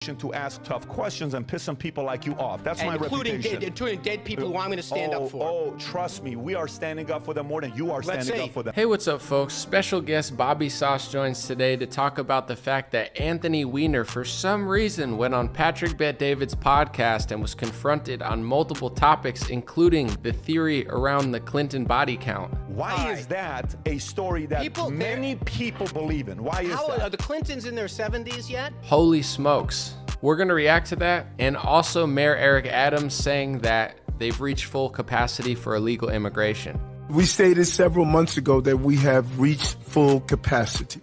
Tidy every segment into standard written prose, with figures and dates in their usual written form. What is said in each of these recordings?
to ask tough questions and piss some people like you off. That's my reputation. Including dead people who I'm going to stand up for. Oh, trust me, we are standing up for them more than you are standing up for them. Hey, what's up, folks? Special guest Bobby Sauce joins today to talk about the fact that Anthony Weiner, for some reason, went on Patrick Bet-David's podcast and was confronted on multiple topics, including the theory around the Clinton body count. Why is that a story that many people believe in? Why is that? Are the Clintons in their 70s yet? Holy smokes. We're going to react to that, and also Mayor Eric Adams saying that they've reached full capacity for illegal immigration. We stated several months ago that we have reached full capacity.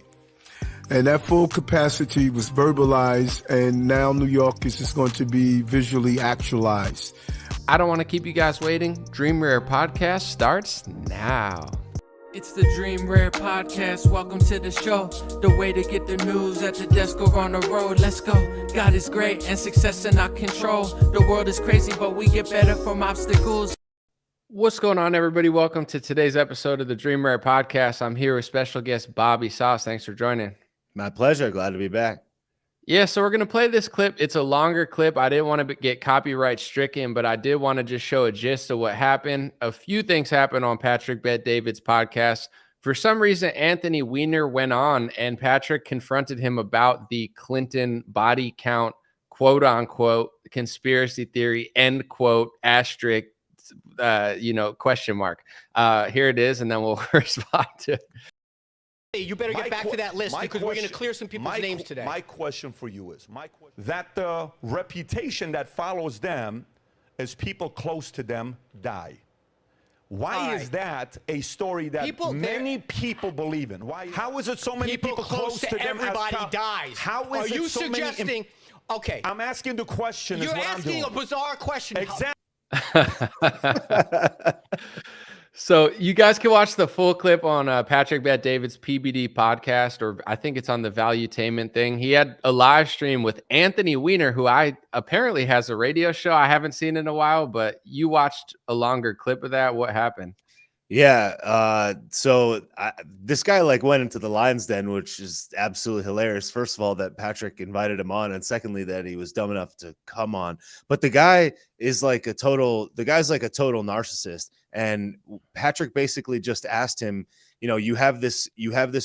And that full capacity was verbalized, and now New York is just going to be visually actualized. I don't want to keep you guys waiting. Dream Rare Podcast starts now. It's the Dream Rare Podcast. Welcome to the show. The way to get the news at the desk or on the road. Let's go. God is great and success in our control. The world is crazy, but we get better from obstacles. What's going on, everybody? Welcome to today's episode of the Dream Rare Podcast. I'm here with special guest Bobby Sauce. Thanks for joining. My pleasure. Glad to be back. Yeah, so we're going to play this clip. It's a longer clip. I didn't want to get copyright stricken, but I did want to just show a gist of what happened. A few things happened on Patrick Bet-David's podcast. For some reason, Anthony Weiner went on and Patrick confronted him about the Clinton body count, quote unquote, conspiracy theory, end quote, asterisk, question mark. Here it is, and then we'll respond to it. You better get back to that list because we're going to clear some people's names today. My question for you is that the reputation that follows them as people close to them die. Why is that a story that many people believe in? How is it so many people close to them? Everybody dies. How is it so many? Suggesting? Okay. I'm asking the question. You're asking a bizarre question. Exactly. So you guys can watch the full clip on Patrick Bet-David's PBD podcast, or I think it's on the Valuetainment thing. He had a live stream with Anthony Weiner, who apparently has a radio show I haven't seen in a while, but you watched a longer clip of that. What happened? Yeah. So this guy went into the Lion's Den, which is absolutely hilarious. First of all, that Patrick invited him on, and secondly, that he was dumb enough to come on. But the guy is like a total narcissist. And Patrick basically just asked him, you have this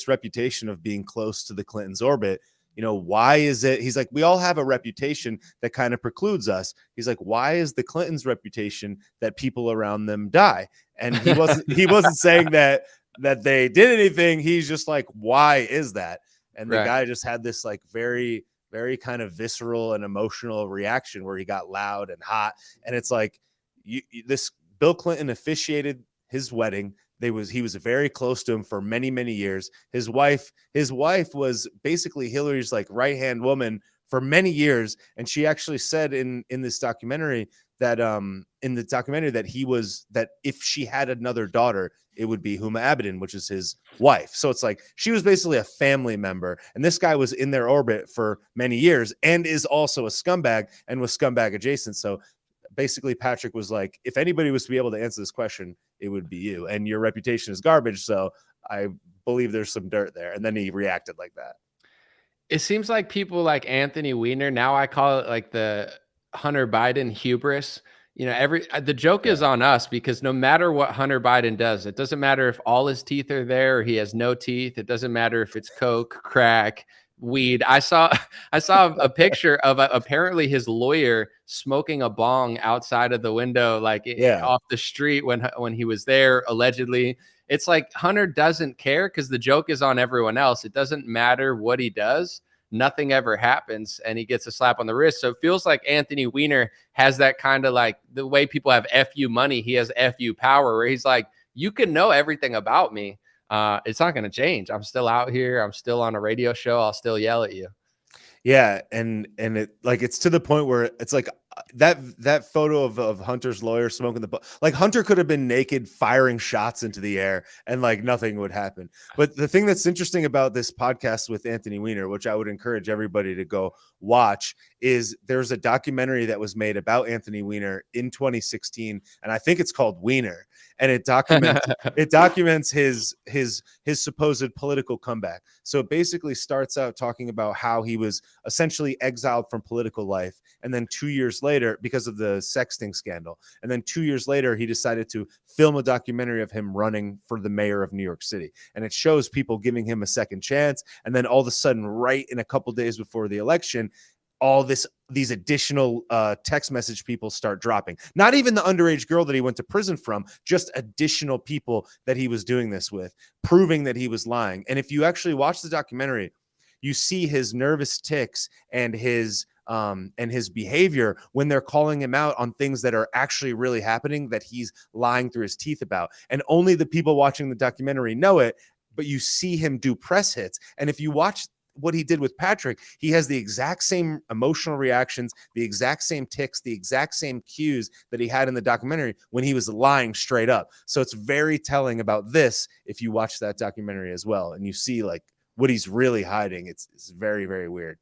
reputation of being close to the Clintons' orbit. Why is it? He's like, we all have a reputation that kind of precludes us. He's like, why is the Clintons' reputation that people around them die? And he wasn't saying that they did anything. He's just like, why is that? And the guy just had this very, very kind of visceral and emotional reaction where he got loud and hot. And it's like, this Bill Clinton officiated his wedding. He was very close to him for many, many years. His wife was basically Hillary's right-hand woman for many years. And she actually said in this documentary that that if she had another daughter, it would be Huma Abedin, which is his wife. So it's like she was basically a family member. And this guy was in their orbit for many years and is also a scumbag and was scumbag adjacent. So basically Patrick was like, if anybody was to be able to answer this question, it would be you, and your reputation is garbage. So I believe there's some dirt there. And then he reacted like that. It seems like people like Anthony Weiner, now I call it like the Hunter Biden hubris. The joke is on us, because no matter what Hunter Biden does, it doesn't matter if all his teeth are there or he has no teeth. It doesn't matter if it's coke, crack, weed. I saw a picture of apparently his lawyer smoking a bong outside of the window, off the street when he was there, allegedly. It's like Hunter doesn't care because the joke is on everyone else. It doesn't matter what he does. Nothing ever happens, and he gets a slap on the wrist. So it feels like Anthony Weiner has that kind of the way people have FU money, he has FU power, where he's like, you can know everything about me. It's not going to change. I'm still out here. I'm still on a radio show. I'll still yell at you. Yeah. And it's to the point where it's like, that photo of Hunter's lawyer smoking the like Hunter could have been naked firing shots into the air and like nothing would happen. But the thing that's interesting about this podcast with Anthony Weiner, which I would encourage everybody to go watch, is there's a documentary that was made about Anthony Weiner in 2016, and I think it's called Weiner, and it documents his supposed political comeback. So it basically starts out talking about how he was essentially exiled from political life, and then 2 years later, because of the sexting scandal, and then 2 years later, he decided to film a documentary of him running for the mayor of New York City, and it shows people giving him a second chance, and then all of a sudden, right in a couple days before the election, all these additional text message people start dropping. Not even the underage girl that he went to prison from, just additional people that he was doing this with, proving that he was lying. And if you actually watch the documentary, you see his nervous tics and his behavior when they're calling him out on things that are actually really happening that he's lying through his teeth about. And only the people watching the documentary know it, but you see him do press hits. And if you watch what he did with Patrick, he has the exact same emotional reactions, the exact same tics, the exact same cues that he had in the documentary when he was lying straight up. So it's very telling about this if you watch that documentary as well, and you see like what he's really hiding. It's very, very weird.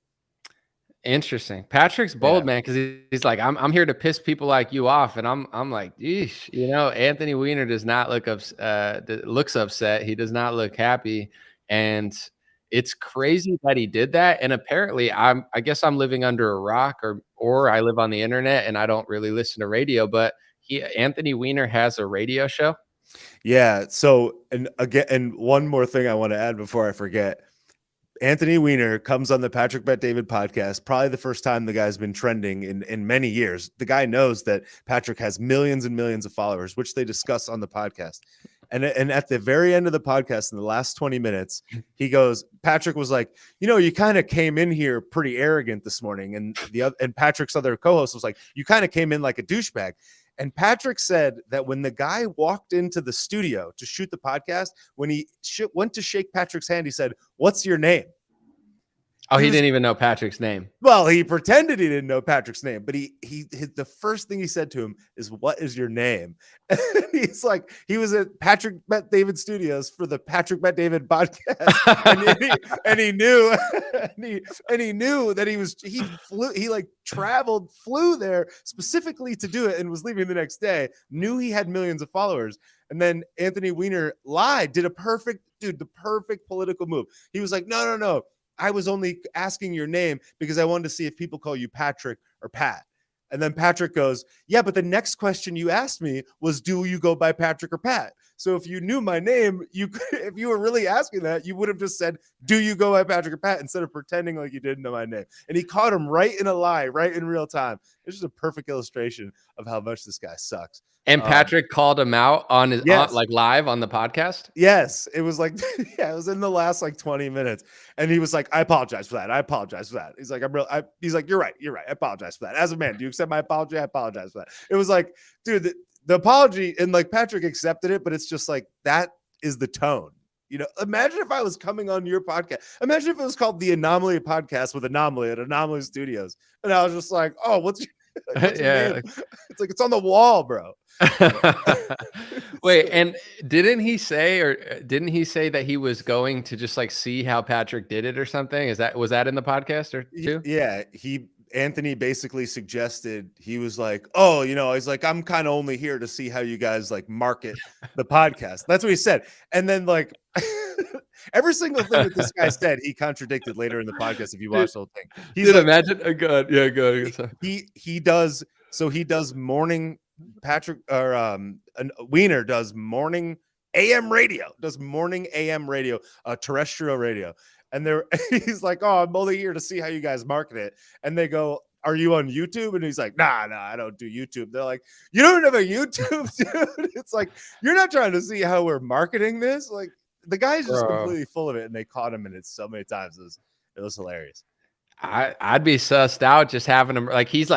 Interesting. Patrick's bold, man, because he's like, I'm here to piss people like you off, and I'm like, eesh, Anthony Weiner does not look looks upset. He does not look happy, and it's crazy that he did that. And apparently, I guess I'm living under a rock, or I live on the internet and I don't really listen to radio. But Anthony Weiner has a radio show. Yeah. So and one more thing I want to add before I forget. Anthony Weiner comes on the Patrick Bet David podcast, probably the first time the guy's been trending in many years. The guy knows that Patrick has millions and millions of followers, which they discuss on the podcast. And at the very end of the podcast, in the last 20 minutes, he goes, Patrick was like, you kind of came in here pretty arrogant this morning. And Patrick's other co-host was like, you kind of came in like a douchebag. And Patrick said that when the guy walked into the studio to shoot the podcast, when he went to shake Patrick's hand, he said, "What's your name?" Oh, he didn't even know Patrick's name. Well, he pretended he didn't know Patrick's name, but the first thing he said to him is, "What is your name?" And he's like, he was at Patrick Bet David Studios for the Patrick Bet David podcast, and he knew, and he knew that he flew there specifically to do it, and was leaving the next day. Knew he had millions of followers, and then Anthony Weiner lied, did the perfect political move. He was like, no. I was only asking your name because I wanted to see if people call you Patrick or Pat. And then Patrick goes, yeah, but the next question you asked me was, do you go by Patrick or Pat? So if you knew my name, if you were really asking that, you would have just said, do you go by Patrick or Pat, instead of pretending like you didn't know my name. And he caught him right in a lie, right in real time. It's just a perfect illustration of how much this guy sucks. And Patrick called him out on his live on the podcast. Yes, it was like, it was in the last 20 minutes, and he was like, "I apologize for that. I apologize for that." He's like, he's like, "You're right. I apologize for that. As a man, do you accept my apology? I apologize for that." It was like, dude, the apology, and Patrick accepted it, but it's just like, that is the tone. Imagine if I was coming on your podcast. Imagine if it was called the Anomaly Podcast with Anomaly at Anomaly Studios, and I was just like, "Oh, what's your name?" It's like, it's on the wall, bro. Wait, and didn't he say that he was going to just see how Patrick did it or something? Was that in the podcast or too? Yeah, Anthony basically suggested, he was like, "Oh, he's like, I'm kind of only here to see how you guys market the podcast." That's what he said. And then every single thing that this guy said, he contradicted later in the podcast. If you watch the whole thing, imagine. Good. Yeah, good. He does morning. Patrick Weiner does morning AM radio, terrestrial radio. And he's like, "Oh, I'm only here to see how you guys market it." And they go, "Are you on YouTube?" And he's like, nah, I don't do YouTube. They're like, "You don't have a YouTube, dude?" It's like, you're not trying to see how we're marketing this. The guy's just completely full of it, and they caught him in it so many times. It was hilarious. I'd be sussed out just having him he's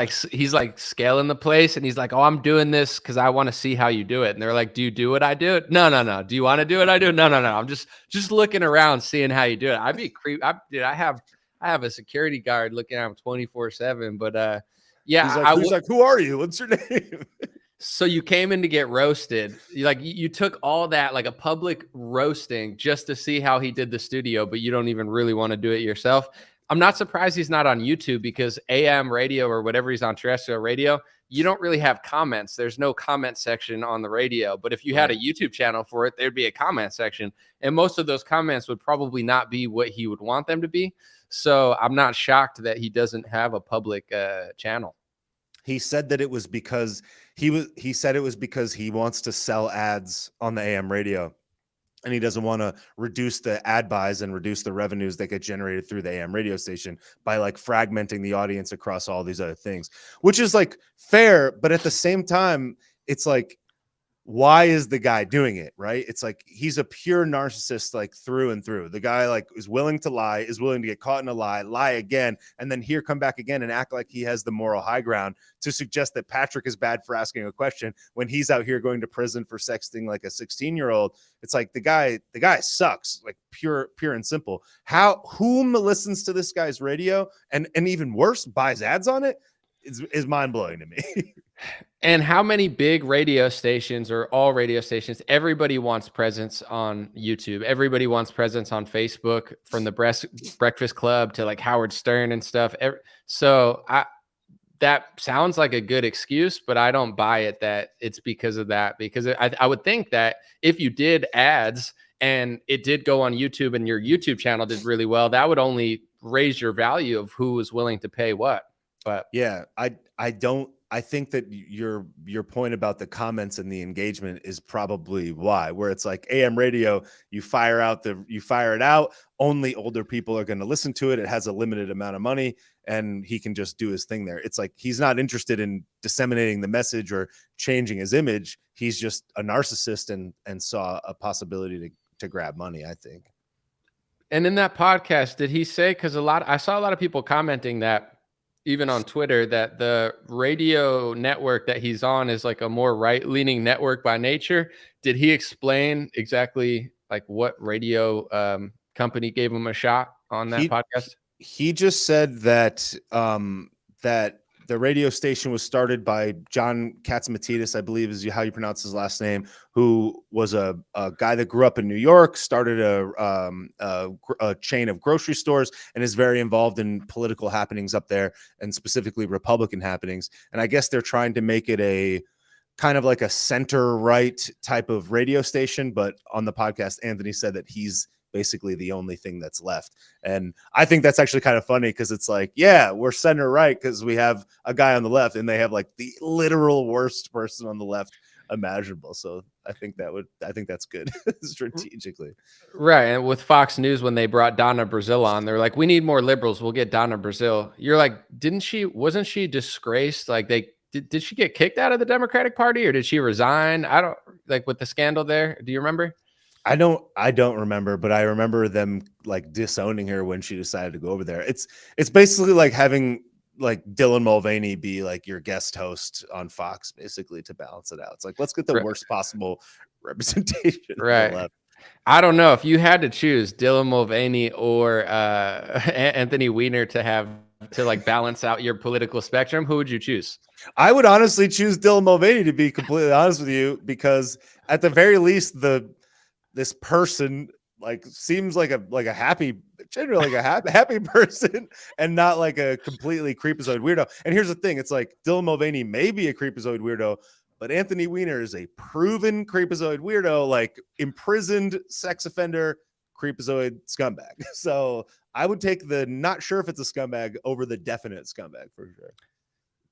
scaling the place, and he's like, "Oh, I'm doing this because I want to see how you do it." And they're like, "Do you do what I do?" No. "Do you want to do what I do?" No. I'm just looking around, seeing how you do it. I'd be creep. I have a security guard looking at him 24/7, but Yeah, he's like, who are you? What's your name? So you came in to get roasted. You took all that, like a public roasting, just to see how he did the studio, but you don't even really want to do it yourself. I'm not surprised he's not on YouTube, because AM radio or whatever he's on, terrestrial radio, you don't really have comments. There's no comment section on the radio. But if you had a YouTube channel for it, there'd be a comment section. And most of those comments would probably not be what he would want them to be. So I'm not shocked that he doesn't have a public channel. He said that it was because he wants to sell ads on the AM radio, and he doesn't want to reduce the ad buys and reduce the revenues that get generated through the AM radio station by like fragmenting the audience across all these other things, which is like fair. But at the same time, it's like, why is the guy doing it? Right. It's like, he's a pure narcissist, like through and through. The guy like is willing to lie, is willing to get caught in a lie again, and then come back again and act like he has the moral high ground to suggest that Patrick is bad for asking a question when he's out here going to prison for sexting like a 16-year-old. It's like the guy sucks, like pure and simple. Whom listens to this guy's radio and even worse, buys ads on it is mind-blowing to me. And how many big radio stations, or all radio stations, everybody wants presence on YouTube. Everybody wants presence on Facebook, from the Breakfast Club to like Howard Stern and stuff. So that sounds like a good excuse, but I don't buy it that it's because of that. Because I would think that if you did ads and it did go on YouTube and your YouTube channel did really well, that would only raise your value of who was willing to pay what. But yeah, I think that your point about the comments and the engagement is probably why, where it's like AM radio, you fire it out. Only older people are going to listen to it. It has a limited amount of money, and he can just do his thing there. It's like, he's not interested in disseminating the message or changing his image. He's just a narcissist and saw a possibility to grab money, I think. And in that podcast, did he say, because I saw a lot of people commenting that, even on Twitter, that the radio network that he's on is like a more right-leaning network by nature. Did he explain exactly like what radio company gave him a shot on that podcast? He just said that that the radio station was started by John Catsimatidis, I believe is how you pronounce his last name, who was a guy that grew up in New York, started a chain of grocery stores, and is very involved in political happenings up there, and specifically Republican happenings. And I guess they're trying to make it a kind of like a center-right type of radio station. But on the podcast, Anthony said that he's basically the only thing that's left. And I think that's actually kind of funny, because it's like, yeah, we're center right because we have a guy on the left, and they have like the literal worst person on the left imaginable. So I think that's good strategically. Right. And with Fox News, when they brought Donna Brazile on, they're like, we need more liberals. We'll get Donna Brazile. You're like, wasn't she disgraced? Like did she get kicked out of the Democratic Party, or did she resign? I don't, like, with the scandal there. Do you remember? I don't remember, but I remember them like disowning her when she decided to go over there. It's basically like having like Dylan Mulvaney be like your guest host on Fox, basically, to balance it out. It's like, let's get the worst possible representation. Right. I don't know, if you had to choose Dylan Mulvaney or Anthony Weiner to like balance out your political spectrum, who would you choose? I would honestly choose Dylan Mulvaney, to be completely honest with you, because at the very least, this person like seems like a happy, generally like a happy person, and not like a completely creepazoid weirdo. And here's the thing, it's like Dylan Mulvaney may be a creepazoid weirdo, but Anthony Weiner is a proven creepazoid weirdo, like imprisoned sex offender, creepazoid scumbag. So I would take the not sure if it's a scumbag over the definite scumbag for sure.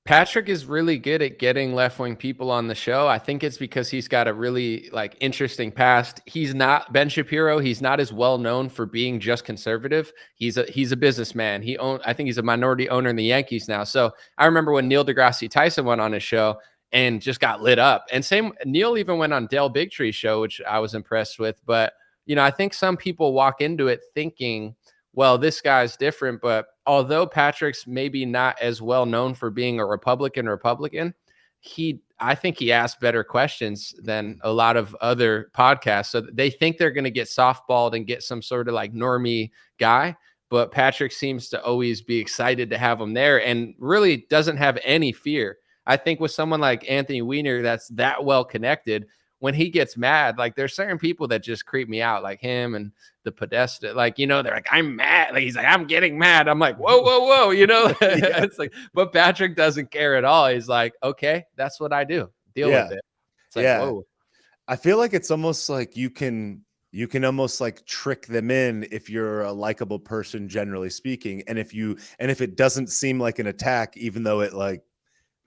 Patrick is really good at getting left-wing people on the show. I think it's because he's got a really like interesting past. He's not Ben Shapiro. He's not as well known for being just conservative. He's a businessman. I think he's a minority owner in the Yankees now. So I remember when Neil deGrasse Tyson went on his show and just got lit up. And Neil even went on Dale Bigtree's show, which I was impressed with. But I think some people walk into it thinking, well, this guy's different. But although Patrick's maybe not as well known for being a Republican, I think he asked better questions than a lot of other podcasts. So they think they're going to get softballed and get some sort of like normie guy. but Patrick seems to always be excited to have him there and really doesn't have any fear. I think with someone like Anthony Weiner that's that well connected, when he gets mad, like there's certain people that just creep me out, like him and the Podesta. Like, you know, they're like, I'm mad. Like he's like, I'm getting mad. I'm like, whoa, whoa, whoa. You know, Yeah. it's like, but Patrick doesn't care at all. He's like, okay, that's what I do. Deal with it. It's like, whoa. I feel like it's almost like you can almost like trick them in if you're a likable person, generally speaking. And if it doesn't seem like an attack, even though it, like,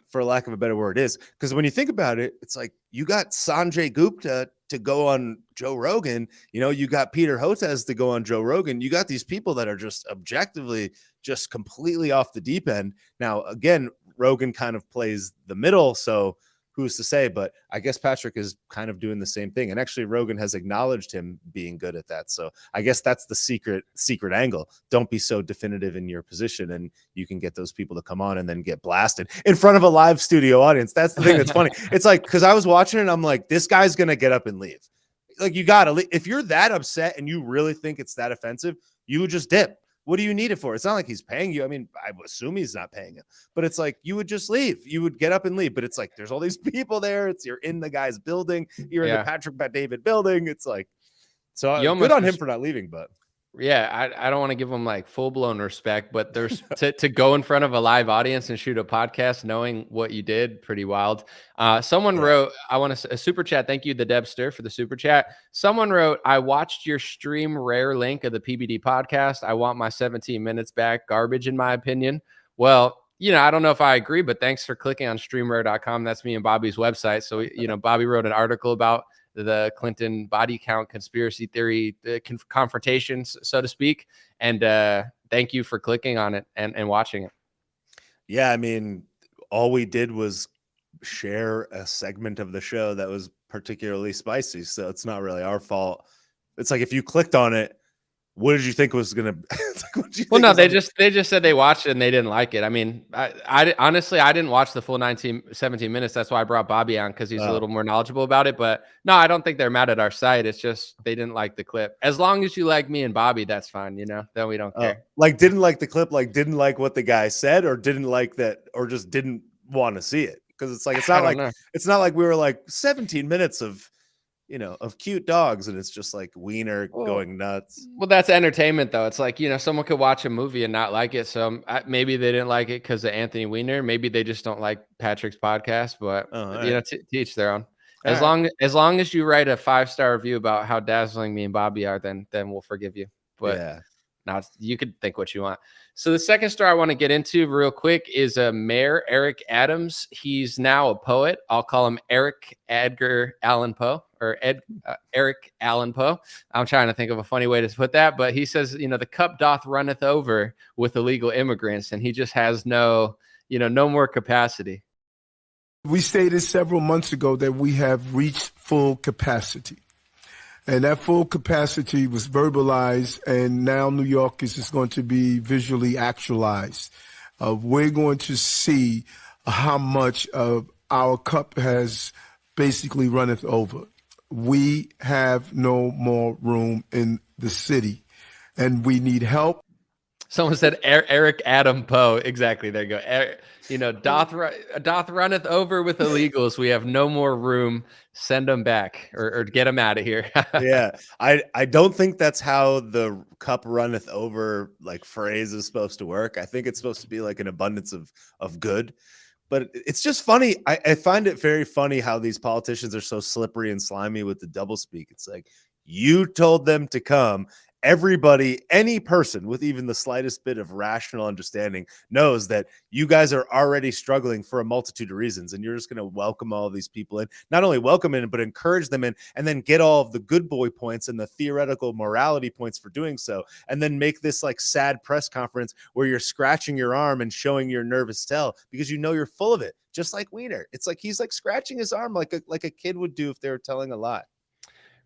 for lack of a better word, is, because when you think about it, it's like you got Sanjay Gupta to go on Joe Rogan, you know, you got Peter Hotez to go on Joe Rogan. You got these people that are just objectively just completely off the deep end. Now, again, Rogan kind of plays the middle, so who's to say? But I guess Patrick is kind of doing the same thing. And actually, Rogan has acknowledged him being good at that. So I guess that's the secret angle. Don't be so definitive in your position, and you can get those people to come on and then get blasted in front of a live studio audience. That's the thing that's funny. It's like, because I was watching it and I'm like, this guy's going to get up and leave. Like, you got to, if you're that upset and you really think it's that offensive, you would just dip. What do you need it for? It's not like he's paying you. I mean, I would assume he's not paying you, but it's like you would just leave. You would get up and leave. But it's like there's all these people there. You're in the guy's building. You're in the Patrick Bet-David building. It's like, so good on him for not leaving. But yeah, I don't want to give him like full blown respect, but there's to go in front of a live audience and shoot a podcast, knowing what you did, pretty wild. Someone wrote, I want to a super chat. Thank you, the Debster, for the super chat. Someone wrote, I watched your stream rare link of the PBD podcast. I want my 17 minutes back. Garbage, in my opinion. Well, you know, I don't know if I agree, but thanks for clicking on streamrare.com. That's me and Bobby's website. So, you know, Bobby wrote an article about the Clinton body count conspiracy theory confrontations, so to speak. And thank you for clicking on it and watching it. Yeah, I mean, all we did was share a segment of the show that was particularly spicy. So it's not really our fault. It's like, if you clicked on it, what did you think was going to well, no, they just said they watched it and they didn't like it. I mean, I honestly, I didn't watch the full 17 minutes. That's why I brought Bobby on, because he's a little more knowledgeable about it. But no, I don't think they're mad at our site. It's just they didn't like the clip. As long as you like me and Bobby, that's fine. You know, then we don't care. Like, didn't like the clip, like didn't like what the guy said, or didn't like that, or just didn't want to see it. Because it's like, it's not like we were like 17 minutes of, you know, of cute dogs, and it's just like Weiner going nuts. Well, that's entertainment, though. It's like, you know, someone could watch a movie and not like it. So maybe they didn't like it because of Anthony Weiner. Maybe they just don't like Patrick's podcast. But you know, to each their own. As long as you write a 5-star review about how dazzling me and Bobby are, then we'll forgive you. But yeah. Now, you could think what you want. So the second star I want to get into real quick is Mayor Eric Adams. He's now a poet. I'll call him Eric Edgar Allan Poe, or Eric Allan Poe. I'm trying to think of a funny way to put that, but he says, you know, the cup doth runneth over with illegal immigrants, and he just has no more capacity. We stated several months ago that we have reached full capacity. And that full capacity was verbalized, and now New York is just going to be visually actualized. We're going to see how much of our cup has basically runneth over. We have no more room in the city, and we need help. Someone said Eric Adam Poe. Exactly. There you go. Doth runneth over with illegals. We have no more room. Send them back or get them out of here. Yeah. I don't think that's how the cup runneth over like phrase is supposed to work. I think it's supposed to be like an abundance of good. But it's just funny. I find it very funny how these politicians are so slippery and slimy with the doublespeak. It's like, you told them to come. Everybody, any person with even the slightest bit of rational understanding knows that you guys are already struggling for a multitude of reasons, and you're just going to welcome all of these people in, not only welcome in, but encourage them in, and then get all of the good boy points and the theoretical morality points for doing so, and then make this like sad press conference where you're scratching your arm and showing your nervous tell because you know you're full of it, just like Weiner. It's like he's like scratching his arm like a kid would do if they were telling a lie.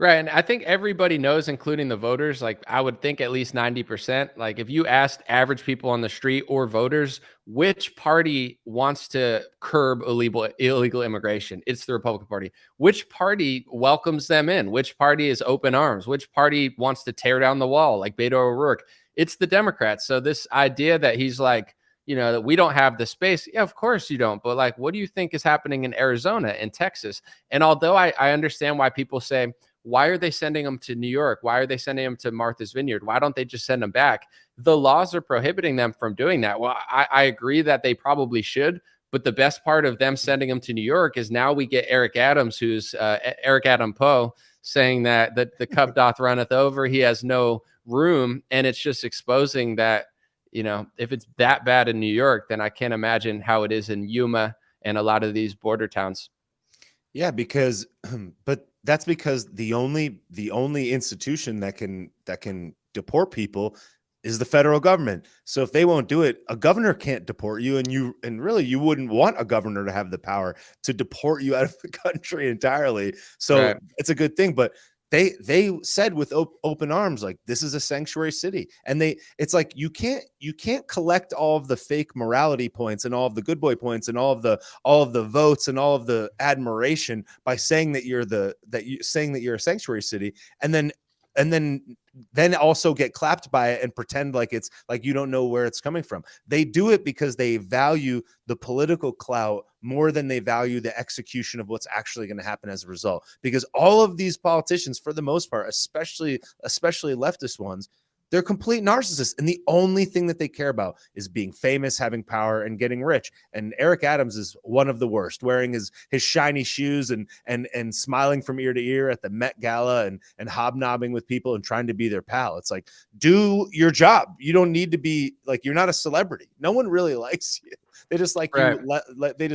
Right. And I think everybody knows, including the voters, like I would think at least 90%, like if you asked average people on the street or voters, which party wants to curb illegal immigration? It's the Republican Party. Which party welcomes them in? Which party is open arms? Which party wants to tear down the wall like Beto O'Rourke? it's the Democrats. So this idea that he's like, that we don't have the space. Yeah, of course you don't. But like, what do you think is happening in Arizona and Texas? And although I understand why people say, why are they sending them to New York? Why are they sending them to Martha's Vineyard? Why don't they just send them back? The laws are prohibiting them from doing that. Well, I agree that they probably should. But the best part of them sending him to New York is now we get Eric Adams, who's Eric Adam Poe, saying that the cup doth runneth over. He has no room. And it's just exposing that, if it's that bad in New York, then I can't imagine how it is in Yuma and a lot of these border towns. Yeah, because, but that's because the only institution that can deport people is the federal government. So if they won't do it, a governor can't deport you, and really you wouldn't want a governor to have the power to deport you out of the country entirely. So right. It's a good thing, but they said with open arms, like, this is a sanctuary city, and it's like you can't collect all of the fake morality points and all of the good boy points and all of the votes and all of the admiration by saying that you're a sanctuary city, and then also get clapped by it and pretend like it's like you don't know where it's coming from. They do it because they value the political clout more than they value the execution of what's actually going to happen as a result. Because all of these politicians, for the most part, especially leftist ones, they're complete narcissists. And the only thing that they care about is being famous, having power, and getting rich. And Eric Adams is one of the worst, wearing his shiny shoes and smiling from ear to ear at the Met Gala and hobnobbing with people and trying to be their pal. It's like, do your job. You don't need to be like, you're not a celebrity. No one really likes you. They just like right. you. They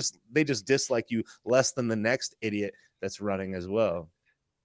just dislike you less than the next idiot that's running as well.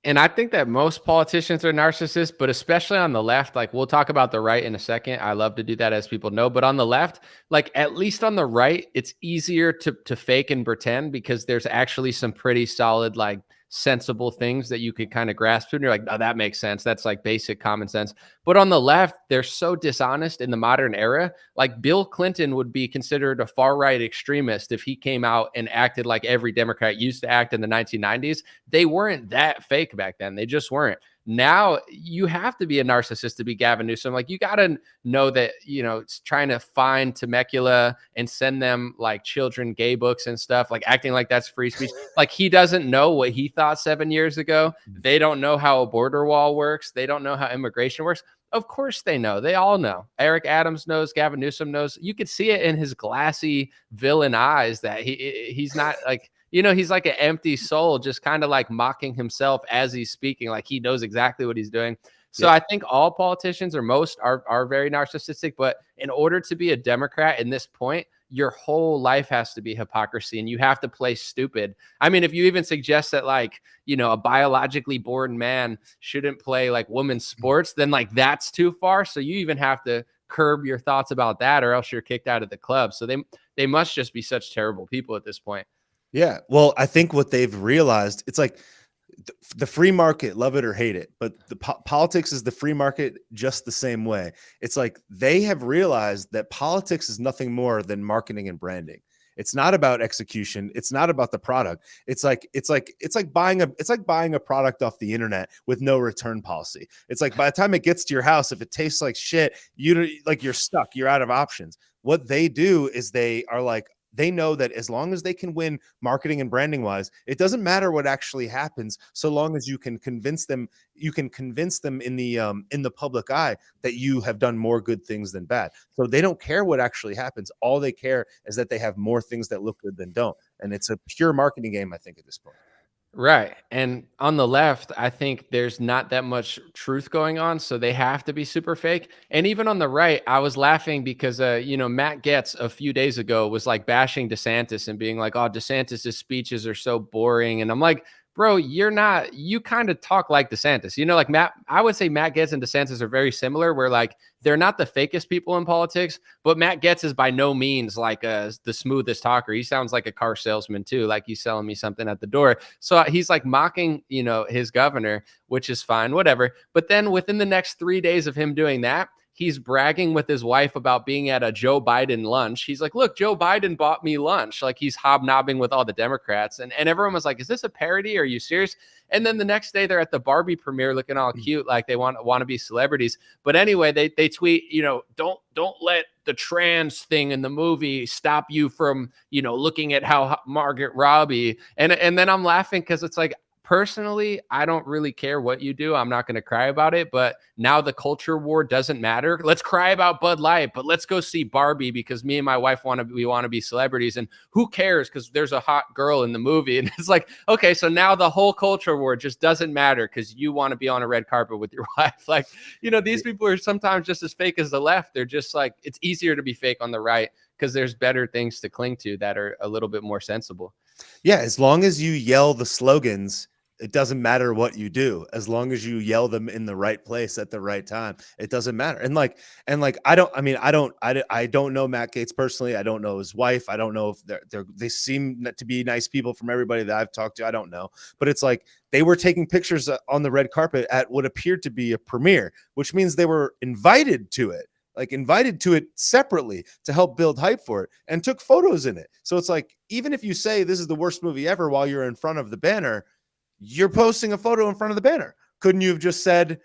And I think that most politicians are narcissists, but especially on the left, like we'll talk about the right in a second. I love to do that, as people know, but on the left, like at least on the right, it's easier to fake and pretend because there's actually some pretty solid, like sensible things that you could kind of grasp and you're like, oh, that makes sense. That's like basic common sense. But on the left, they're so dishonest in the modern era. Like Bill Clinton would be considered a far right extremist if he came out and acted like every Democrat used to act in the 1990s. They weren't that fake back then. They just weren't. Now you have to be a narcissist to be Gavin Newsom. Like you got to know that, it's trying to find Temecula and send them like children gay books and stuff, like acting like that's free speech. Like he doesn't know what he thought 7 years ago. They don't know how a border wall works. They don't know how immigration works. Of course they know. They all know. Eric Adams knows. Gavin Newsom knows. You could see it in his glassy villain eyes that he's not like, he's like an empty soul, just kind of like mocking himself as he's speaking, like he knows exactly what he's doing. So yeah. I think all politicians or most are very narcissistic, but in order to be a Democrat in this point, your whole life has to be hypocrisy and you have to play stupid. I mean, if you even suggest that like, a biologically born man shouldn't play like women's sports, then like that's too far. So you even have to curb your thoughts about that or else you're kicked out of the club. So they must just be such terrible people at this point. Yeah. Well, I think what they've realized, it's like the free market, love it or hate it, but the politics is the free market just the same way. It's like they have realized that politics is nothing more than marketing and branding. It's not about execution. It's not about the product. It's like buying a product off the internet with no return policy. It's like by the time it gets to your house, if it tastes like shit, you're stuck. You're out of options. What they do is they are like, they know that as long as they can win marketing and branding wise, it doesn't matter what actually happens, so long as you can convince them in the public eye that you have done more good things than bad. So they don't care what actually happens. All they care is that they have more things that look good than don't. And it's a pure marketing game, I think, at this point. Right. And on the left, I think there's not that much truth going on. So they have to be super fake. And even on the right, I was laughing because, Matt Gaetz a few days ago was like bashing DeSantis and being like, oh, DeSantis's speeches are so boring. And I'm like, bro, you kind of talk like DeSantis, like I would say Matt Gaetz and DeSantis are very similar where like, they're not the fakest people in politics, but Matt Gaetz is by no means like the smoothest talker. He sounds like a car salesman too. Like he's selling me something at the door. So he's like mocking, his governor, which is fine, whatever. But then within the next 3 days of him doing that, he's bragging with his wife about being at a Joe Biden lunch. He's like, look, Joe Biden bought me lunch. Like he's hobnobbing with all the Democrats. And everyone was like, is this a parody? Are you serious? And then the next day they're at the Barbie premiere looking all cute, like they want to be celebrities. But anyway, they tweet, don't let the trans thing in the movie stop you from, looking at how Margaret Robbie. And then I'm laughing because it's like, personally, I don't really care what you do. I'm not going to cry about it. But now the culture war doesn't matter. Let's cry about Bud Light, but let's go see Barbie because me and my wife want to be celebrities. And who cares? Because there's a hot girl in the movie. And it's like, okay, so now the whole culture war just doesn't matter because you want to be on a red carpet with your wife. Like, these people are sometimes just as fake as the left. They're just like, it's easier to be fake on the right because there's better things to cling to that are a little bit more sensible. Yeah, as long as you yell the slogans, it doesn't matter what you do. As long as you yell them in the right place at the right time, it doesn't matter. And I don't know Matt Gaetz personally. I don't know his wife. I don't know if they seem to be nice people from everybody that I've talked to. I don't know, but it's like they were taking pictures on the red carpet at what appeared to be a premiere, which means they were invited to it separately to help build hype for it and took photos in it. So it's like, even if you say this is the worst movie ever while you're in front of the banner, you're posting a photo in front of the banner. Couldn't you have just said,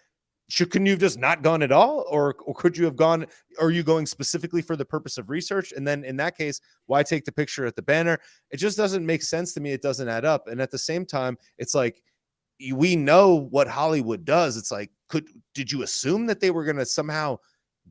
couldn't you have just not gone at all? Or could you have gone, are you going specifically for the purpose of research? And then in that case, why take the picture at the banner? It just doesn't make sense to me. It doesn't add up. And at the same time, it's like, we know what Hollywood does. It's like, did you assume that they were going to somehow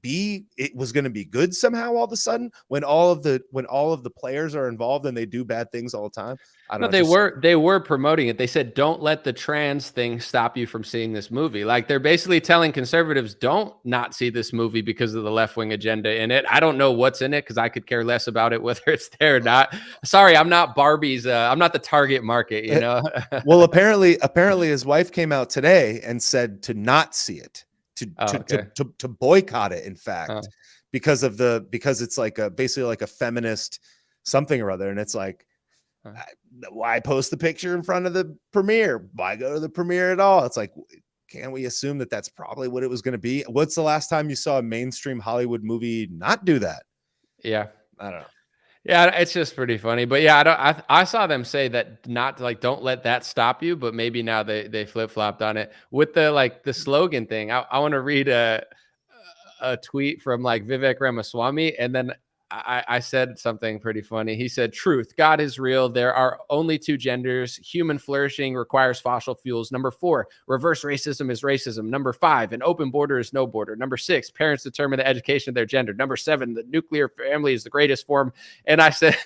it was going to be good somehow all of a sudden when all of the players are involved and they do bad things all the time? I don't know. They were promoting it. They said, don't let the trans thing stop you from seeing this movie. Like they're basically telling conservatives, don't not see this movie because of the left-wing agenda in it. I don't know what's in it because I could care less about it, whether it's there or not. Sorry, I'm not Barbie's. I'm not the target market, Well, apparently his wife came out today and said to not see it. To boycott it, in fact, because it's like basically like a feminist something or other. And it's like, why post the picture in front of the premiere? Why go to the premiere at all? It's like, can't we assume that that's probably what it was going to be? What's the last time you saw a mainstream Hollywood movie not do that? Yeah. I don't know. Yeah, it's just pretty funny. But yeah, I saw them say that not like, don't let that stop you, but maybe now they flip-flopped on it with the slogan thing. I want to read a tweet from Vivek Ramaswamy, and then I said something pretty funny. He said, truth, God is real. There are only two genders. Human flourishing requires fossil fuels. Number 4, reverse racism is racism. Number 5, an open border is no border. Number 6, parents determine the education of their gender. Number 7, the nuclear family is the greatest form. And I said,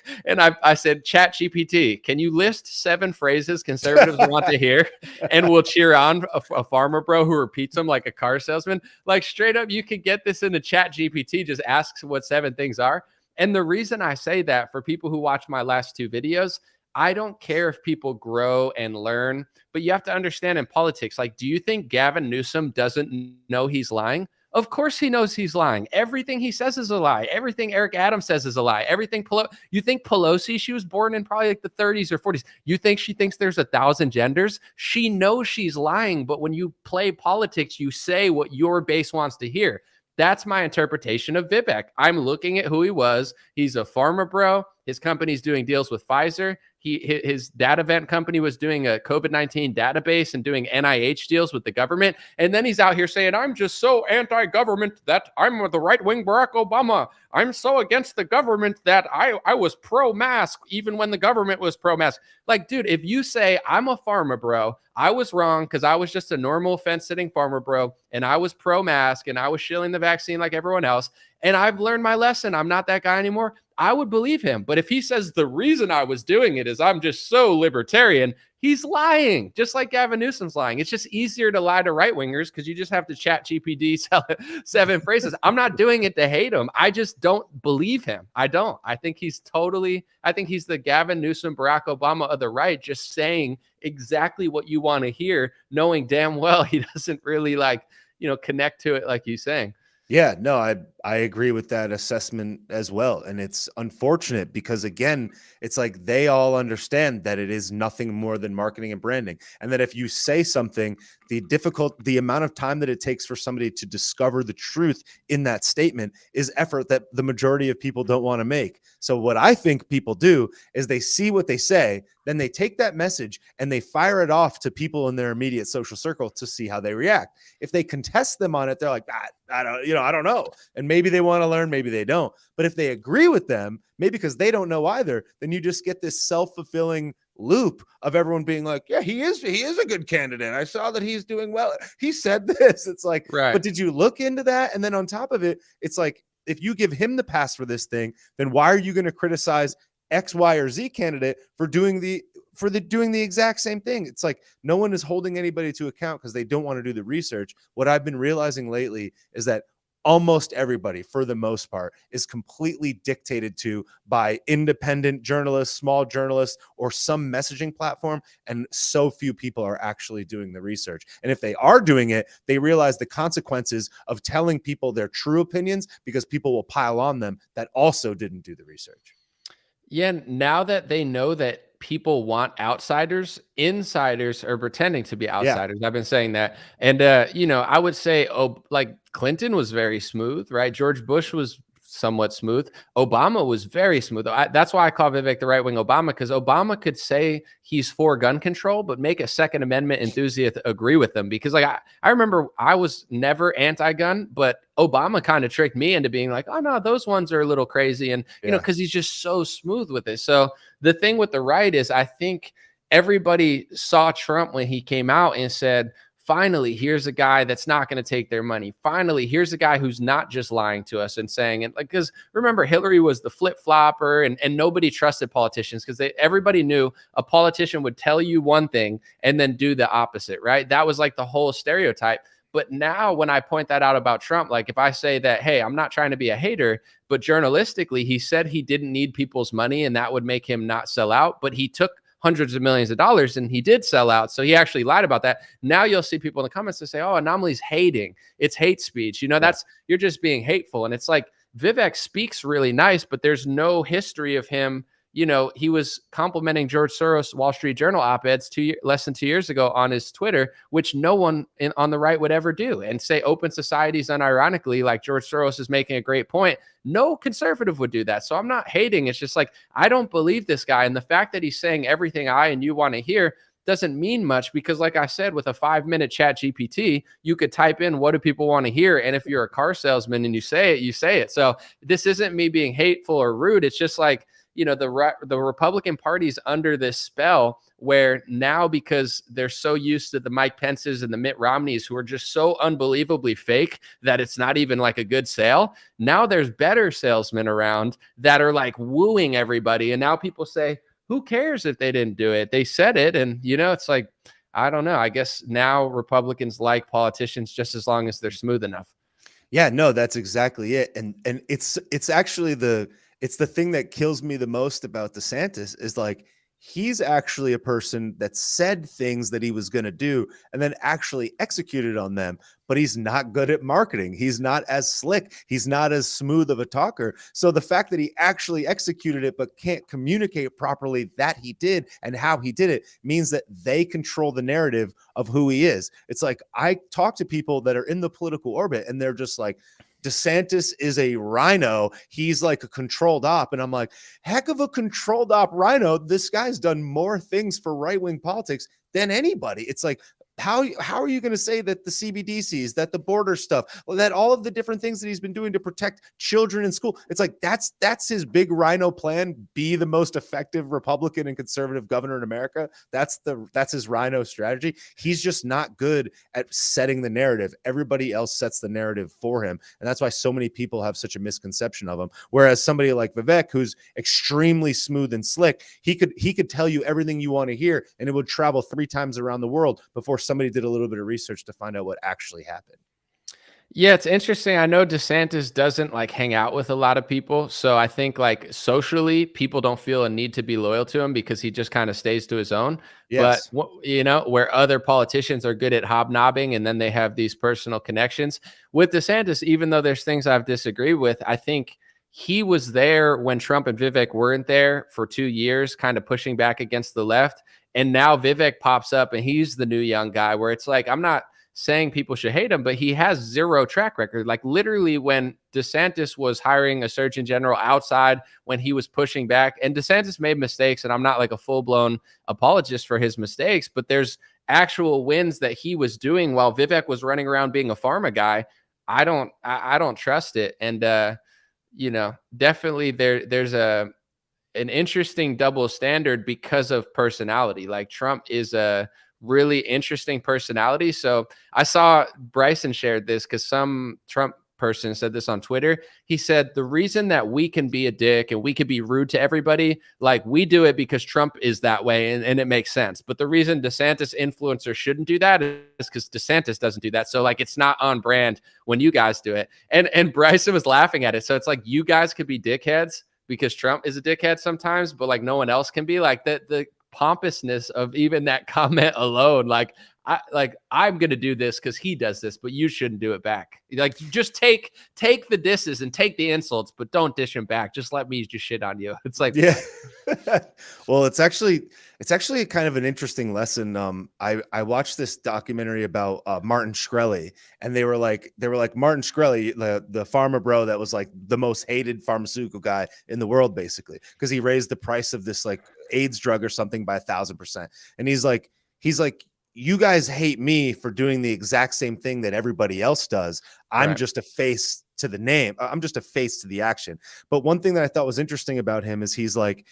Chat GPT, can you list 7 phrases conservatives want to hear? And we'll cheer on a farmer bro who repeats them like a car salesman. Like straight up, you could get this into Chat GPT, just asks what 7 things are. And the reason I say that, for people who watch my last 2 videos, I don't care if people grow and learn, but you have to understand in politics, do you think Gavin Newsom doesn't know he's lying? Of course he knows he's lying. Everything he says is a lie. Everything Eric Adams says is a lie. Everything you think Pelosi, she was born in probably the 30s or 40s. You think she thinks there's 1,000 genders? She knows she's lying, but when you play politics, you say what your base wants to hear. That's my interpretation of Vivek. I'm looking at who he was. He's a farmer bro. His company's doing deals with Pfizer. His data vent company was doing a COVID-19 database and doing NIH deals with the government. And then he's out here saying, I'm just so anti-government that I'm the right-wing Barack Obama. I'm so against the government that I was pro-mask even when the government was pro-mask. Like, dude, if you say I'm a farmer bro, I was wrong because I was just a normal fence-sitting farmer bro, and I was pro-mask, and I was shilling the vaccine like everyone else, and I've learned my lesson, I'm not that guy anymore, I would believe him. But if he says the reason I was doing it is I'm just so libertarian, he's lying, just like Gavin Newsom's lying. It's just easier to lie to right-wingers because you just have to Chat GPT 7 phrases. I'm not doing it to hate him. I just don't believe him. I don't. I think he's the Gavin Newsom, Barack Obama of the right, just saying exactly what you want to hear, knowing damn well he doesn't really connect to it like he's saying. Yeah, no, I agree with that assessment as well. And it's unfortunate because, again, it's like they all understand that it is nothing more than marketing and branding. And that if you say something, the amount of time that it takes for somebody to discover the truth in that statement is effort that the majority of people don't want to make. So what I think people do is they see what they say, then they take that message and they fire it off to people in their immediate social circle to see how they react. If they contest them on it, they're like, I don't know. And maybe they want to learn, maybe they don't. But if they agree with them, maybe because they don't know either, then you just get this self-fulfilling loop of everyone being like, yeah, he is a good candidate. I saw that he's doing well. He said this. It's like, right. But did you look into that? And then on top of it, it's like, if you give him the pass for this thing, then why are you going to criticize X, Y, or Z candidate for doing the exact same thing? It's like no one is holding anybody to account because they don't want to do the research. What I've been realizing lately is that almost everybody, for the most part, is completely dictated to by independent journalists, small journalists, or some messaging platform. And so few people are actually doing the research. And if they are doing it, they realize the consequences of telling people their true opinions because people will pile on them that also didn't do the research. Yeah, now that they know that people want outsiders, insiders are pretending to be outsiders. Yeah. I've been saying that. And, I would say, like Clinton was very smooth, right? George Bush was somewhat smooth. Obama was very smooth. That's why I call Vivek the right-wing Obama, because Obama could say he's for gun control, but make a Second Amendment enthusiast agree with them. Because I remember I was never anti-gun, but Obama kind of tricked me into being like, oh no, those ones are a little crazy. And, because he's just so smooth with it. So the thing with the right is I think everybody saw Trump when he came out and said, finally, here's a guy that's not going to take their money. Finally, here's a guy who's not just lying to us and saying it. Like, because remember, Hillary was the flip-flopper and nobody trusted politicians because everybody knew a politician would tell you one thing and then do the opposite, right? That was like the whole stereotype. But now when I point that out about Trump, like if I say that, hey, I'm not trying to be a hater, but journalistically, he said he didn't need people's money and that would make him not sell out, but he took hundreds of millions of dollars and he did sell out. So he actually lied about that. Now you'll see people in the comments that say, oh, Anomaly's hating. It's hate speech. You're just being hateful. And it's like Vivek speaks really nice, but there's no history of him. He was complimenting George Soros' Wall Street Journal op-eds less than 2 years ago on his Twitter, which no one on the right would ever do, and say open societies unironically, like George Soros is making a great point. No conservative would do that. So I'm not hating. It's just like, I don't believe this guy. And the fact that he's saying everything I and you want to hear doesn't mean much because, like I said, with a 5-minute chat GPT, you could type in, what do people want to hear? And if you're a car salesman and you say it, you say it. So this isn't me being hateful or rude. It's just like, the Republican Party's under this spell where now, because they're so used to the Mike Pences and the Mitt Romneys who are just so unbelievably fake that it's not even like a good sale. Now there's better salesmen around that are like wooing everybody. And now people say, who cares if they didn't do it? They said it. And, it's like, I don't know. I guess now Republicans like politicians just as long as they're smooth enough. Yeah, no, that's exactly it. And it's actually it's the thing that kills me the most about DeSantis is like, he's actually a person that said things that he was going to do and then actually executed on them, but he's not good at marketing. He's not as slick. He's not as smooth of a talker. So the fact that he actually executed it, but can't communicate properly that he did and how he did it means that they control the narrative of who he is. It's like, I talk to people that are in the political orbit and they're just like, DeSantis is a rhino. He's like a controlled op. And I'm like, heck of a controlled op rhino. This guy's done more things for right-wing politics than anybody. It's like, how are you going to say that the CBDCs, that the border stuff, that all of the different things that he's been doing to protect children in school? It's like, that's his big rhino plan. Be the most effective Republican and conservative governor in America. That's his rhino strategy. He's just not good at setting the narrative. Everybody else sets the narrative for him. And that's why so many people have such a misconception of him. Whereas somebody like Vivek, who's extremely smooth and slick, he could tell you everything you want to hear and it would travel 3 times around the world before somebody did a little bit of research to find out what actually happened. Yeah, it's interesting. I know DeSantis doesn't like hang out with a lot of people. So I think like socially, people don't feel a need to be loyal to him because he just kind of stays to his own. But, Yes. you know, where other politicians are good at hobnobbing and then they have these personal connections with DeSantis, even though there's things I've disagreed with, I think he was there when Trump and Vivek weren't there for 2 years, kind of pushing back against the left. And now Vivek pops up and he's the new young guy where it's like, I'm not saying people should hate him, but he has zero track record. Like literally when DeSantis was hiring a surgeon general outside when he was pushing back, and DeSantis made mistakes, and I'm not like a full-blown apologist for his mistakes, but there's actual wins that he was doing while Vivek was running around being a pharma guy. I don't trust it. And you know, definitely there's an interesting double standard because of personality. Like Trump is a really interesting personality. So I saw Bryson shared this because some Trump person said this on Twitter. He said the reason that we can be a dick and we can be rude to everybody, like we do it because Trump is that way and it makes sense. But the reason DeSantis influencers shouldn't do that is because DeSantis doesn't do that. So like it's not on brand when you guys do it. And Bryson was laughing at it. So it's like you guys could be dickheads because Trump is a dickhead sometimes, but like no one else can be. Like the pompousness of even that comment alone, like I'm gonna do this because he does this, but you shouldn't do it back. Like just take the disses and take the insults, but don't dish him back. Just let me just shit on you. It's like, yeah. Well, it's actually kind of an interesting lesson. I watched this documentary about Martin Shkreli, and they were like Martin Shkreli, the pharma bro that was like the most hated pharmaceutical guy in the world, basically, because he raised the price of this like AIDS drug or something by 1,000%. And he's like, you guys hate me for doing the exact same thing that everybody else does. I'm just a face to the name. I'm just a face to the action. But one thing that I thought was interesting about him is he's like,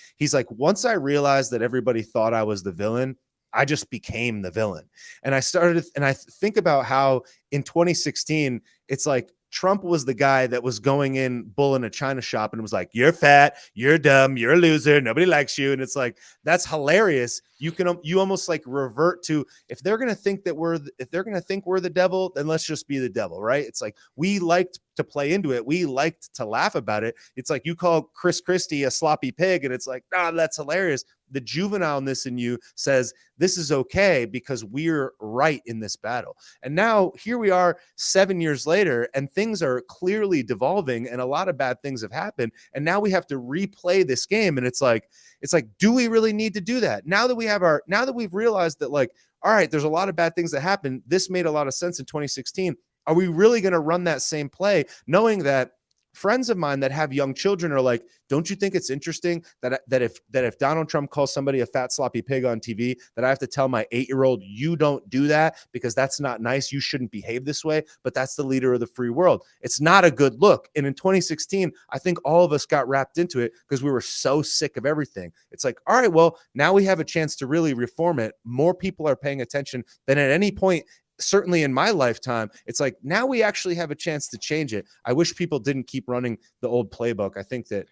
once I realized that everybody thought I was the villain, I just became the villain. And I think about how in 2016, it's like Trump was the guy that was going in bull in a China shop and was like, you're fat, you're dumb, you're a loser, nobody likes you. And it's like, that's hilarious. You almost like revert to, if they're going to think we're the devil, then let's just be the devil. Right. It's like, we liked to play into it. We liked to laugh about it. It's like, you call Chris Christie a sloppy pig. And it's like, that's hilarious. The juvenileness in you says this is okay because we're right in this battle. And now here we are 7 years later, and things are clearly devolving and a lot of bad things have happened. And now we have to replay this game. And it's like, do we really need to do that? Now that we've realized that, like, all right, there's a lot of bad things that happen. This made a lot of sense in 2016. Are we really going to run that same play, knowing that friends of mine that have young children are like, don't you think it's interesting that if Donald Trump calls somebody a fat sloppy pig on TV, that I have to tell my 8-year-old, you don't do that because that's not nice. You shouldn't behave this way. But that's the leader of the free world. It's not a good look. And in 2016, I think all of us got wrapped into it because we were so sick of everything. It's like, all right, well, now we have a chance to really reform it. More people are paying attention than at any point, certainly in my lifetime. It's like, now we actually have a chance to change it. I wish people didn't keep running the old playbook. I think that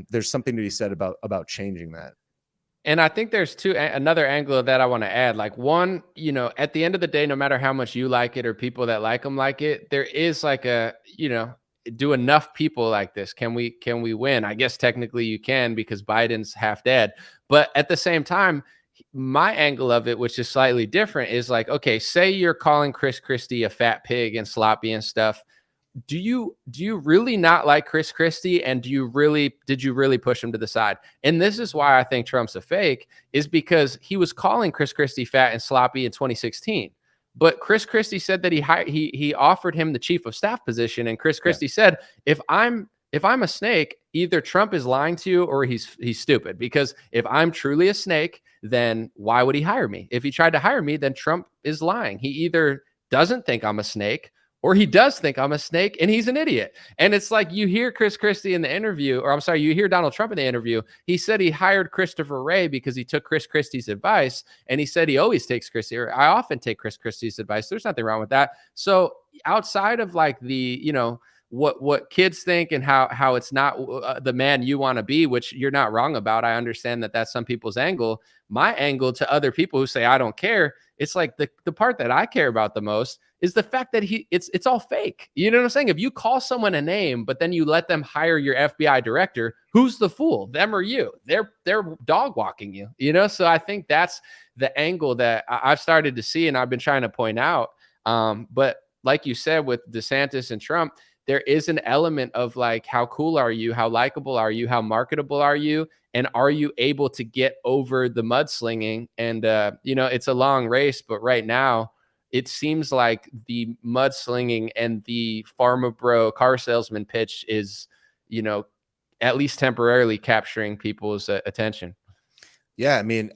there's something to be said about changing that. And I think there's another angle of that I want to add. Like one, you know, at the end of the day, no matter how much you like it or people that like them like it, there is like a, you know, do enough people like this? Can we win? I guess technically you can because Biden's half dead. But at the same time, my angle of it, which is slightly different, is like, okay, say you're calling Chris Christie a fat pig and sloppy and stuff. Do you really not like Chris Christie? And did you really push him to the side? And this is why I think Trump's a fake, is because he was calling Chris Christie fat and sloppy in 2016. But Chris Christie said that he offered him the chief of staff position. And Chris Christie said, if I'm a snake, either Trump is lying to you or he's stupid. Because if I'm truly a snake, then why would he hire me? If he tried to hire me, then Trump is lying. He either doesn't think I'm a snake or he does think I'm a snake and he's an idiot. And it's like, you hear Chris Christie in the interview, or I'm sorry, you hear Donald Trump in the interview. He said he hired Christopher Wray because he took Chris Christie's advice. And he said he always takes Christie, or I often take Chris Christie's advice. There's nothing wrong with that. So outside of like the, you know, what kids think and how it's not the man you want to be, which you're not wrong about. I understand that that's some people's angle. My angle to other people who say I don't care, it's like the part that I care about the most is the fact that it's all fake. You know what I'm saying? If you call someone a name, but then you let them hire your FBI director, who's the fool? Them or you? They're dog walking you, you know? So I think that's the angle that I've started to see and I've been trying to point out. But like you said, with DeSantis and Trump, there is an element of like, how cool are you? How likable are you? How marketable are you? And are you able to get over the mudslinging? And, you know, it's a long race, but right now it seems like the mudslinging and the Pharma Bro car salesman pitch is, you know, at least temporarily capturing people's attention. Yeah. I mean,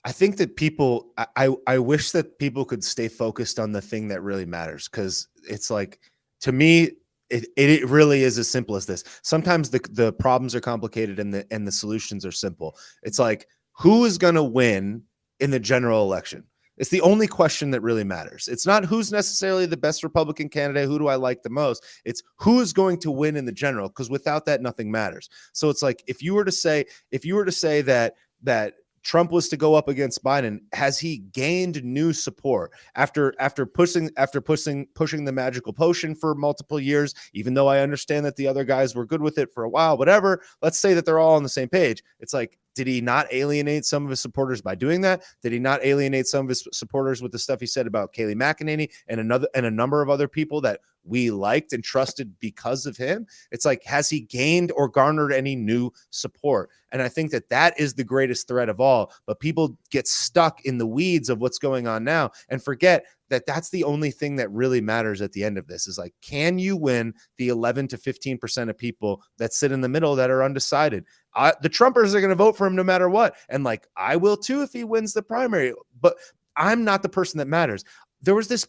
I think that people, I wish that people could stay focused on the thing that really matters. Cause it's like, to me, it really is as simple as this. Sometimes the problems are complicated and the solutions are simple. It's like, who is going to win in the general election? It's the only question that really matters. It's not who's necessarily the best Republican candidate. Who do I like the most? It's who is going to win in the general, because without that, nothing matters. So it's like, if you were to say that Trump was to go up against Biden, has he gained new support after pushing the magical potion for multiple years? Even though I understand that the other guys were good with it for a while, whatever. Let's say that they're all on the same page. It's like, did he not alienate some of his supporters by doing that? Did he not alienate some of his supporters with the stuff he said about Kayleigh McEnany and a number of other people that we liked and trusted because of him? It's like, has he gained or garnered any new support? And I think that is the greatest threat of all. But people get stuck in the weeds of what's going on now and forget that that's the only thing that really matters at the end of this. Is like, can you win the 11 to 15% of people that sit in the middle that are undecided? The Trumpers are going to vote for him no matter what. And like, I will too if he wins the primary, but I'm not the person that matters. There was this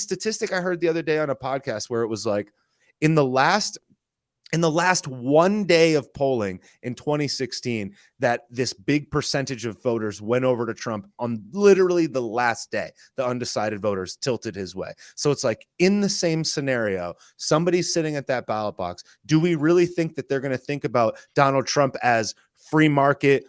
statistic I heard the other day on a podcast where it was like, in the last 1 day of polling in 2016, that this big percentage of voters went over to Trump on literally the last day. The undecided voters tilted his way. So it's like, in the same scenario, somebody's sitting at that ballot box. Do we really think that they're going to think about Donald Trump as free market,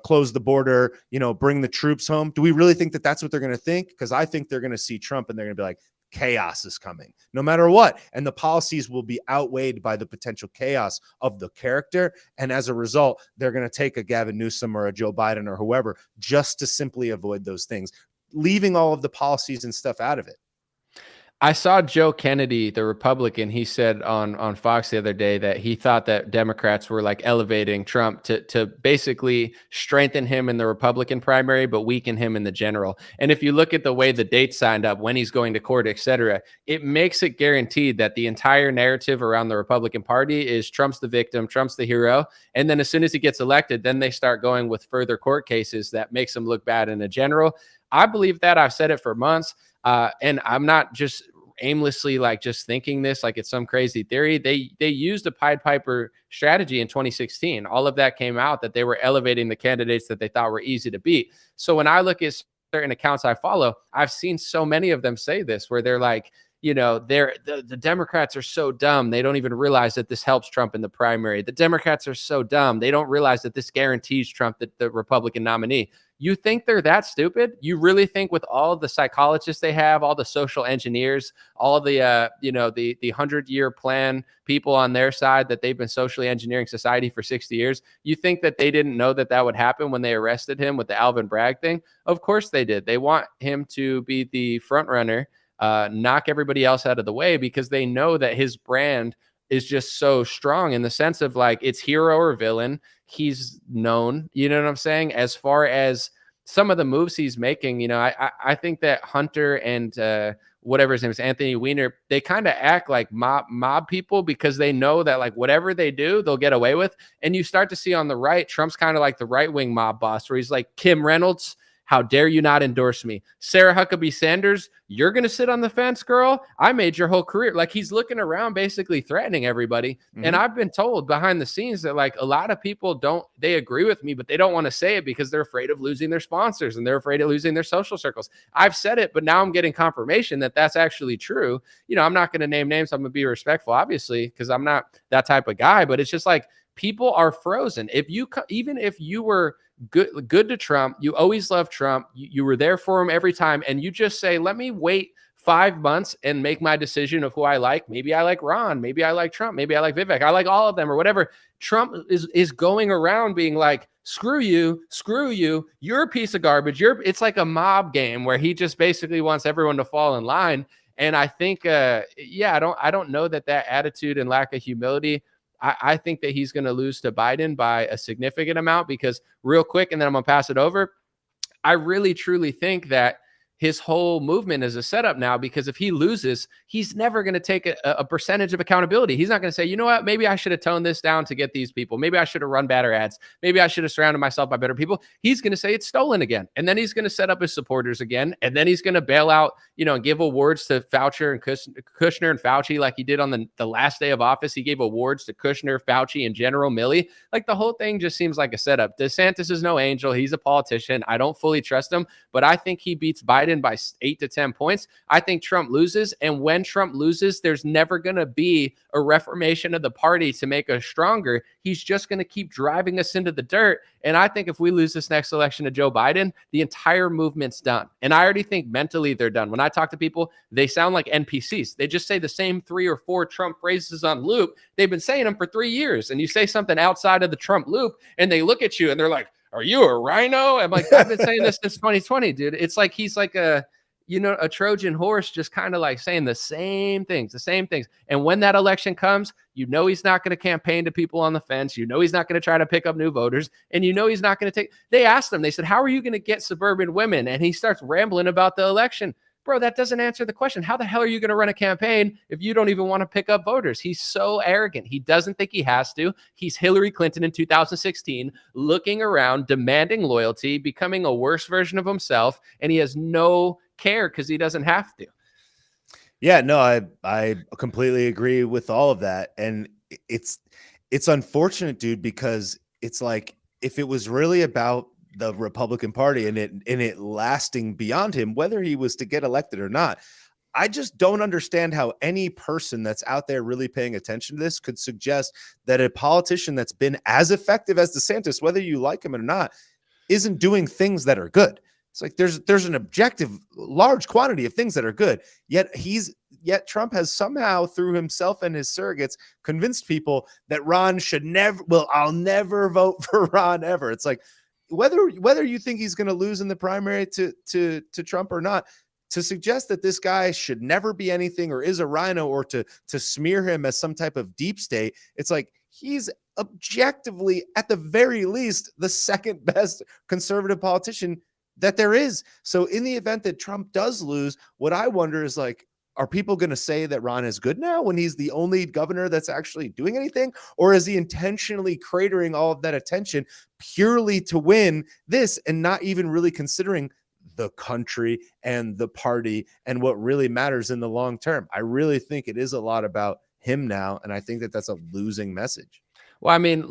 close the border, bring the troops home? Do we really think that that's what they're going to think? Because I think they're going to see Trump and they're going to be like, chaos is coming no matter what. And the policies will be outweighed by the potential chaos of the character. And as a result, they're going to take a Gavin Newsom or a Joe Biden or whoever just to simply avoid those things, leaving all of the policies and stuff out of it. I saw Joe Kennedy, the Republican. He said on Fox the other day that he thought that Democrats were like elevating Trump to basically strengthen him in the Republican primary, but weaken him in the general. And if you look at the way the dates signed up, when he's going to court, etc., it makes it guaranteed that the entire narrative around the Republican Party is Trump's the victim, Trump's the hero. And then as soon as he gets elected, then they start going with further court cases that makes him look bad in a general. I believe that. I've said it for months. And I'm not just aimlessly like just thinking this like it's some crazy theory. They used a Pied Piper strategy in 2016. All of that came out that they were elevating the candidates that they thought were easy to beat. So when I look at certain accounts I follow, I've seen so many of them say this, where they're like, the Democrats are so dumb. They don't even realize that this helps Trump in the primary. The Democrats are so dumb. They don't realize that this guarantees Trump the Republican nominee. You think they're that stupid? You really think with all the psychologists they have, all the social engineers, all the 100-year plan people on their side that they've been socially engineering society for 60 years, you think that they didn't know that would happen when they arrested him with the Alvin Bragg thing? Of course they did. They want him to be the front runner, knock everybody else out of the way, because they know that his brand is just so strong in the sense of like, it's hero or villain. He's known, you know what I'm saying? As far as some of the moves he's making, I think that Hunter and whatever his name is, Anthony Weiner, they kind of act like mob people, because they know that like whatever they do, they'll get away with. And you start to see on the right, Trump's kind of like the right-wing mob boss, where he's like Kim Reynolds. How dare you not endorse me? Sarah Huckabee Sanders, you're going to sit on the fence, girl? I made your whole career. Like, he's looking around, basically threatening everybody. And I've been told behind the scenes that, like, a lot of people they agree with me, but they don't want to say it because they're afraid of losing their sponsors and they're afraid of losing their social circles. I've said it, but now I'm getting confirmation that that's actually true. You know, I'm not going to name names. I'm going to be respectful, obviously, because I'm not that type of guy, but it's just like, people are frozen. Even if you were good to Trump, you always loved Trump, you were there for him every time, and you just say, let me wait 5 months and make my decision of who I like. Maybe I like Ron, maybe I like Trump, maybe I like Vivek, I like all of them or whatever. Trump is going around being like, screw you, you're a piece of garbage. It's like a mob game where he just basically wants everyone to fall in line. And I think, I don't know that attitude and lack of humility, I think that he's going to lose to Biden by a significant amount, because real quick, and then I'm going to pass it over, I really, truly think that his whole movement is a setup now, because if he loses, he's never going to take a percentage of accountability. He's not going to say, you know what, maybe I should have toned this down to get these people. Maybe I should have run better ads. Maybe I should have surrounded myself by better people. He's going to say it's stolen again. And then he's going to set up his supporters again. And then he's going to bail out, and give awards to Fauci and Kushner and Fauci, like he did on the last day of office. He gave awards to Kushner, Fauci, and General Milley. Like, the whole thing just seems like a setup. DeSantis is no angel. He's a politician. I don't fully trust him, but I think he beats Biden by 8 to 10 points. I think Trump loses. And when Trump loses, there's never going to be a reformation of the party to make us stronger. He's just going to keep driving us into the dirt. And I think if we lose this next election to Joe Biden, the entire movement's done. And I already think mentally they're done. When I talk to people, they sound like NPCs. They just say the same 3 or 4 Trump phrases on loop. They've been saying them for 3 years. And you say something outside of the Trump loop, and they look at you and they're like, are you a rhino? I'm like, I've been saying this since 2020, dude. It's like he's like a Trojan horse, just kind of like saying the same things. And when that election comes, he's not going to campaign to people on the fence. He's not going to try to pick up new voters. And he's not going to they asked him, they said, how are you going to get suburban women? And he starts rambling about the election. Bro, that doesn't answer the question. How the hell are you going to run a campaign if you don't even want to pick up voters? He's so arrogant. He doesn't think he has to. He's Hillary Clinton in 2016, looking around, demanding loyalty, becoming a worse version of himself, and he has no care because he doesn't have to. Yeah, no, I completely agree with all of that. And it's unfortunate, dude, because it's like, if it was really about the Republican Party and it lasting beyond him, whether he was to get elected or not, I just don't understand how any person that's out there really paying attention to this could suggest that a politician that's been as effective as DeSantis, whether you like him or not, isn't doing things that are good. It's like there's an objective large quantity of things that are good, yet Trump has somehow, through himself and his surrogates, convinced people that Ron should never, I'll never vote for Ron ever. It's like, whether you think he's going to lose in the primary to Trump or not, to suggest that this guy should never be anything or is a rhino, or to smear him as some type of deep state, it's like, he's objectively, at the very least, the second best conservative politician that there is. So in the event that Trump does lose, what I wonder is, like, are people going to say that Ron is good now when he's the only governor that's actually doing anything? Or is he intentionally cratering all of that attention purely to win this, and not even really considering the country and the party and what really matters in the long term? I really think it is a lot about him now. And I think that that's a losing message. Well, I mean,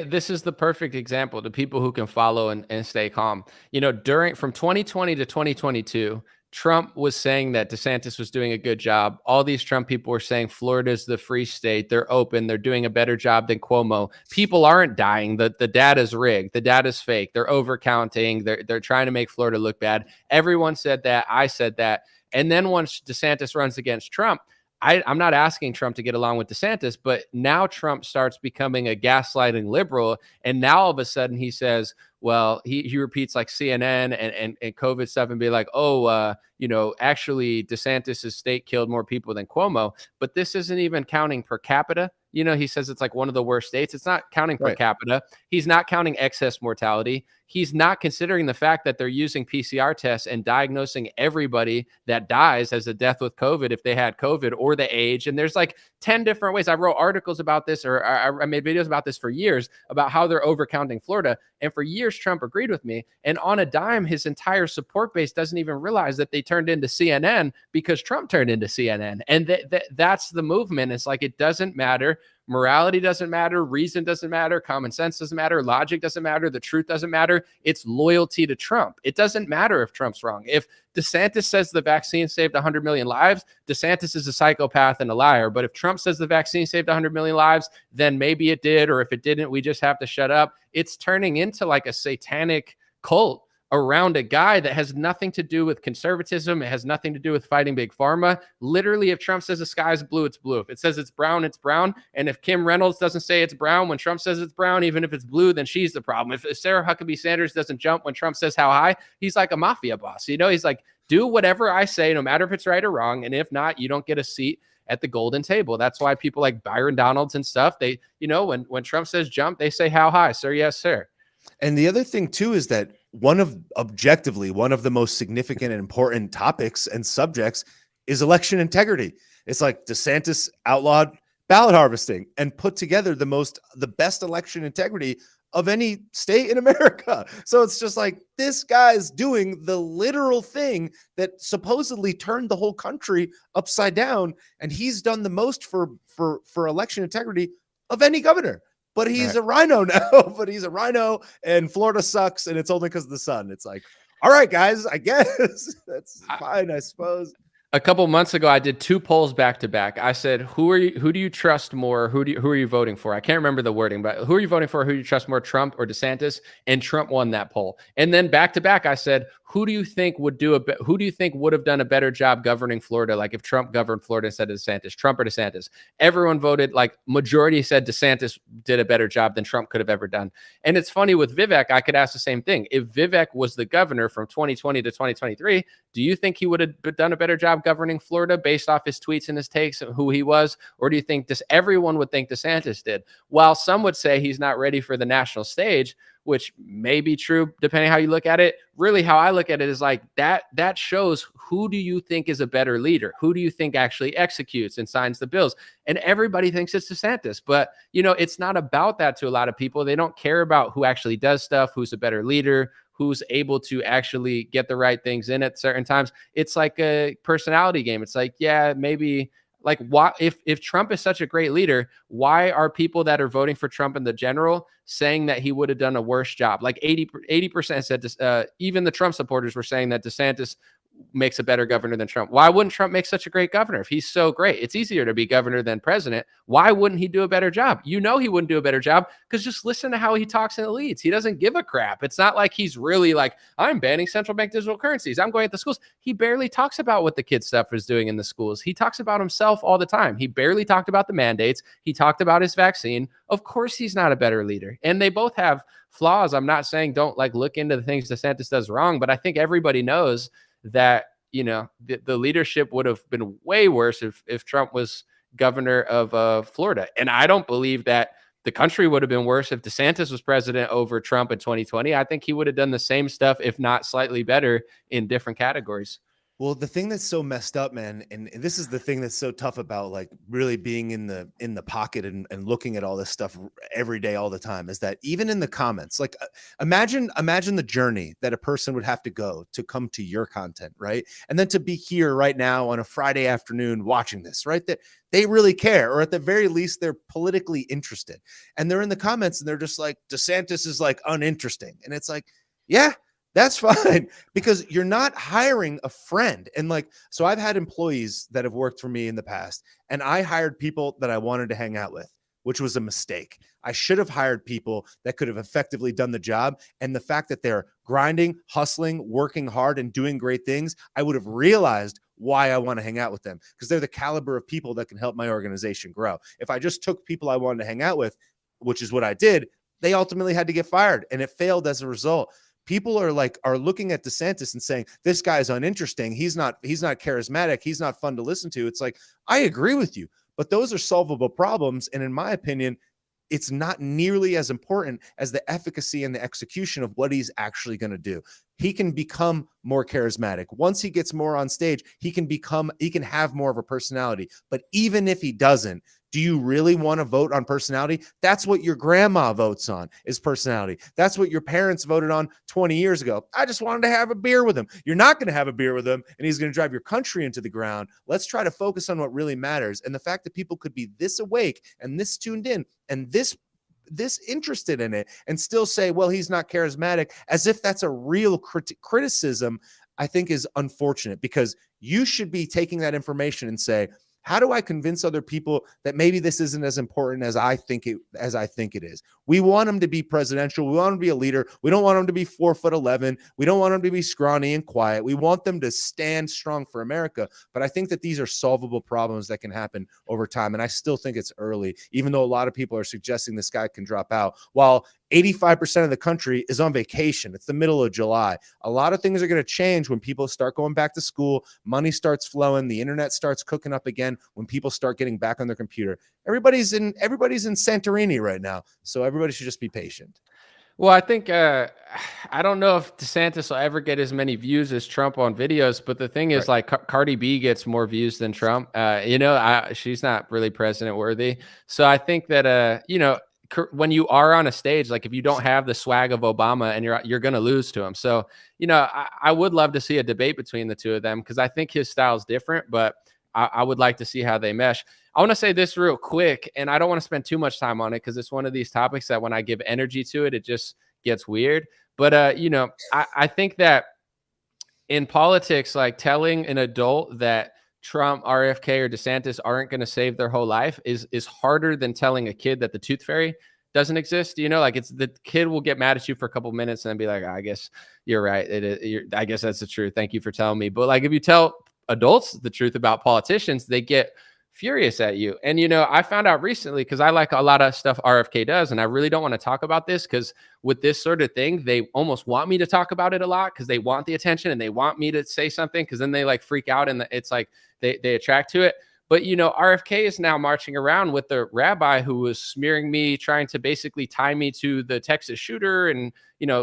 this is the perfect example to people who can follow and stay calm. From 2020 to 2022, Trump was saying that DeSantis was doing a good job. All these Trump people were saying Florida's the free state. They're open. They're doing a better job than Cuomo. People aren't dying. The data's rigged. The data's fake. They're overcounting. They're trying to make Florida look bad. Everyone said that. I said that. And then once DeSantis runs against Trump, I'm not asking Trump to get along with DeSantis, but now Trump starts becoming a gaslighting liberal. And now all of a sudden he says, well, he repeats like CNN and COVID stuff and be like, actually DeSantis' state killed more people than Cuomo, but this isn't even counting per capita. He says it's like one of the worst states. It's not counting per capita. He's not counting excess mortality. He's not considering the fact that they're using PCR tests and diagnosing everybody that dies as a death with COVID if they had COVID or the age. And there's like 10 different ways. I wrote articles about this, or I made videos about this for years, about how they're overcounting Florida. And for years, Trump agreed with me. And on a dime, his entire support base doesn't even realize that they turned into CNN because Trump turned into CNN. And that's the movement. It's like, it doesn't matter. Morality doesn't matter. Reason doesn't matter. Common sense doesn't matter. Logic doesn't matter. The truth doesn't matter. It's loyalty to Trump. It doesn't matter if Trump's wrong. If DeSantis says the vaccine saved 100 million lives, DeSantis is a psychopath and a liar. But if Trump says the vaccine saved 100 million lives, then maybe it did. Or if it didn't, we just have to shut up. It's turning into like a satanic cult around a guy that has nothing to do with conservatism. It has nothing to do with fighting big pharma. Literally, if Trump says the sky is blue, it's blue. If it says it's brown, it's brown. And if Kim Reynolds doesn't say it's brown when Trump says it's brown, even if it's blue, then she's the problem. If Sarah Huckabee Sanders doesn't jump when Trump says how high, he's like a mafia boss. You know, he's like, do whatever I say, no matter if it's right or wrong. And if not, you don't get a seat at the golden table. That's why people like Byron Donalds and stuff, they, you know, when Trump says jump, they say how high, sir? Yes, sir. And the other thing too is that objectively one of the most significant and important topics and subjects is election integrity. It's like DeSantis outlawed ballot harvesting and put together the best election integrity of any state in America. So it's just like, this guy's doing the literal thing that supposedly turned the whole country upside down, and he's done the most for election integrity of any governor. But he's a rhino now. But he's a rhino, and Florida sucks, and it's only because of the sun. It's like, all right, guys, I guess that's fine, I suppose. A couple months ago, I did 2 polls back to back. I said, who do you trust more? Who are you voting for? I can't remember the wording, but who are you voting for? Who do you trust more, Trump or DeSantis? And Trump won that poll. And then back to back, I said, who do you think would have done a better job governing Florida? Like if Trump governed Florida instead of DeSantis, Trump or DeSantis? Everyone voted, like majority said DeSantis did a better job than Trump could have ever done. And it's funny with Vivek, I could ask the same thing. If Vivek was the governor from 2020 to 2023, do you think he would have done a better job governing Florida based off his tweets and his takes and who he was? Or do you think everyone would think DeSantis did? While some would say he's not ready for the national stage, which may be true depending how you look at it. Really, how I look at it is like that shows who do you think is a better leader? Who do you think actually executes and signs the bills? And everybody thinks it's DeSantis, but you know, it's not about that to a lot of people. They don't care about who actually does stuff, who's a better leader, who's able to actually get the right things in at certain times. It's like a personality game. It's like, yeah, maybe like why, if Trump is such a great leader, why are people that are voting for Trump in the general saying that he would have done a worse job? Like 80% said, even the Trump supporters were saying that DeSantis makes a better governor than Trump. Why wouldn't Trump make such a great governor? If he's so great, it's easier to be governor than president. Why wouldn't he do a better job? You know, he wouldn't do a better job because just listen to how he talks and leads. He doesn't give a crap. It's not like he's really like, I'm banning central bank digital currencies, I'm going at the schools. He barely talks about what the kids stuff is doing in the schools. He talks about himself all the time. He barely talked about the mandates. He talked about his vaccine. Of course, he's not a better leader. And they both have flaws. I'm not saying don't like look into the things DeSantis does wrong, but I think everybody knows that, you know, the leadership would have been way worse if Trump was governor of Florida. And I don't believe that the country would have been worse if DeSantis was president over Trump in 2020. I think he would have done the same stuff, if not slightly better, in different categories. Well, the thing that's so messed up, man, and this is the thing that's so tough about like really being in the pocket and looking at all this stuff every day, all the time, is that even in the comments, like imagine the journey that a person would have to go to come to your content, right? And then to be here right now on a Friday afternoon watching this, right? That they really care, or at the very least, they're politically interested. And they're in the comments and they're just like, DeSantis is like uninteresting. And it's like, yeah, that's fine, because you're not hiring a friend. And like, so I've had employees that have worked for me in the past, and I hired people that I wanted to hang out with, which was a mistake. I should have hired people that could have effectively done the job. And the fact that they're grinding, hustling, working hard, and doing great things, I would have realized why I want to hang out with them, because they're the caliber of people that can help my organization grow. If I just took people I wanted to hang out with, which is what I did, they ultimately had to get fired, and it failed as a result. People are looking at DeSantis and saying, this guy's uninteresting. He's not charismatic. He's not fun to listen to. It's like, I agree with you, but those are solvable problems. And in my opinion, it's not nearly as important as the efficacy and the execution of what he's actually going to do. he can become more charismatic. Once he gets more on stage, he can have more of a personality. But even if he doesn't, do you really want to vote on personality? That's what your grandma votes on, is personality. That's what your parents voted on 20 years ago. I just wanted to have a beer with him. You're not going to have a beer with him, and he's going to drive your country into the ground. Let's try to focus on what really matters. And the fact that people could be this awake and this tuned in and this interested in it and still say, well, he's not charismatic, as if that's a real criticism, I think is unfortunate, because you should be taking that information and say, how do I convince other people that maybe this isn't as important as I think it is? We want him to be presidential. We want him to be a leader. We don't want him to be 4'11". We don't want him to be scrawny and quiet. We want them to stand strong for America. But I think that these are solvable problems that can happen over time. And I still think it's early, even though a lot of people are suggesting this guy can drop out. While 85% of the country is on vacation. It's the middle of July. A lot of things are going to change when people start going back to school, money starts flowing, the internet starts cooking up again, when people start getting back on their computer. Everybody's in Santorini right now, so everybody should just be patient. Well, I think I don't know if DeSantis will ever get as many views as Trump on videos, but the thing is, like, Cardi B gets more views than Trump. She's not really president worthy. So I think that when you are on a stage, like, if you don't have the swag of Obama, and you're going to lose to him. So, I would love to see a debate between the two of them, because I think his style is different, but I would like to see how they mesh. I want to say this real quick, and I don't want to spend too much time on it, because it's one of these topics that when I give energy to it, it just gets weird. But, I think that in politics, like, telling an adult that Trump, RFK, or DeSantis aren't going to save their whole life is harder than telling a kid that the tooth fairy doesn't exist. Like, it's the kid will get mad at you for a couple minutes and then be like, I guess you're right. I guess that's the truth. Thank you for telling me. But, like, if you tell adults the truth about politicians, they get furious at you. And, I found out recently, because I like a lot of stuff RFK does, and I really don't want to talk about this, because with this sort of thing, they almost want me to talk about it a lot, because they want the attention and they want me to say something, because then they, like, freak out, and it's like they attract to it. But, RFK is now marching around with the rabbi who was smearing me, trying to basically tie me to the Texas shooter and,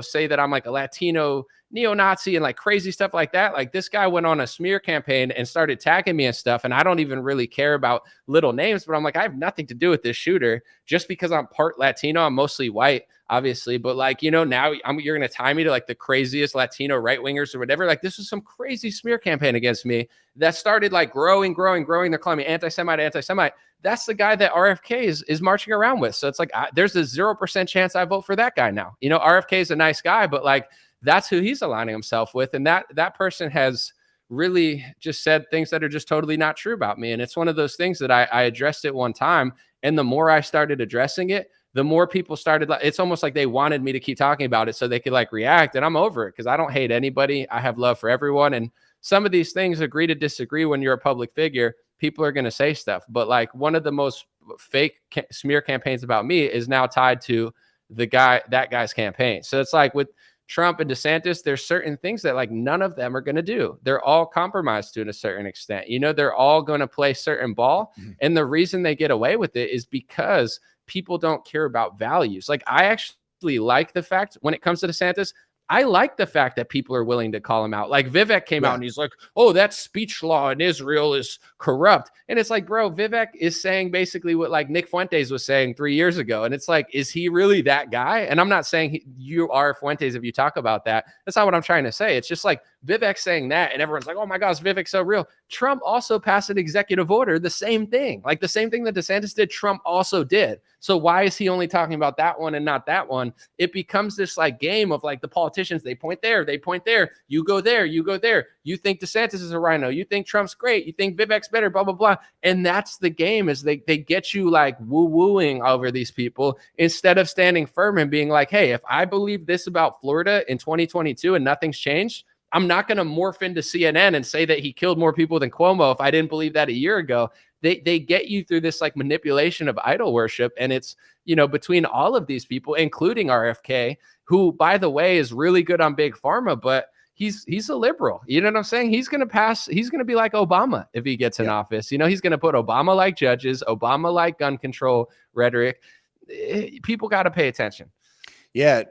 say that I'm like a Latino neo-Nazi and like crazy stuff like that. Like, this guy went on a smear campaign and started tagging me and stuff. And I don't even really care about little names, but I'm like, I have nothing to do with this shooter just because I'm part Latino. I'm mostly white, obviously. But, like, now you're going to tie me to, like, the craziest Latino right-wingers or whatever. Like, this was some crazy smear campaign against me that started, like, growing. They're calling me anti-Semite. That's the guy that RFK is marching around with. So it's like, there's a 0% chance I vote for that guy now. RFK is a nice guy, but, like, that's who he's aligning himself with. And that person has really just said things that are just totally not true about me. And it's one of those things that I addressed it one time. And the more I started addressing it, the more people started, it's almost like they wanted me to keep talking about it so they could, like, react. And I'm over it, because I don't hate anybody. I have love for everyone. And some of these things, agree to disagree. When you're a public figure, people are going to say stuff. But, like, one of the most fake smear campaigns about me is now tied to that guy's campaign. So it's like with Trump and DeSantis, there's certain things that, like, none of them are going to do. They're all compromised to a certain extent. They're all going to play certain ball. Mm-hmm. And the reason they get away with it is because people don't care about values. Like, I actually like the fact, when it comes to DeSantis, I like the fact that people are willing to call him out. Like, Vivek came out and he's like, oh, that speech law in Israel is corrupt. And it's like, bro, Vivek is saying basically what, like, Nick Fuentes was saying 3 years ago. And it's like, is he really that guy? And I'm not saying you are Fuentes if you talk about that. That's not what I'm trying to say. It's just like Vivek saying that, and everyone's like, oh my gosh, Vivek's so real. Trump also passed an executive order, the same thing. Like, the same thing that DeSantis did, Trump also did. So why is he only talking about that one and not that one? It becomes this, like, game of, like, the politicians, they point there, you go there, you think DeSantis is a rhino, you think Trump's great, you think Vivek's better, blah, blah, blah. And that's the game, is they get you, like, woo-wooing over these people instead of standing firm and being like, hey, if I believe this about Florida in 2022 and nothing's changed, I'm not going to morph into CNN and say that he killed more people than Cuomo if I didn't believe that a year ago. They get you through this, like, manipulation of idol worship. And it's, between all of these people, including RFK, who, by the way, is really good on big pharma, but he's a liberal. You know what I'm saying? He's going to pass. He's going to be like Obama if he gets in office. He's going to put Obama-like judges, Obama-like gun control rhetoric. People got to pay attention. Yeah,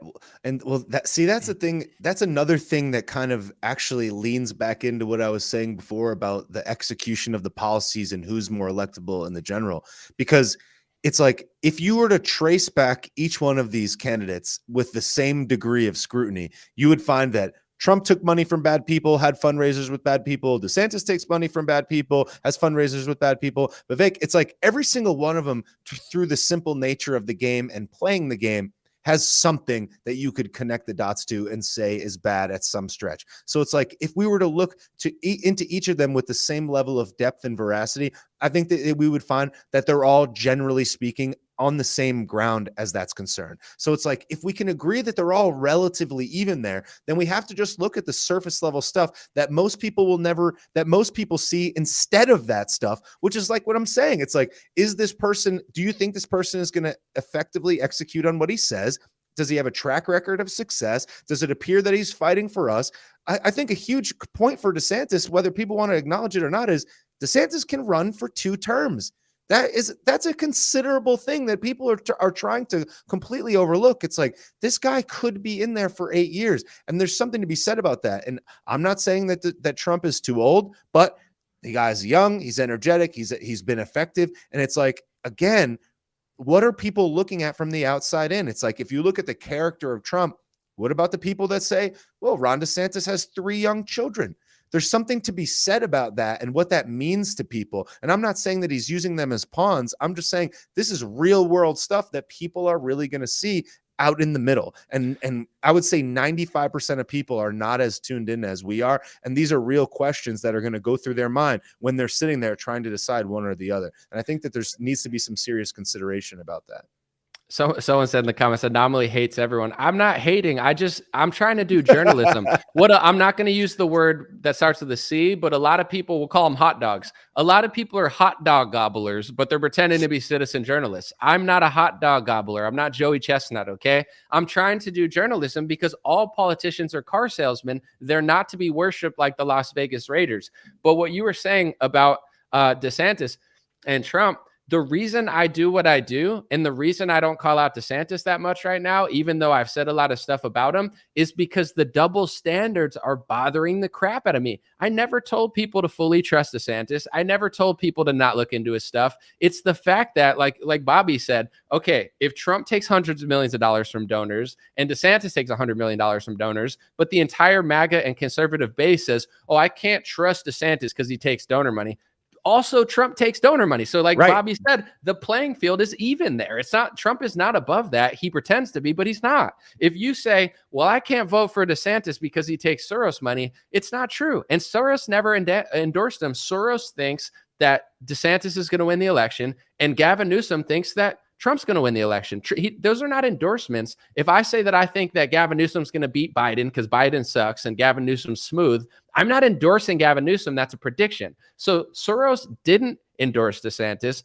and well, that's the thing. That's another thing that kind of actually leans back into what I was saying before about the execution of the policies and who's more electable in the general. Because it's like if you were to trace back each one of these candidates with the same degree of scrutiny, you would find that Trump took money from bad people, had fundraisers with bad people. DeSantis takes money from bad people, has fundraisers with bad people. Vivek, it's like every single one of them, through the simple nature of the game and playing the game, has something that you could connect the dots to and say is bad at some stretch. So it's like if we were to look into each of them with the same level of depth and veracity, I think that we would find that they're all, generally speaking, on the same ground as that's concerned. So it's like if we can agree that they're all relatively even there, then we have to just look at the surface level stuff that most people see instead of that stuff, which is like what I'm saying. It's like, do you think this person is going to effectively execute on what he says? Does he have a track record of success? Does it appear that he's fighting for us? I think a huge point for DeSantis, whether people want to acknowledge it or not, is DeSantis can run for 2 terms. That's a considerable thing that people are trying to completely overlook. It's like this guy could be in there for 8 years, and there's something to be said about that. And I'm not saying that Trump is too old, but the guy's young, he's energetic, he's been effective, and it's like, again, what are people looking at from the outside in? It's like if you look at the character of Trump, what about the people that say, well, Ron DeSantis has 3 young children? There's something to be said about that and what that means to people. And I'm not saying that he's using them as pawns. I'm just saying this is real world stuff that people are really going to see out in the middle. And I would say 95% of people are not as tuned in as we are. And these are real questions that are going to go through their mind when they're sitting there trying to decide one or the other. And I think that needs to be some serious consideration about that. So someone said in the comments, Anomaly hates everyone. I'm not hating. I'm trying to do journalism. I'm not going to use the word that starts with a C, but a lot of people will call them hot dogs. A lot of people are hot dog gobblers, but they're pretending to be citizen journalists. I'm not a hot dog gobbler. I'm not Joey Chestnut. Okay. I'm trying to do journalism because all politicians are car salesmen. They're not to be worshiped like the Las Vegas Raiders. But what you were saying about DeSantis and Trump, the reason I do what I do and the reason I don't call out DeSantis that much right now, even though I've said a lot of stuff about him, is because the double standards are bothering the crap out of me. I never told people to fully trust DeSantis. I never told people to not look into his stuff. It's the fact that, like Bobby said, okay, if Trump takes hundreds of millions of dollars from donors and DeSantis takes $100 million from donors, but the entire MAGA and conservative base says, oh, I can't trust DeSantis because he takes donor money. Also, Trump takes donor money. So like Bobby said, the playing field is even there. It's not, Trump is not above that. He pretends to be, but he's not. If you say, well, I can't vote for DeSantis because he takes Soros money, it's not true. And Soros never endorsed him. Soros thinks that DeSantis is going to win the election, and Gavin Newsom thinks that Trump's going to win the election. Those are not endorsements. If I say that I think that Gavin Newsom's going to beat Biden because Biden sucks and Gavin Newsom's smooth, I'm not endorsing Gavin Newsom. That's a prediction. So Soros didn't endorse DeSantis.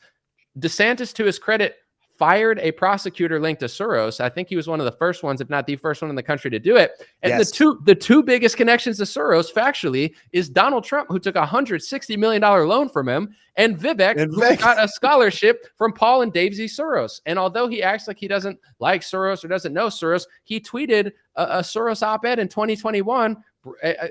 DeSantis, to his credit, fired a prosecutor linked to Soros. I think he was one of the first ones, if not the first one in the country to do it. And yes, the two biggest connections to Soros, factually, is Donald Trump, who took a $160 million loan from him, and Vivek, who got a scholarship from Paul and Daisy Soros. And although he acts like he doesn't like Soros or doesn't know Soros, he tweeted a Soros op-ed in 2021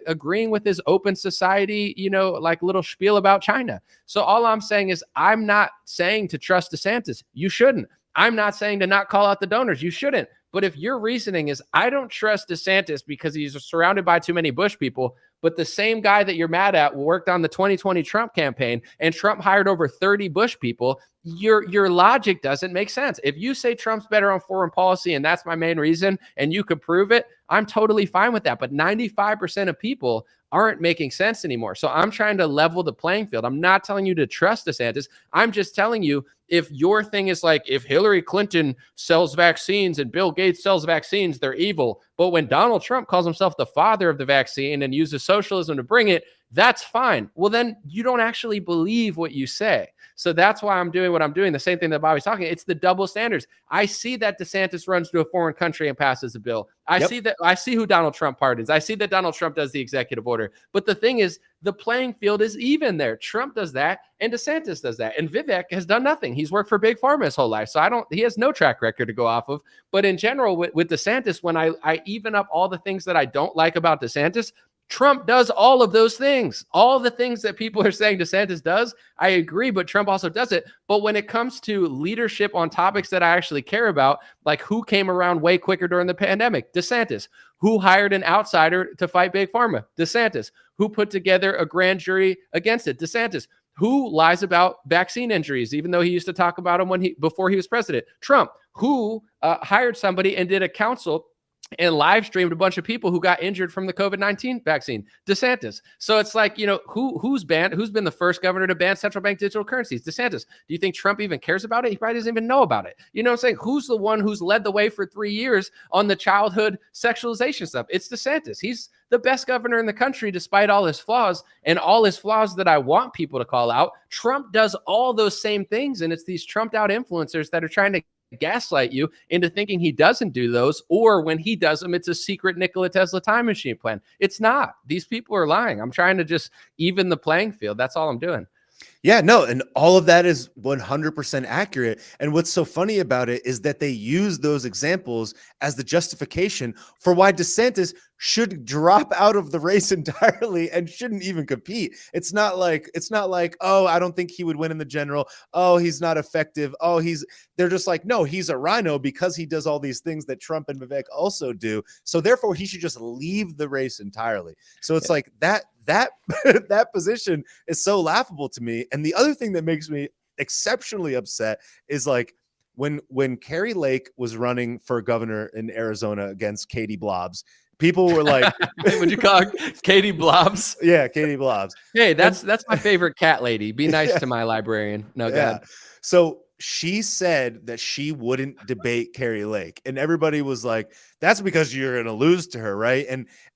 agreeing with his open society, like little spiel about China. So all I'm saying is I'm not saying to trust DeSantis. You shouldn't. I'm not saying to not call out the donors. You shouldn't. But if your reasoning is I don't trust DeSantis because he's surrounded by too many Bush people, but the same guy that you're mad at worked on the 2020 Trump campaign and Trump hired over 30 Bush people, your logic doesn't make sense. If you say Trump's better on foreign policy and that's my main reason and you could prove it, I'm totally fine with that. But 95% of people aren't making sense anymore. So I'm trying to level the playing field. I'm not telling you to trust DeSantis. I'm just telling you, if your thing is like, if Hillary Clinton sells vaccines and Bill Gates sells vaccines, they're evil. But when Donald Trump calls himself the father of the vaccine and uses socialism to bring it, that's fine. Well, then you don't actually believe what you say. So that's why I'm doing what I'm doing. The same thing that Bobby's talking. It's the double standards. I see that DeSantis runs to a foreign country and passes a bill. I see who Donald Trump pardons. I see that Donald Trump does the executive order. border. But the thing is, the playing field is even there. Trump does that, and DeSantis does that. And Vivek has done nothing. He's worked for Big Pharma his whole life. So he has no track record to go off of. But in general, with DeSantis, when I even up all the things that I don't like about DeSantis, Trump does all of those things. All the things that people are saying DeSantis does, I agree, but Trump also does it. But when it comes to leadership on topics that I actually care about, like who came around way quicker during the pandemic? DeSantis. Who hired an outsider to fight Big Pharma? DeSantis. Who put together a grand jury against it? DeSantis. Who lies about vaccine injuries, even though he used to talk about them before he was president? Trump. Who hired somebody and did a council and live streamed a bunch of people who got injured from the COVID-19 vaccine? DeSantis. So it's like, who's been the first governor to ban central bank digital currencies? DeSantis. Do you think Trump even cares about it? He probably doesn't even know about it. You know what I'm saying? Who's the one who's led the way for 3 years on the childhood sexualization stuff? It's DeSantis. He's the best governor in the country, despite all his flaws, and all his flaws that I want people to call out. Trump does all those same things, and it's these Trumped out influencers that are trying to gaslight you into thinking he doesn't do those, or when he does them, it's a secret Nikola Tesla time machine plan. It's not. These people are lying. I'm trying to just even the playing field. That's all I'm doing. Yeah, no, and all of that is 100% accurate. And what's so funny about it is that they use those examples as the justification for why DeSantis should drop out of the race entirely and shouldn't even compete. It's not like, oh, I don't think he would win in the general. Oh, he's not effective. Oh, they're just like, no, he's a rhino because he does all these things that Trump and Vivek also do. So therefore he should just leave the race entirely. So it's like that position is so laughable to me. And the other thing that makes me exceptionally upset is like when Carrie Lake was running for governor in Arizona against Katie Blobs, people were like, would you call her Katie Blobs? Yeah, Katie Blobs. Hey, that's my favorite cat lady. Be nice to my librarian. No, God. So she said that she wouldn't debate Carrie Lake, and everybody was like, that's because you're going to lose to her, right?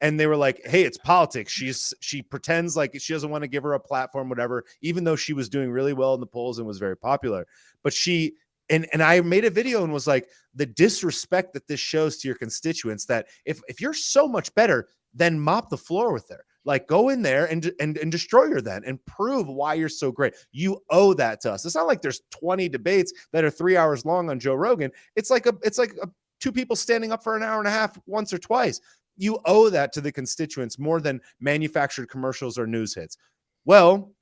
And they were like, hey, it's politics. She pretends like she doesn't want to give her a platform, whatever, even though she was doing really well in the polls and was very popular. But and I made a video and was like, the disrespect that this shows to your constituents, that if you're so much better, then mop the floor with her. Like, go in there and destroy her then and prove why you're so great. You owe that to us. It's not like there's 20 debates that are 3 hours long on Joe Rogan. It's like two people standing up for an hour and a half once or twice. You owe that to the constituents more than manufactured commercials or news hits. Well,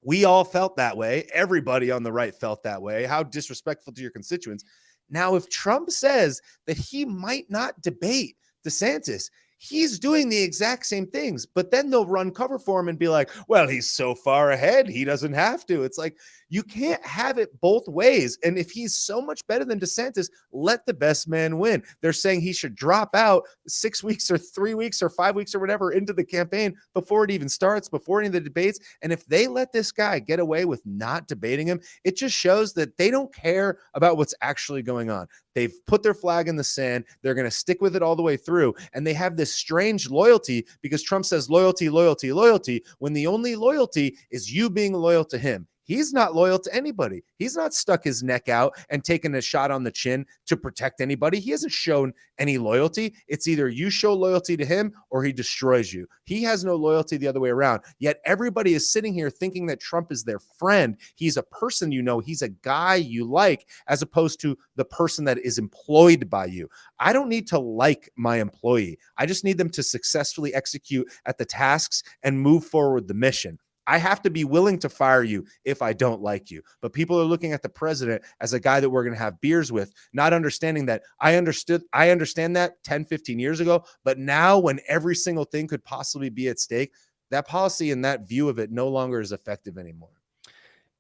we all felt that way. Everybody on the right felt that way. How disrespectful to your constituents. Now, if Trump says that he might not debate DeSantis, he's doing the exact same things, but then they'll run cover for him and be like, well, he's so far ahead, he doesn't have to. It's like, you can't have it both ways. And if he's so much better than DeSantis, let the best man win. They're saying he should drop out 6 weeks or 3 weeks or 5 weeks or whatever into the campaign before it even starts, before any of the debates. And if they let this guy get away with not debating him, it just shows that they don't care about what's actually going on. They've put their flag in the sand. They're going to stick with it all the way through. And they have this strange loyalty because Trump says loyalty, loyalty, loyalty, when the only loyalty is you being loyal to him. He's not loyal to anybody. He's not stuck his neck out and taken a shot on the chin to protect anybody. He hasn't shown any loyalty. It's either you show loyalty to him or he destroys you. He has no loyalty the other way around. Yet everybody is sitting here thinking that Trump is their friend. He's a person you know. He's a guy you like, as opposed to the person that is employed by you. I don't need to like my employee. I just need them to successfully execute at the tasks and move forward the mission. I have to be willing to fire you if I don't like you. But people are looking at the president as a guy that we're going to have beers with, not understanding that I understand that 10, 15 years ago. But now when every single thing could possibly be at stake, that policy and that view of it no longer is effective anymore.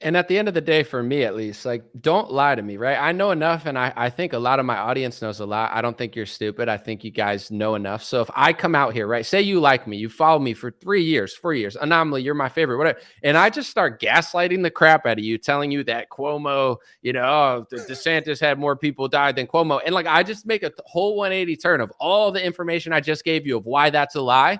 And at the end of the day, for me at least, like, don't lie to me, right? I know enough, and I think a lot of my audience knows a lot. I don't think you're stupid. I think you guys know enough. So if I come out here, right, say you like me, you follow me for 3 years, 4 years, Anomaly, you're my favorite, whatever, and I just start gaslighting the crap out of you, telling you that Cuomo, DeSantis had more people died than Cuomo, and like I just make a whole 180 turn of all the information I just gave you of why that's a lie.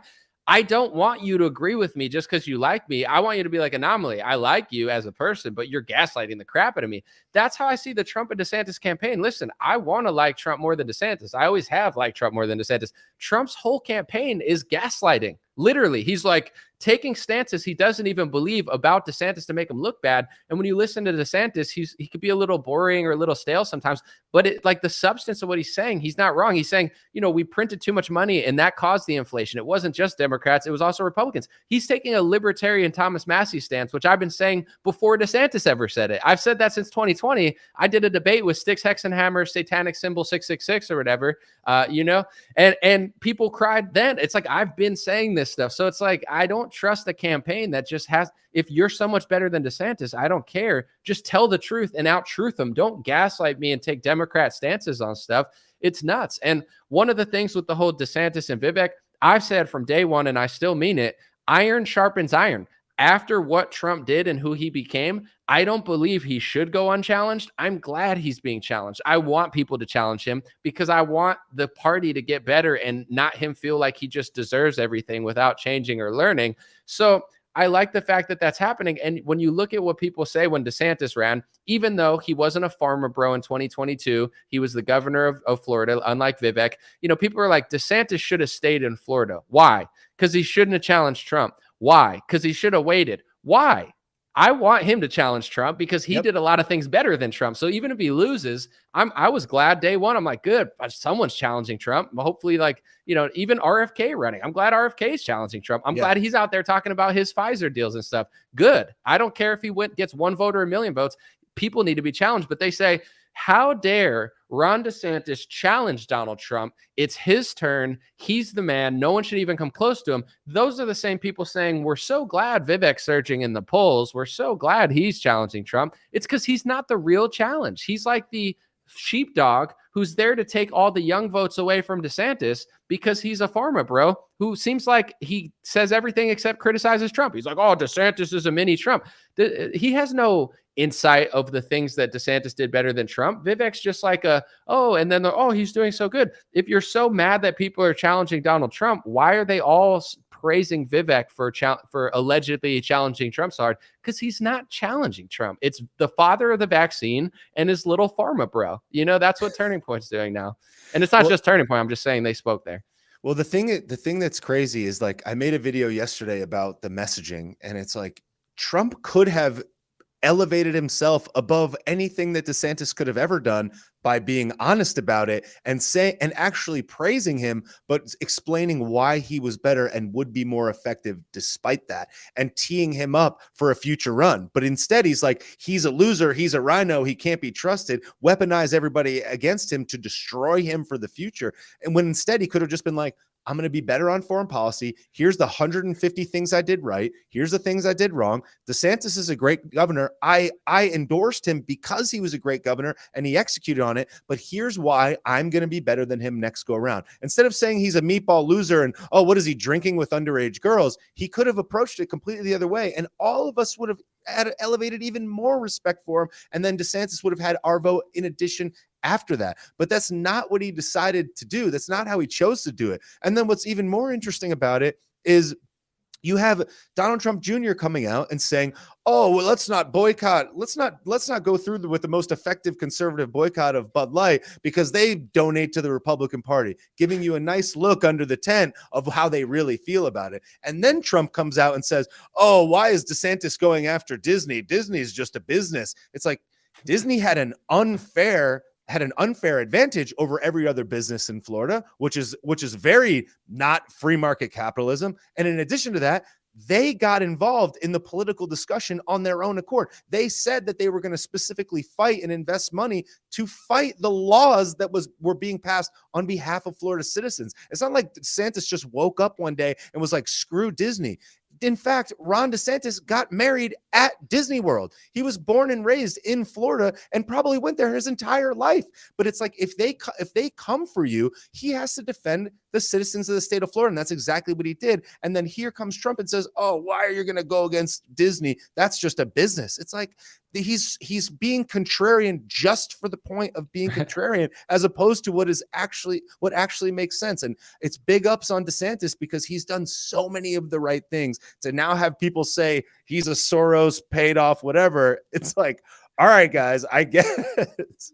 I don't want you to agree with me just because you like me. I want you to be like, Anomaly, I like you as a person, but you're gaslighting the crap out of me. That's how I see the Trump and DeSantis campaign. Listen, I want to like Trump more than DeSantis. I always have liked Trump more than DeSantis. Trump's whole campaign is gaslighting. Literally, he's like taking stances he doesn't even believe about DeSantis to make him look bad. And when you listen to DeSantis, he could be a little boring or a little stale sometimes, but it, like the substance of what he's saying, he's not wrong. He's saying, you know, we printed too much money and that caused the inflation. It wasn't just Democrats, it was also Republicans. He's taking a libertarian Thomas Massey stance, which I've been saying before DeSantis ever said it. I've said that since 2020. I did a debate with Styx Hexenhammer, Satanic Symbol 666 or whatever, you know, and people cried then. It's like, I've been saying this stuff. So it's like, I don't trust a campaign that just has, if you're so much better than DeSantis, I don't care. Just tell the truth and out-truth them. Don't gaslight me and take Democrat stances on stuff. It's nuts. And one of the things with the whole DeSantis and Vivek, I've said from day one, and I still mean it, iron sharpens iron. After what Trump did and who he became, I don't believe he should go unchallenged. I'm glad he's being challenged. I want people to challenge him because I want the party to get better and not him feel like he just deserves everything without changing or learning. So I like the fact that that's happening. And when you look at what people say when DeSantis ran, even though he wasn't a farmer bro in 2022, he was the governor of Florida, unlike Vivek. You know, people are like, DeSantis should have stayed in Florida. Why? Because he shouldn't have challenged Trump. Why? Because he should have waited. Why? I want him to challenge Trump because he did a lot of things better than Trump. So even if he loses, I was glad day one. I'm like, good, someone's challenging Trump. Hopefully, like, you know, even RFK running. I'm glad RFK is challenging Trump. I'm glad he's out there talking about his Pfizer deals and stuff. Good. I don't care if he gets 1 vote or 1 million votes. People need to be challenged. But they say, how dare Ron DeSantis challenge Donald Trump? It's his turn. He's the man. No one should even come close to him. Those are the same people saying, we're so glad Vivek's surging in the polls. We're so glad he's challenging Trump. It's because he's not the real challenge. He's like the sheepdog who's there to take all the young votes away from DeSantis because he's a pharma bro who seems like he says everything except criticizes Trump. He's like, oh, DeSantis is a mini Trump. He has no insight of the things that DeSantis did better than Trump. Vivek's just like and then he's doing so good. If you're so mad that people are challenging Donald Trump, why are they all praising Vivek for allegedly challenging Trump so hard? Because he's not challenging Trump. It's the father of the vaccine and his little pharma bro. You know, that's what Turning Point's doing now. And it's not just Turning Point. I'm just saying they spoke there. Well, the thing that's crazy is, like, I made a video yesterday about the messaging, and it's like Trump could have elevated himself above anything that DeSantis could have ever done by being honest about it and actually praising him, but explaining why he was better and would be more effective despite that, and teeing him up for a future run. But instead, he's like, he's a loser, he's a rhino, he can't be trusted, weaponize everybody against him to destroy him for the future. And when instead he could have just been like, I'm going to be better on foreign policy. Here's the 150 things I did right. Here's the things I did wrong. DeSantis is a great governor. I endorsed him because he was a great governor and he executed on it. But here's why I'm going to be better than him next go around. Instead of saying he's a meatball loser and, oh, what is he drinking with underage girls? He could have approached it completely the other way. And all of us would have elevated even more respect for him. And then DeSantis would have had our vote in addition after that. But that's not what he decided to do. That's not how he chose to do it. And then what's even more interesting about it is you have Donald Trump Jr. coming out and saying, oh, well, let's not boycott. Let's not go through with the most effective conservative boycott of Bud Light because they donate to the Republican Party, giving you a nice look under the tent of how they really feel about it. And then Trump comes out and says, oh, why is DeSantis going after Disney? Disney is just a business. It's like Disney had an unfair advantage over every other business in Florida, which is very not free market capitalism. And in addition to that, they got involved in the political discussion on their own accord. They said that they were going to specifically fight and invest money to fight the laws that were being passed on behalf of Florida citizens. It's not like DeSantis just woke up one day and was like, screw Disney. In fact, Ron DeSantis got married at Disney World. He was born and raised in Florida and probably went there his entire life. But it's like, if they come for you, he has to defend the citizens of the state of Florida. And that's exactly what he did. And then here comes Trump and says, oh, why are you going to go against Disney? That's just a business. It's like, he's being contrarian just for the point of being contrarian, as opposed to what actually makes sense. And it's big ups on DeSantis because he's done so many of the right things. To now have people say he's a Soros paid off, whatever. It's like, all right, guys, I guess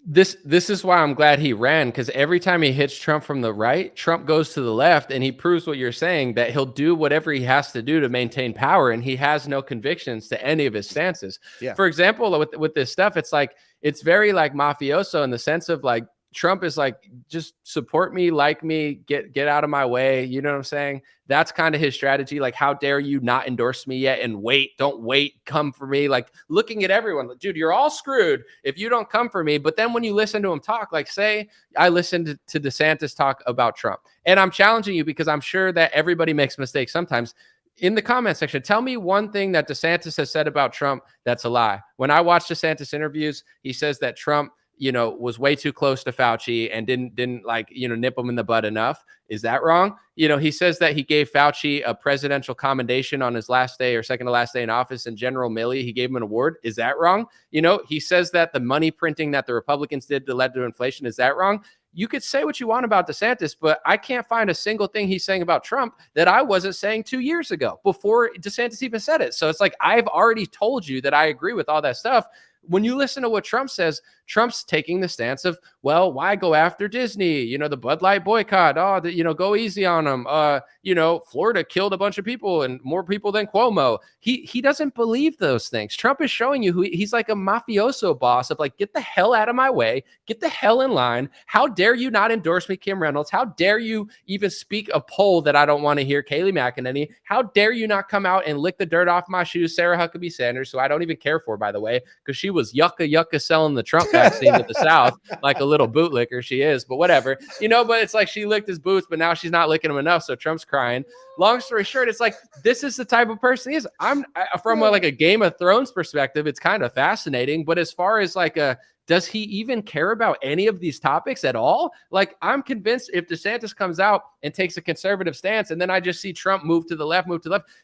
this is why I'm glad he ran, because every time he hits Trump from the right, Trump goes to the left, and he proves what you're saying, that he'll do whatever he has to do to maintain power, and he has no convictions to any of his stances. Yeah. For example, with this stuff, it's like it's very like mafioso in the sense of like Trump is like, just support me, like me, get out of my way. You know what I'm saying? That's kind of his strategy. Like, how dare you not endorse me yet and wait, don't wait, come for me. Like looking at everyone, dude, you're all screwed if you don't come for me. But then when you listen to him talk, like say I listened to DeSantis talk about Trump, and I'm challenging you because I'm sure that everybody makes mistakes sometimes. In the comment section, tell me one thing that DeSantis has said about Trump that's a lie. When I watch DeSantis interviews, he says that Trump, was way too close to Fauci and didn't like, nip him in the butt enough. Is that wrong? He says that he gave Fauci a presidential commendation on his last day or second to last day in office, and General Milley, he gave him an award. Is that wrong? He says that the money printing that the Republicans did that led to inflation. Is that wrong? You could say what you want about DeSantis, but I can't find a single thing he's saying about Trump that I wasn't saying 2 years ago before DeSantis even said it. So it's like, I've already told you that I agree with all that stuff. When you listen to what Trump says, Trump's taking the stance of, well, why go after Disney? The Bud Light boycott. Oh, go easy on them. Florida killed a bunch of people and more people than Cuomo. He doesn't believe those things. Trump is showing you he's like a mafioso boss of like, get the hell out of my way. Get the hell in line. How dare you not endorse me, Kim Reynolds? How dare you even speak a poll that I don't want to hear, Kayleigh McEnany? How dare you not come out and lick the dirt off my shoes, Sarah Huckabee Sanders, who I don't even care for, by the way, because she was yucca selling the Trump vaccine to the South like a little bootlicker she is, but whatever, but it's like she licked his boots, but now she's not licking them enough, so Trump's crying. Long story short, it's like, this is the type of person he is. From a Game of Thrones perspective, it's kind of fascinating, but as far as does he even care about any of these topics at all? Like, I'm convinced if DeSantis comes out and takes a conservative stance, and then I just see Trump move to the left,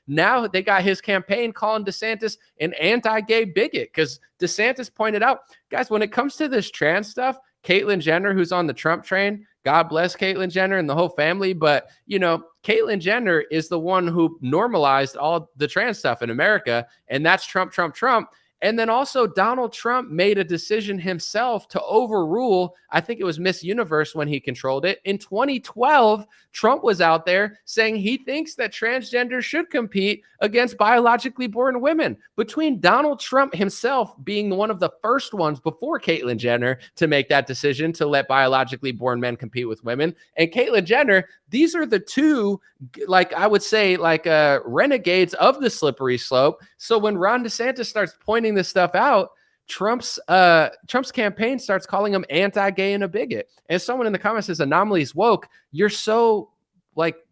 now they got his campaign calling DeSantis an anti-gay bigot, because DeSantis pointed out, guys, when it comes to this trans stuff, Caitlyn Jenner, who's on the Trump train, God bless Caitlyn Jenner and the whole family, but, Caitlyn Jenner is the one who normalized all the trans stuff in America, and that's Trump. And then also Donald Trump made a decision himself to overrule, I think it was Miss Universe when he controlled it. In 2012, Trump was out there saying he thinks that transgender should compete against biologically born women. Between Donald Trump himself being one of the first ones before Caitlyn Jenner to make that decision to let biologically born men compete with women, and Caitlyn Jenner, these are the two, I would say, renegades of the slippery slope. So when Ron DeSantis starts pointing this stuff out, Trump's campaign starts calling him anti-gay and a bigot. And someone in the comments says, Anomaly's woke. You're so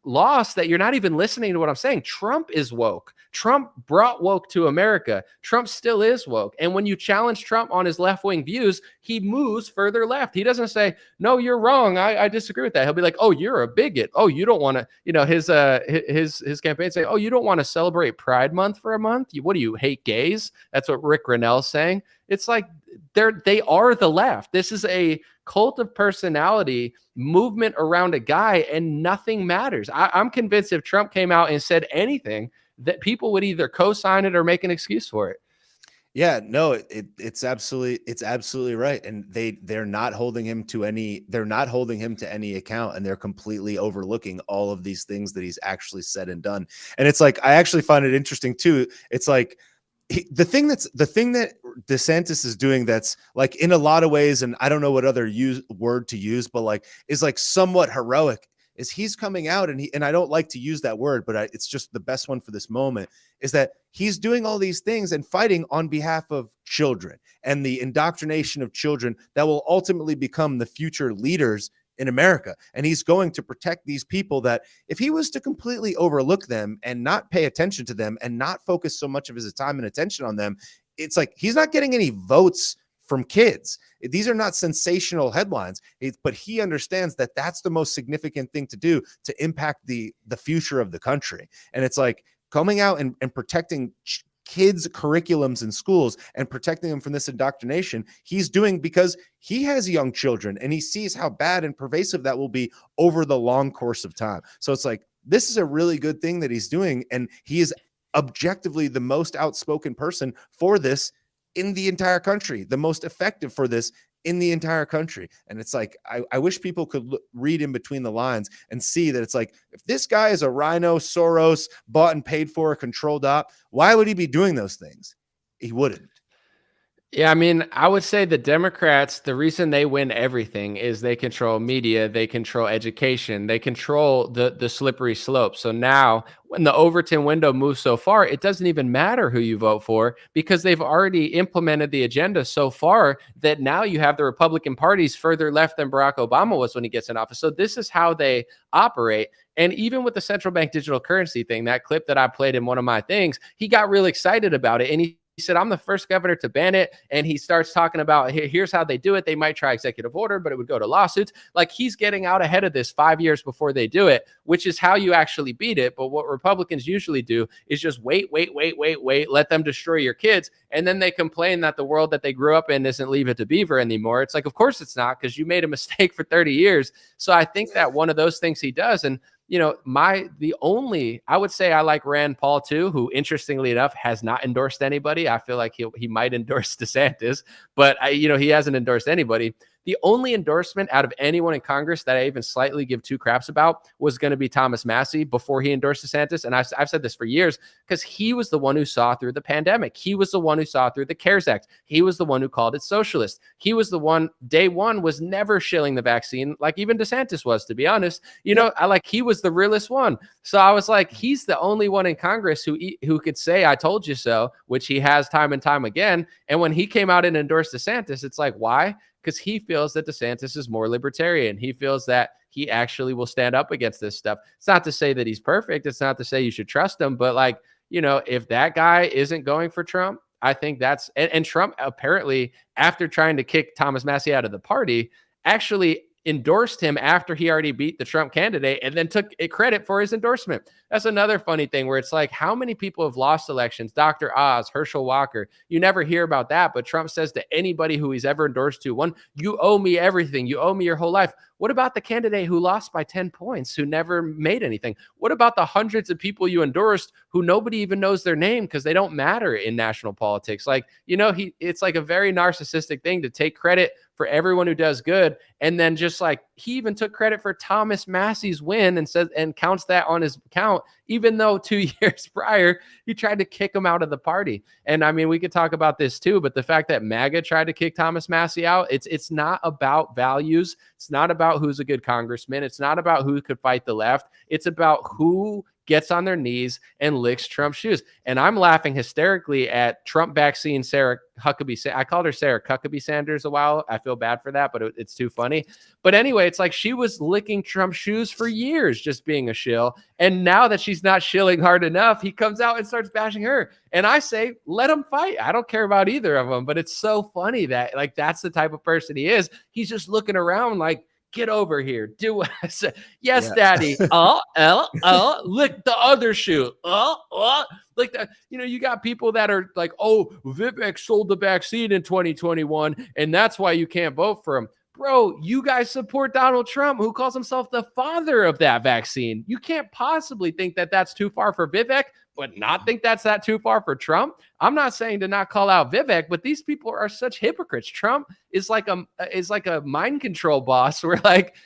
lost that you're not even listening to what I'm saying. Trump is woke. Trump brought woke to America. Trump still is woke. And when you challenge Trump on his left-wing views, he moves further left. He doesn't say, no, you're wrong. I disagree with that. He'll be like, oh, you're a bigot. Oh, you don't want to, his campaign say, oh, you don't want to celebrate Pride Month for a month? What do you hate gays? That's what Rick Grinnell's saying. It's like they are the left. This is a cult of personality movement around a guy, and nothing matters. I'm convinced if Trump came out and said anything, that people would either co-sign it or make an excuse for it. Yeah, no, it's absolutely right. And they're not holding him to any account, and they're completely overlooking all of these things that he's actually said and done. And it's like, I actually find it interesting too. It's like, the thing that DeSantis is doing that's like in a lot of ways, and I don't know what other word to use, but is somewhat heroic, is he's coming out and I don't like to use that word, but it's just the best one for this moment, is that he's doing all these things and fighting on behalf of children and the indoctrination of children that will ultimately become the future leaders in America. And he's going to protect these people that if he was to completely overlook them and not pay attention to them and not focus so much of his time and attention on them, it's like he's not getting any votes from kids. These are not sensational headlines, but he understands that that's the most significant thing to do to impact the future of the country. And it's like coming out and protecting kids' curriculums in schools and protecting them from this indoctrination, he's doing because he has young children and he sees how bad and pervasive that will be over the long course of time. So it's like, this is a really good thing that he's doing. And he is objectively the most outspoken person for this in the entire country, the most effective for this in the entire country. And it's like, I wish people could read in between the lines and see that it's like, if this guy is a rhino, Soros, bought and paid for, a controlled op, why would he be doing those things? He wouldn't. Yeah, I mean, I would say the Democrats, the reason they win everything is they control media, they control education, they control the slippery slope. So now when the Overton window moves so far, it doesn't even matter who you vote for because they've already implemented the agenda so far that now you have the Republican parties further left than Barack Obama was when he gets in office. So this is how they operate. And even with the central bank digital currency thing, that clip that I played in one of my things, he got real excited about it. And he said, I'm the first governor to ban it. And he starts talking about, here's how they do it. They might try executive order, but it would go to lawsuits. Like he's getting out ahead of this 5 years before they do it, which is how you actually beat it. But what Republicans usually do is just wait, let them destroy your kids. And then they complain that the world that they grew up in isn't Leave It to Beaver anymore. It's like, of course it's not, because you made a mistake for 30 years. So I think that one of those things he does. And you know, I would say I like Rand Paul too, who interestingly enough has not endorsed anybody. I feel like he might endorse DeSantis, but he hasn't endorsed anybody. The only endorsement out of anyone in Congress that I even slightly give two craps about was going to be Thomas Massie before he endorsed DeSantis. And I've said this for years because he was the one who saw through the pandemic. He was the one who saw through the CARES Act. He was the one who called it socialist. He was the one, day one, was never shilling the vaccine like even DeSantis was, to be honest. He was the realest one. So I was like, he's the only one in Congress who could say, I told you so, which he has time and time again. And when he came out and endorsed DeSantis, it's like, why? Because he feels that DeSantis is more libertarian. He feels that he actually will stand up against this stuff. It's not to say that he's perfect. It's not to say you should trust him. But if that guy isn't going for Trump, I think that's, and Trump apparently, after trying to kick Thomas Massie out of the party, actually endorsed him after he already beat the Trump candidate and then took credit for his endorsement. That's another funny thing where it's like, how many people have lost elections? Dr. Oz, Herschel Walker, you never hear about that, but Trump says to anybody who he's ever endorsed to, one, you owe me everything. You owe me your whole life. What about the candidate who lost by 10 points, who never made anything? What about the hundreds of people you endorsed who nobody even knows their name because they don't matter in national politics? It's like a very narcissistic thing to take credit for everyone who does good. And then he even took credit for Thomas Massie's win and counts that on his account, even though 2 years prior, he tried to kick him out of the party. And I mean, we could talk about this too, but the fact that MAGA tried to kick Thomas Massie out, it's not about values. It's not about who's a good congressman. It's not about who could fight the left. It's about who gets on their knees and licks Trump's shoes. And I'm laughing hysterically at Trump vaccine Sarah Huckabee. I called her Sarah Huckabee Sanders a while. I feel bad for that, but it's too funny. But anyway, it's like she was licking Trump's shoes for years just being a shill. And now that she's not shilling hard enough, he comes out and starts bashing her. And I say, let him fight. I don't care about either of them. But it's so funny that that's the type of person he is. He's just looking around like, get over here. Do what I say. Yes, yeah. Daddy. Lick the other shoe. Like that. You got people that are like, oh, Vivek sold the vaccine in 2021, and that's why you can't vote for him. Bro, you guys support Donald Trump, who calls himself the father of that vaccine. You can't possibly think that that's too far for Vivek, but not think that's that too far for Trump. I'm not saying to not call out Vivek, but these people are such hypocrites. Trump is like a mind control boss where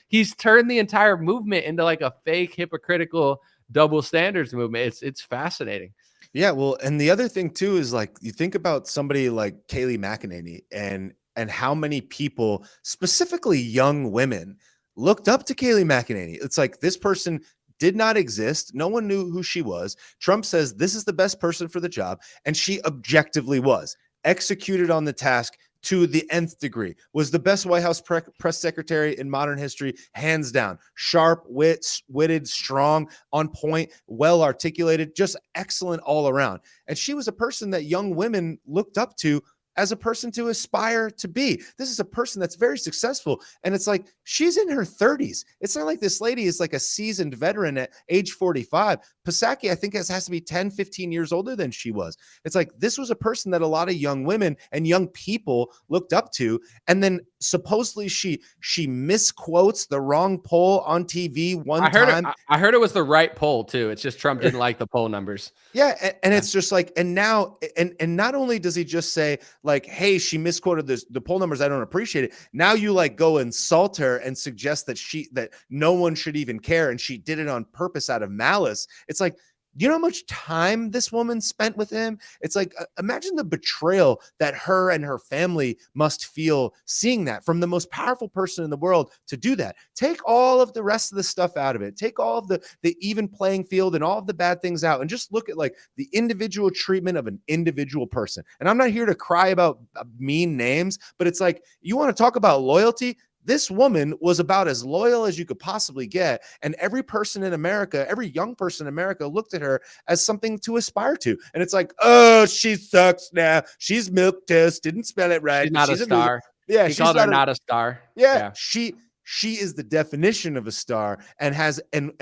he's turned the entire movement into like a fake hypocritical double standards movement. It's fascinating. Yeah, well, and the other thing too is you think about somebody like Kayleigh McEnany and how many people, specifically young women, looked up to Kayleigh McEnany. It's like this person did not exist. No one knew who she was. Trump says this is the best person for the job, and she objectively was. Executed on the task to the nth degree. Was the best White House press secretary in modern history, hands down. Sharp, witted, strong, on point, well articulated, just excellent all around. And she was a person that young women looked up to as a person to aspire to be. This is a person that's very successful. And it's like, she's in her 30s. It's not like this lady is like a seasoned veteran at age 45. Psaki, I think, has to be 10, 15 years older than she was. It's like, this was a person that a lot of young women and young people looked up to. And then supposedly she misquotes the wrong poll on TV one time. I heard it was the right poll too. It's just Trump didn't like the poll numbers. Yeah, and it's just like, and now, and not only does he just say like, hey, she misquoted the poll numbers, I don't appreciate it. Now you like go insult her and suggest that no one should even care, and she did it on purpose out of malice. It's like, do you know how much time this woman spent with him? It's like, imagine the betrayal that her and her family must feel seeing that from the most powerful person in the world to do that. Take all of the rest of the stuff out of it. Take all of the even playing field and all of the bad things out, and just look at like the individual treatment of an individual person. And I'm not here to cry about mean names, but it's like, you want to talk about loyalty? This woman was about as loyal as you could possibly get. And every person in America, every young person in America looked at her as something to aspire to. And it's like, oh, she sucks now. She's milquetoast, didn't spell it right. She's not a star. Yeah, she called her not a star. Yeah, she is the definition of a star, and has and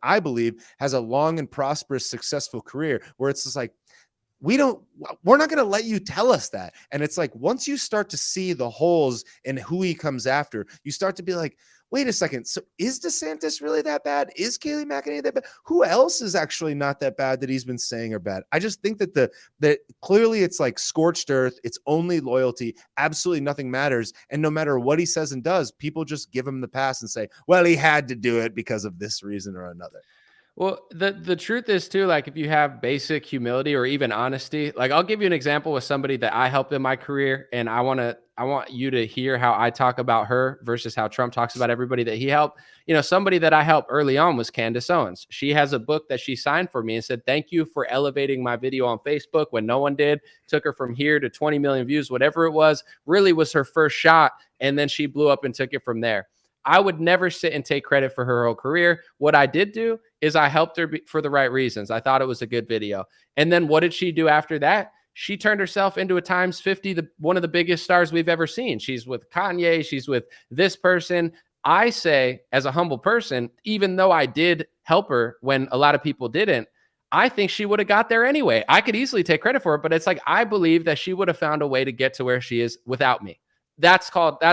I believe has a long and prosperous, successful career, where it's just like, we're not going to let you tell us that. And it's like, once you start to see the holes in who he comes after, you start to be like, wait a second. So is DeSantis really that bad? Is Kayleigh McEnany that bad? Who else is actually not that bad that he's been saying are bad? I just think that that clearly it's like scorched earth. It's only loyalty. Absolutely nothing matters. And no matter what he says and does, people just give him the pass and say, well, he had to do it because of this reason or another. Well, the truth is too, like, if you have basic humility or even honesty, like, I'll give you an example with somebody that I helped in my career, and I want you to hear how I talk about her versus how Trump talks about everybody that he helped. You know, somebody that I helped early on was Candace Owens. She has a book that she signed for me and said, thank you for elevating my video on Facebook when no one did. Took her from here to 20 million views, whatever it was, really was her first shot. And then she blew up and took it from there. I would never sit and take credit for her whole career. What I did do is I helped her for the right reasons. I thought it was a good video. And then what did she do after that? She turned herself into a times 50, one of the biggest stars we've ever seen. She's with Kanye. She's with this person. I say, as a humble person, even though I did help her when a lot of people didn't, I think she would have got there anyway. I could easily take credit for it, but it's like, I believe that she would have found a way to get to where she is without me. That's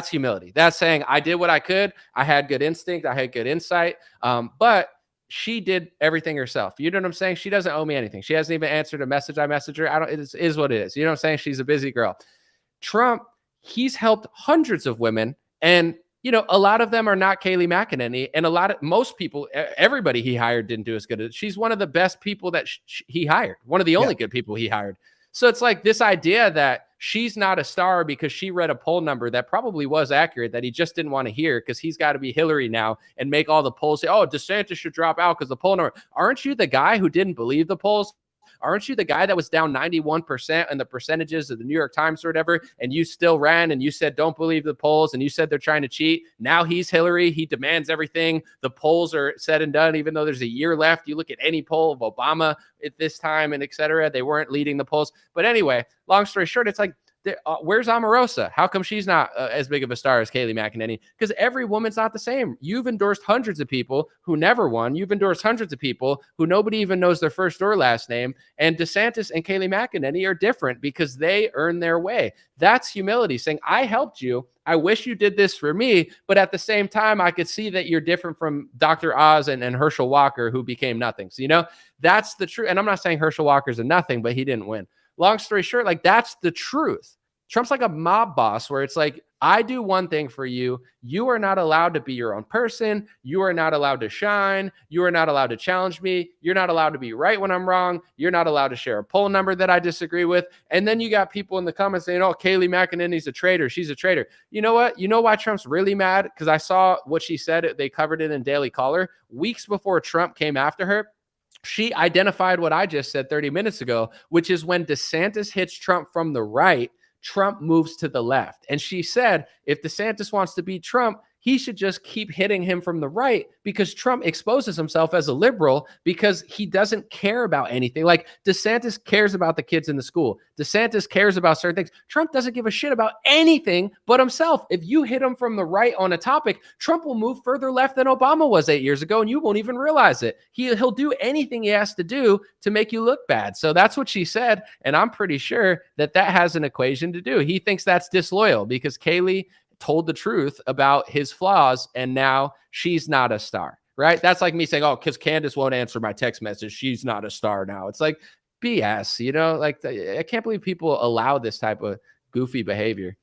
humility. That's saying I did what I could. I had good instinct. I had good insight. But she did everything herself. You know what I'm saying? She doesn't owe me anything. She hasn't even answered a message I messaged her. It is what it is. You know what I'm saying? She's a busy girl. Trump, he's helped hundreds of women, and you know, a lot of them are not Kayleigh McEnany, and most people, everybody he hired didn't do as good as. She's one of the best people that he hired. One of the only good people he hired. So it's like this idea that she's not a star because she read a poll number that probably was accurate that he just didn't want to hear because he's got to be Hillary now and make all the polls say, oh, DeSantis should drop out because the poll number. Aren't you the guy who didn't believe the polls? Aren't you the guy that was down 91% in the percentages of the New York Times or whatever, and you still ran and you said, don't believe the polls, and you said they're trying to cheat? Now he's Hillary. He demands everything. The polls are said and done, even though there's a year left. You look at any poll of Obama at this time and et cetera, they weren't leading the polls. But anyway, long story short, it's like, where's Omarosa? How come she's not as big of a star as Kayleigh McEnany? Because every woman's not the same. You've endorsed hundreds of people who never won. You've endorsed hundreds of people who nobody even knows their first or last name. And DeSantis and Kayleigh McEnany are different because they earn their way. That's humility, saying, I helped you. I wish you did this for me. But at the same time, I could see that you're different from Dr. Oz and Herschel Walker, who became nothing. So, you know, that's the truth. And I'm not saying Herschel Walker's a nothing, but he didn't win. Long story short, like, that's the truth. Trump's like a mob boss where it's like, I do one thing for you. You are not allowed to be your own person. You are not allowed to shine. You are not allowed to challenge me. You're not allowed to be right when I'm wrong. You're not allowed to share a poll number that I disagree with. And then you got people in the comments saying, oh, Kayleigh McEnany's a traitor. She's a traitor. You know what? You know why Trump's really mad? Because I saw what she said. They covered it in Daily Caller weeks before Trump came after her. She identified what I just said 30 minutes ago, which is when DeSantis hits Trump from the right, Trump moves to the left. And she said, if DeSantis wants to beat Trump, he should just keep hitting him from the right, because Trump exposes himself as a liberal because he doesn't care about anything. Like, DeSantis cares about the kids in the school. DeSantis cares about certain things. Trump doesn't give a shit about anything but himself. If you hit him from the right on a topic, Trump will move further left than Obama was 8 years ago, and you won't even realize it. He'll do anything he has to do to make you look bad. So that's what she said, and I'm pretty sure that has an equation to do. He thinks that's disloyal because Kayleigh told the truth about his flaws, and now she's not a star, right? That's like me saying, oh, because Candace won't answer my text message, she's not a star now. It's like BS, you know, like I can't believe people allow this type of goofy behavior.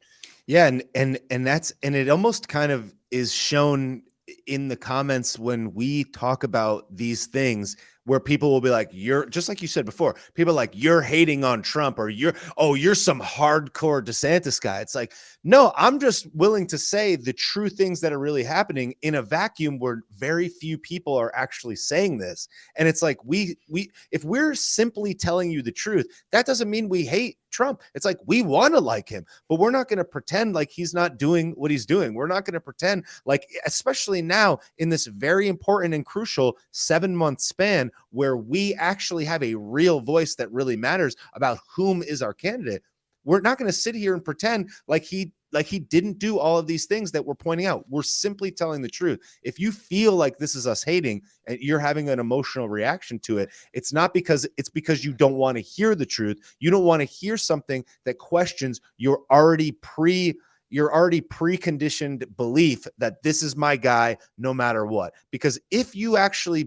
Yeah, and it almost kind of is shown in the comments when we talk about these things, where people will be like, you're just like you said before, people like, you're hating on Trump, or you're some hardcore DeSantis guy. It's like, no, I'm just willing to say the true things that are really happening in a vacuum where very few people are actually saying this. And it's like, if we're simply telling you the truth, that doesn't mean we hate Trump. It's like, we want to like him, but we're not going to pretend like he's not doing what he's doing. We're not going to pretend like, especially now in this very important and crucial 7-month span where we actually have a real voice that really matters about whom is our candidate. We're not going to sit here and pretend like he didn't do all of these things that we're pointing out. We're simply telling the truth. If you feel like this is us hating and you're having an emotional reaction to it, it's because you don't want to hear the truth. You don't want to hear something that questions your already preconditioned belief that this is my guy no matter what. Because if you actually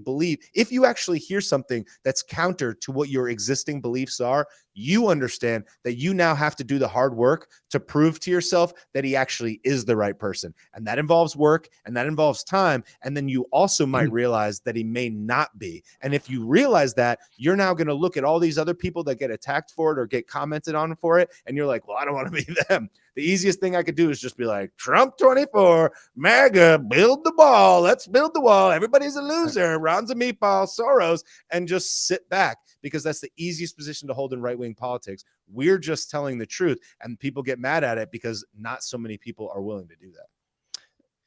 hear something that's counter to what your existing beliefs are, you understand that you now have to do the hard work to prove to yourself that he actually is the right person. And that involves work, and that involves time. And then you also might realize that he may not be. And if you realize that, you're now going to look at all these other people that get attacked for it or get commented on for it, and you're like, well, I don't want to be them. The easiest thing I could do is just be like, Trump 24, MAGA, build the wall. Let's build the wall. Everybody's a loser. Ron's a meatball, Soros, and just sit back, because that's the easiest position to hold in right-wing politics. We're just telling the truth, and people get mad at it because not so many people are willing to do that.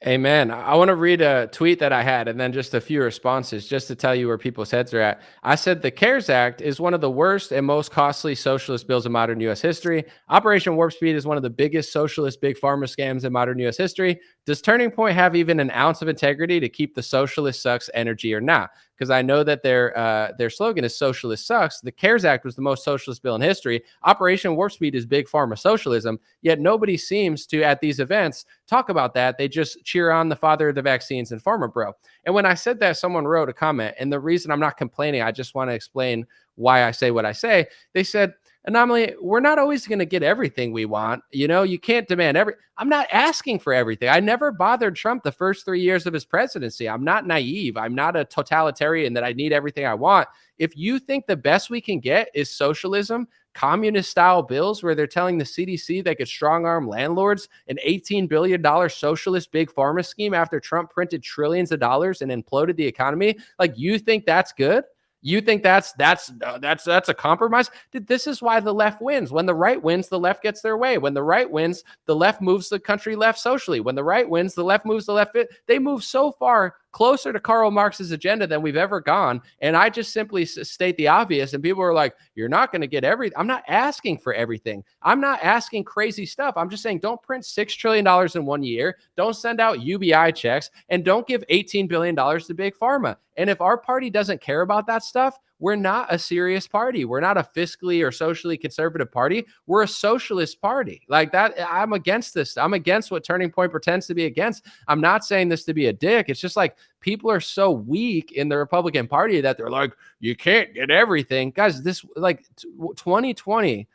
Amen. I want to read a tweet that I had and then just a few responses just to tell you where people's heads are at. I said the CARES Act is one of the worst and most costly socialist bills in modern U.S. history. Operation Warp Speed is one of the biggest socialist big pharma scams in modern U.S. history. Does Turning Point have even an ounce of integrity to keep the socialist sucks energy or not? Because I know that their slogan is socialist sucks. The CARES Act was the most socialist bill in history. Operation Warp Speed is big pharma socialism, yet nobody seems to, at these events, talk about that. They just cheer on the father of the vaccines and Pharma Bro. And when I said that, someone wrote a comment, and the reason I'm not complaining, I just want to explain why I say what I say. They said, Anomaly, we're not always going to get everything we want. You know, you can't demand I'm not asking for everything. I never bothered Trump the first 3 years of his presidency. I'm not naive. I'm not a totalitarian that I need everything I want. If you think the best we can get is socialism, communist style bills where they're telling the CDC they could strong arm landlords, an $18 billion socialist big pharma scheme after Trump printed trillions of dollars and imploded the economy, like you think that's good? You think that's a compromise? This is why the left wins. When the right wins, the left gets their way. When the right wins, the left moves the country left socially. When the right wins, the left moves the left. They move so far closer to Karl Marx's agenda than we've ever gone. And I just simply state the obvious. And people are like, you're not going to get everything. I'm not asking for everything. I'm not asking crazy stuff. I'm just saying, don't print $6 trillion in 1 year. Don't send out UBI checks, and don't give $18 billion to Big Pharma. And if our party doesn't care about that stuff, we're not a serious party. We're not a fiscally or socially conservative party. We're a socialist party. Like that, I'm against this. I'm against what Turning Point pretends to be against. I'm not saying this to be a dick. It's just like people are so weak in the Republican Party that they're like, you can't get everything. Guys, this like 2020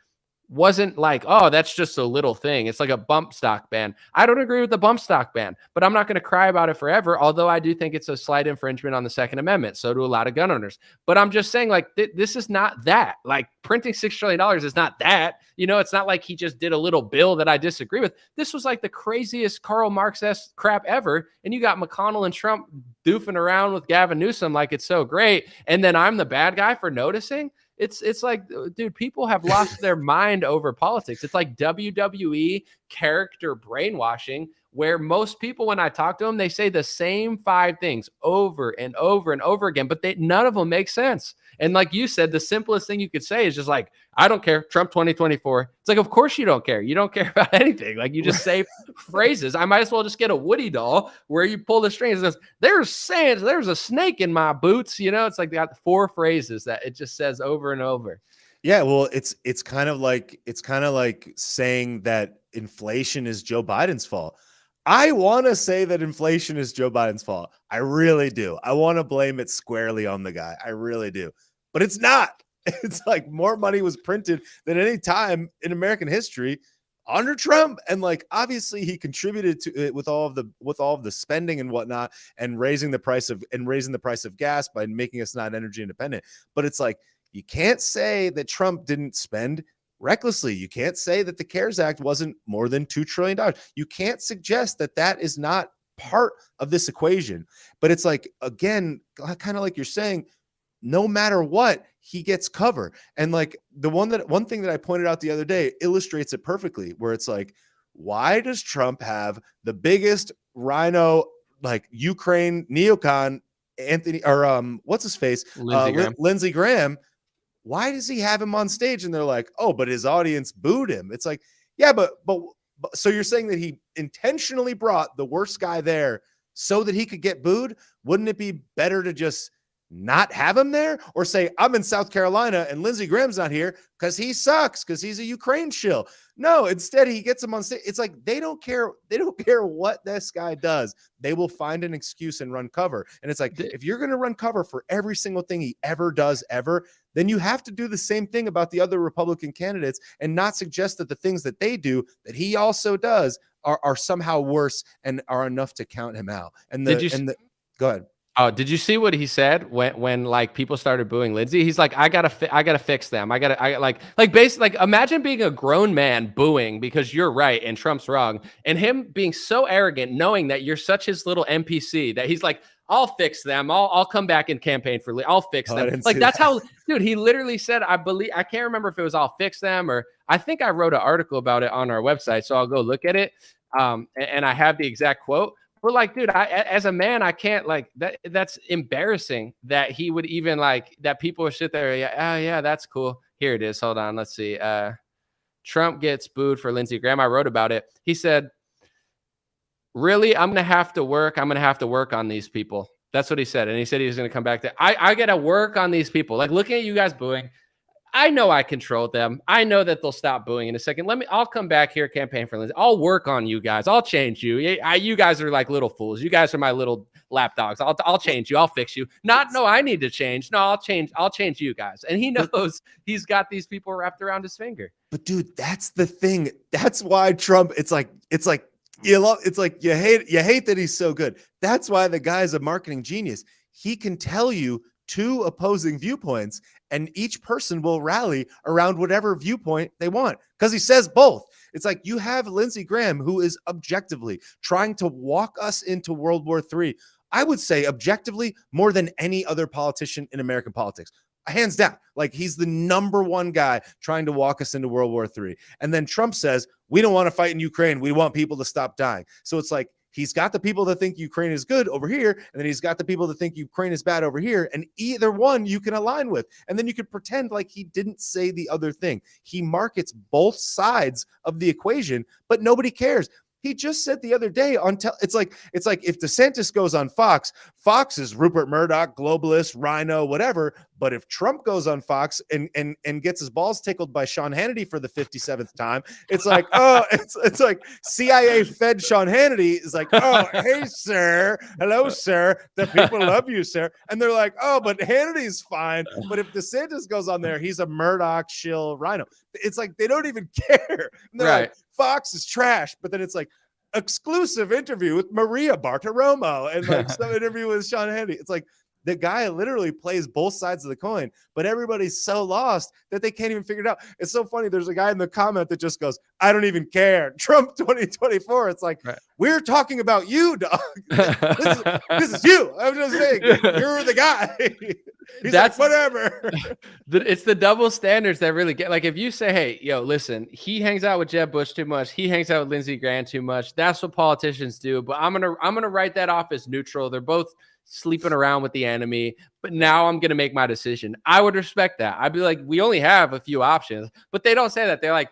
wasn't like, oh, that's just a little thing. It's like a bump stock ban. I don't agree with the bump stock ban, but I'm not going to cry about it forever, although I do think it's a slight infringement on the Second Amendment. So do a lot of gun owners. But I'm just saying, like, this is not that. Like, printing $6 trillion is not that. You know, it's not like he just did a little bill that I disagree with. This was like the craziest Karl Marx-esque crap ever. And you got McConnell and Trump doofing around with Gavin Newsom like it's so great. And then I'm the bad guy for noticing. It's like, dude, people have lost their mind over politics. It's like WWE character brainwashing, where most people, when I talk to them, they say the same 5 things over and over and over again, but none of them make sense. And like you said, the simplest thing you could say is just like, I don't care, Trump 2024. It's like, of course you don't care. You don't care about anything. Like, you just say phrases. I might as well just get a Woody doll where you pull the strings and says, there's a snake in my boots. You know, it's like they got 4 phrases that it just says over and over. Yeah, well, it's kind of like saying that inflation is Joe Biden's fault. I want to say that inflation is Joe Biden's fault. I really do. I want to blame it squarely on the guy. I really do. But it's not. It's like more money was printed than any time in American history under Trump. And like, obviously he contributed to it with all of the spending and whatnot, and raising the price of gas by making us not energy independent. But it's like, you can't say that Trump didn't spend recklessly. You can't say that the CARES Act wasn't more than $2 trillion. You can't suggest that that is not part of this equation. But it's like, again, kind of like you're saying, no matter what, he gets cover. And like one thing that I pointed out the other day illustrates it perfectly, where it's like, why does Trump have the biggest rhino, like Ukraine neocon, what's his face? Lindsey Graham. Why does he have him on stage? And they're like, oh, but his audience booed him. It's like, yeah, but so you're saying that he intentionally brought the worst guy there so that he could get booed? Wouldn't it be better to just not have him there, or say, I'm in South Carolina and Lindsey Graham's not here because he sucks, because he's a Ukraine shill? No, instead he gets him on stage. It's like, they don't care what this guy does. They will find an excuse and run cover. And it's like, if you're going to run cover for every single thing he ever does ever, then you have to do the same thing about the other Republican candidates, and not suggest that the things that they do that he also does are somehow worse and are enough to count him out. And go ahead. Oh, did you see what he said when like people started booing Lindsey? He's like, I gotta fix them. Basically, imagine being a grown man booing because you're right and Trump's wrong, and him being so arrogant, knowing that you're such his little NPC, that he's like, I'll fix them. I'll come back and campaign for. I'll fix them. Like that's how, dude. He literally said, I can't remember if it was I'll fix them, or I think I wrote an article about it on our website, so I'll go look at it. And I have the exact quote. We're like, dude, as a man, I can't like that. That's embarrassing that he would even like that. People would sit there. Yeah, yeah, that's cool. Here it is. Hold on. Let's see. Trump gets booed for Lindsey Graham. I wrote about it. He said, really, I'm going to have to work on these people. That's what he said. And he said he was going to come back to, I got to work on these people. Like looking at you guys booing, I know I controlled them. I know that they'll stop booing in a second. I'll come back here, campaign for Lindsey. I'll work on you guys. I'll change you. You guys are like little fools. You guys are my little lapdogs. I'll change you. I'll fix you. No, I need to change. No, I'll change you guys. And he knows he's got these people wrapped around his finger. But dude, that's the thing. That's why Trump, it's like you hate that he's so good. That's why the guy's a marketing genius. He can tell you two opposing viewpoints, and each person will rally around whatever viewpoint they want, because he says both. It's like you have Lindsey Graham, who is objectively trying to walk us into World War III. I would say objectively more than any other politician in American politics. Hands down. Like, he's the number one guy trying to walk us into World War III. And then Trump says, we don't want to fight in Ukraine. We want people to stop dying. So it's like, he's got the people that think Ukraine is good over here, and then he's got the people that think Ukraine is bad over here, and either one you can align with. And then you can pretend like he didn't say the other thing. He markets both sides of the equation, but nobody cares. He just said the other day it's like if DeSantis goes on Fox is Rupert Murdoch, globalist, rhino, whatever. But if Trump goes on Fox and gets his balls tickled by Sean Hannity for the 57th time, it's like, oh, it's like CIA fed Sean Hannity is like, oh, hey, sir. Hello, sir. The people love you, sir. And they're like, oh, but Hannity's fine. But if DeSantis goes on there, he's a Murdoch shill rhino. It's like they don't even care. And they're like, Fox is trash. But then it's like exclusive interview with Maria Bartiromo and like some interview with Sean Hannity. It's like the guy literally plays both sides of the coin, but everybody's so lost that they can't even figure it out. It's so funny. There's a guy in the comment that just goes, I don't even care. Trump 2024. It's like, we're talking about you, dog. this is you. I'm just saying, you're the guy. He's like, whatever. It's the double standards that really get, like, if you say, hey, yo, listen, he hangs out with Jeb Bush too much. He hangs out with Lindsey Graham too much. That's what politicians do. But I'm going to write that off as neutral. They're both sleeping around with the enemy, but now I'm going to make my decision. I would respect that. I'd be like, we only have a few options, but they don't say that. They're like,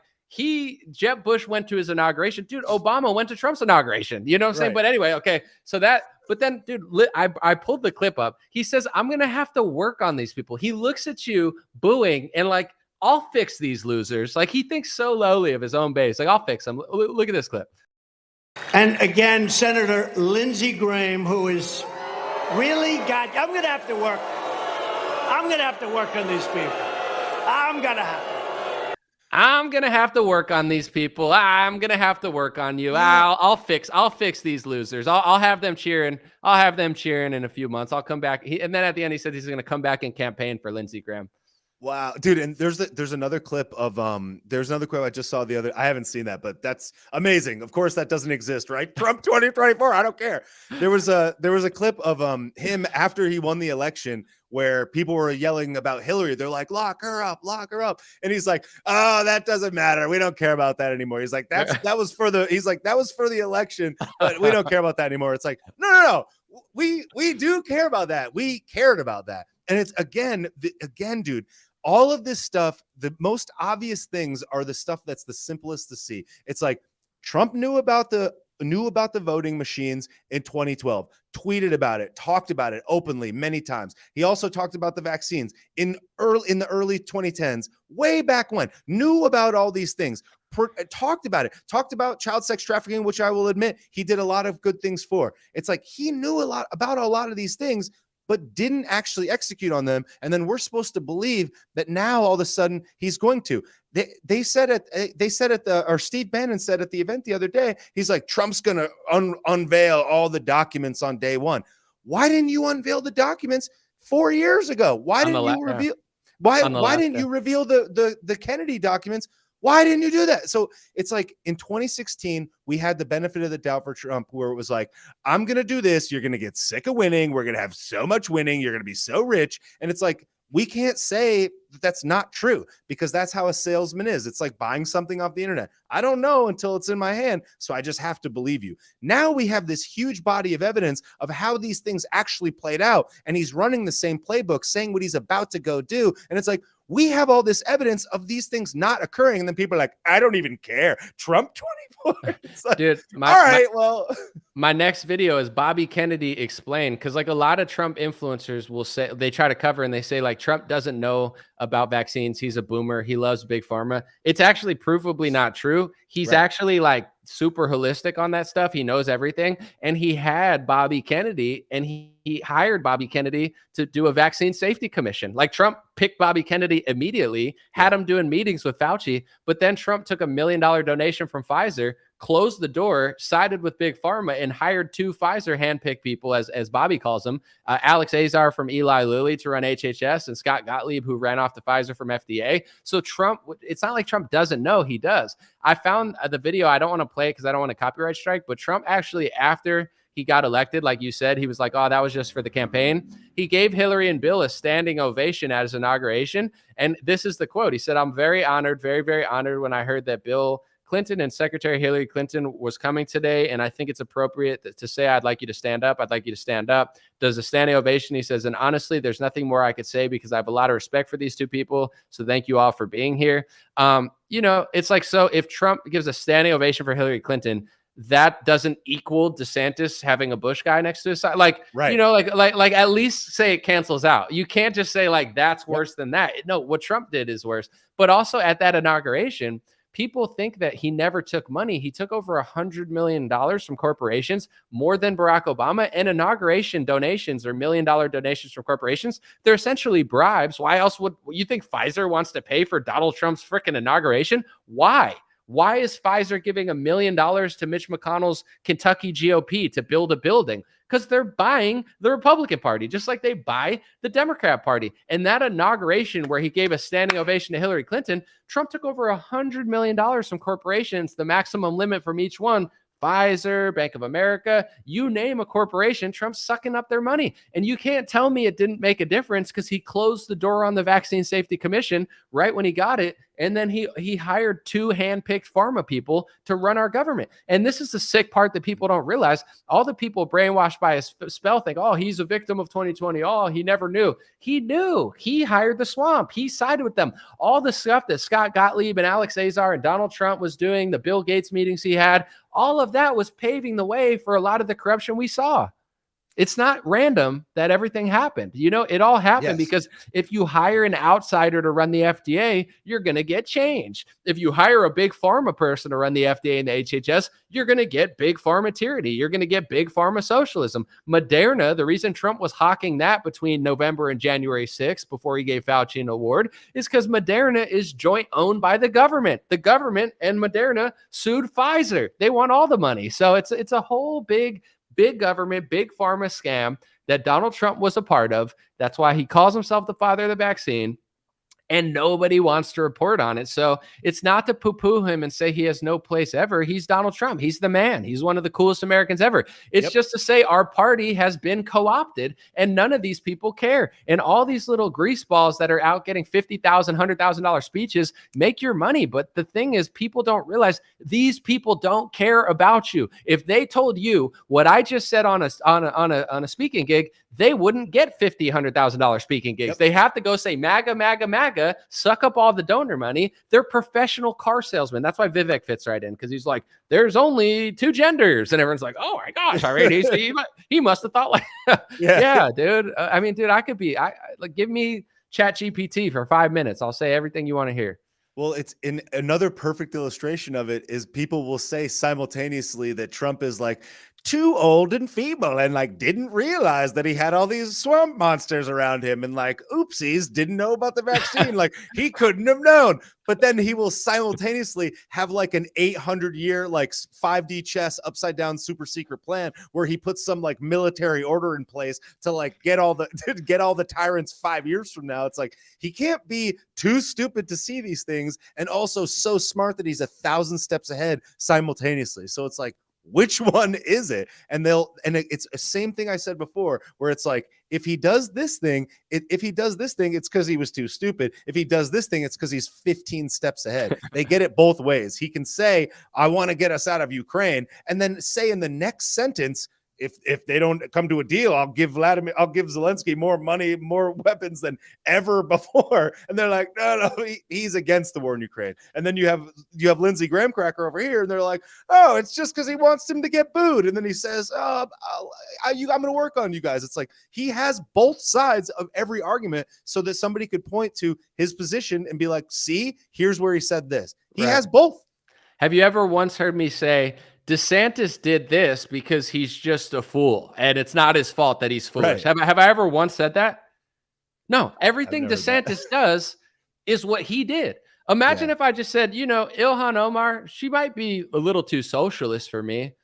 Jeb Bush went to his inauguration. Dude, Obama went to Trump's inauguration. You know what I'm saying? But anyway, okay. So but then, dude, I pulled the clip up. He says, I'm going to have to work on these people. He looks at you booing and like, I'll fix these losers. Like, he thinks so lowly of his own base. Like, I'll fix them. Look at this clip. And again, Senator Lindsey Graham, who is really got, I'm going to have to work on these people. I'm going to have to work on these people. I'm gonna have to work on you. I'll fix these losers. I'll have them cheering. I'll have them cheering in a few months. I'll come back. And then at the end, he said he's gonna come back and campaign for Lindsey Graham. Wow, dude. And there's another clip of there's another clip I just saw the other. I haven't seen that, but that's amazing. Of course, that doesn't exist, right? Trump 2024. I don't care. There was a clip of him after he won the election where people were yelling about Hillary. They're like, lock her up. And he's like, oh, that doesn't matter. We don't care about that anymore. He's like, that was for the election, but we don't care about that anymore. It's like, no. We do care about that. We cared about that. And it's again, dude, all of this stuff, the most obvious things are the stuff that's the simplest to see. It's like Trump knew about the voting machines in 2012, tweeted about it, talked about it openly many times. He also talked about the vaccines in the early 2010s, way back when, knew about all these things, talked about it, talked about child sex trafficking, which I will admit he did a lot of good things for. It's like he knew a lot about a lot of these things, but didn't actually execute on them. And then we're supposed to believe that now all of a sudden he's going to. They said Steve Bannon said at the event the other day, he's like, Trump's going to unveil all the documents on day one. Why didn't you unveil the documents 4 years ago? Why didn't you reveal? Why didn't you reveal the Kennedy documents? Why didn't you do that? So it's like in 2016, we had the benefit of the doubt for Trump, where it was like, I'm going to do this. You're going to get sick of winning. We're going to have so much winning. You're going to be so rich. And it's like, we can't say that that's not true, because that's how a salesman is. It's like buying something off the internet. I don't know until it's in my hand, so I just have to believe you. Now we have this huge body of evidence of how these things actually played out, and he's running the same playbook, saying what he's about to go do. And it's like, we have all this evidence of these things not occurring, and then people are like, I don't even care. Trump 24. Like, dude, my next video is Bobby Kennedy explained, because like a lot of Trump influencers will say, they try to cover and they say like Trump doesn't know about vaccines. He's a boomer. He loves big pharma. It's actually provably not true. He's actually like super holistic on that stuff. He knows everything. And he had Bobby Kennedy, and he hired Bobby Kennedy to do a vaccine safety commission. Like Trump picked Bobby Kennedy immediately, had him doing meetings with Fauci, but then Trump took $1 million donation from Pfizer, closed the door, sided with Big Pharma, and hired 2 Pfizer handpicked people, as Bobby calls them, Alex Azar from Eli Lilly to run HHS, and Scott Gottlieb, who ran off the Pfizer from FDA. So Trump, it's not like Trump doesn't know, he does. I found the video, I don't want to play it because I don't want a copyright strike, but Trump actually, after he got elected, like you said, he was like, oh, that was just for the campaign. He gave Hillary and Bill a standing ovation at his inauguration. And this is the quote. He said, I'm very honored, very, very honored when I heard that Bill Clinton and Secretary Hillary Clinton was coming today. And I think it's appropriate to say, I'd like you to stand up. I'd like you to stand up. Does a standing ovation. He says, and honestly, there's nothing more I could say because I have a lot of respect for these 2 people. So thank you all for being here. You know, it's like, so if Trump gives a standing ovation for Hillary Clinton, that doesn't equal DeSantis having a Bush guy next to his side. Like, you know, like at least say it cancels out. You can't just say like, that's worse than that. No, what Trump did is worse. But also at that inauguration, people think that he never took money. He took over $100 million from corporations, more than Barack Obama. And inauguration donations or $1 million donations from corporations, they're essentially bribes. Why else would you think Pfizer wants to pay for Donald Trump's freaking inauguration? Why? Why is Pfizer giving $1 million to Mitch McConnell's Kentucky GOP to build a building? Because they're buying the Republican Party, just like they buy the Democrat Party. And that inauguration where he gave a standing ovation to Hillary Clinton, Trump took over $100 million from corporations, the maximum limit from each one. Pfizer, Bank of America, you name a corporation, Trump's sucking up their money. And you can't tell me it didn't make a difference, because he closed the door on the Vaccine Safety Commission right when he got it. And then he hired 2 handpicked pharma people to run our government. And this is the sick part that people don't realize. All the people brainwashed by his spell think, oh, he's a victim of 2020. Oh, he never knew. He knew. He hired the swamp. He sided with them. All the stuff that Scott Gottlieb and Alex Azar and Donald Trump was doing, the Bill Gates meetings he had, all of that was paving the way for a lot of the corruption we saw. It's not random that everything happened. You know, it all happened because if you hire an outsider to run the FDA, you're going to get change. If you hire a big pharma person to run the FDA and the HHS, you're going to get big pharma tyranny. You're going to get big pharma socialism. Moderna, the reason Trump was hawking that between November and January 6th before he gave Fauci an award is because Moderna is joint owned by the government. The government and Moderna sued Pfizer. They want all the money. So it's a whole big government, big pharma scam that Donald Trump was a part of. That's why he calls himself the father of the vaccine. And nobody wants to report on it. So it's not to poo-poo him and say he has no place ever. He's Donald Trump. He's the man. He's one of the coolest Americans ever. It's just to say our party has been co-opted and none of these people care. And all these little greaseballs that are out getting $50,000, $100,000 speeches make your money. But the thing is, people don't realize these people don't care about you. If they told you what I just said on a speaking gig, they wouldn't get $50,000, $100,000 speaking gigs. They have to go say MAGA, MAGA, MAGA, suck up all the donor money. They're professional car salesmen. That's why Vivek fits right in, because he's like, there's only 2 genders. And everyone's like, oh my gosh, I mean, he must have thought like, yeah, dude. I mean, dude, like, give me ChatGPT for 5 minutes. I'll say everything you want to hear. Well, it's in another perfect illustration of it is people will say simultaneously that Trump is like too old and feeble and like didn't realize that he had all these swamp monsters around him and like oopsies, didn't know about the vaccine. Like he couldn't have known. But then he will simultaneously have like an 800-year like 5D chess upside down super secret plan where he puts some like military order in place to like get all the tyrants 5 years from now. It's like he can't be too stupid to see these things and also so smart that he's 1,000 steps ahead simultaneously. So it's like, which one is it? And it's the same thing I said before, where it's like, if he does this thing, it's because he was too stupid. If he does this thing, it's because he's 15 steps ahead. They get it both ways. He can say, I want to get us out of Ukraine, and then say in the next sentence, if they don't come to a deal, I'll give Zelensky more money, more weapons than ever before. And they're like, no, he's against the war in Ukraine. And then you have Lindsey Graham cracker over here, and they're like, oh, it's just because he wants him to get booed. And then he says, I'm going to work on you guys. It's like he has both sides of every argument so that somebody could point to his position and be like, see, here's where he said this. He has both. Have you ever once heard me say, DeSantis did this because he's just a fool and it's not his fault that he's foolish? Have I ever once said that? No, everything DeSantis does is what he did. Imagine if I just said, Ilhan Omar, she might be a little too socialist for me.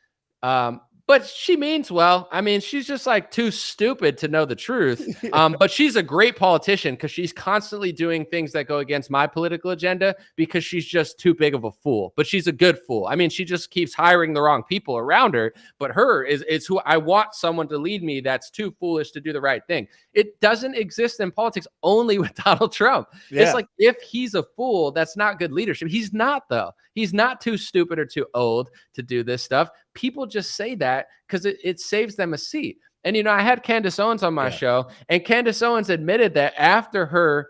But she means well. I mean, she's just like too stupid to know the truth. But she's a great politician because she's constantly doing things that go against my political agenda because she's just too big of a fool. But she's a good fool. I mean, she just keeps hiring the wrong people around her. But her is who I want someone to lead me that's too foolish to do the right thing. It doesn't exist in politics only with Donald Trump. Yeah. It's like if he's a fool, that's not good leadership. He's not, though. He's not too stupid or too old to do this stuff. People just say that because it saves them a seat. And, I had Candace Owens on my show, and Candace Owens admitted that after her,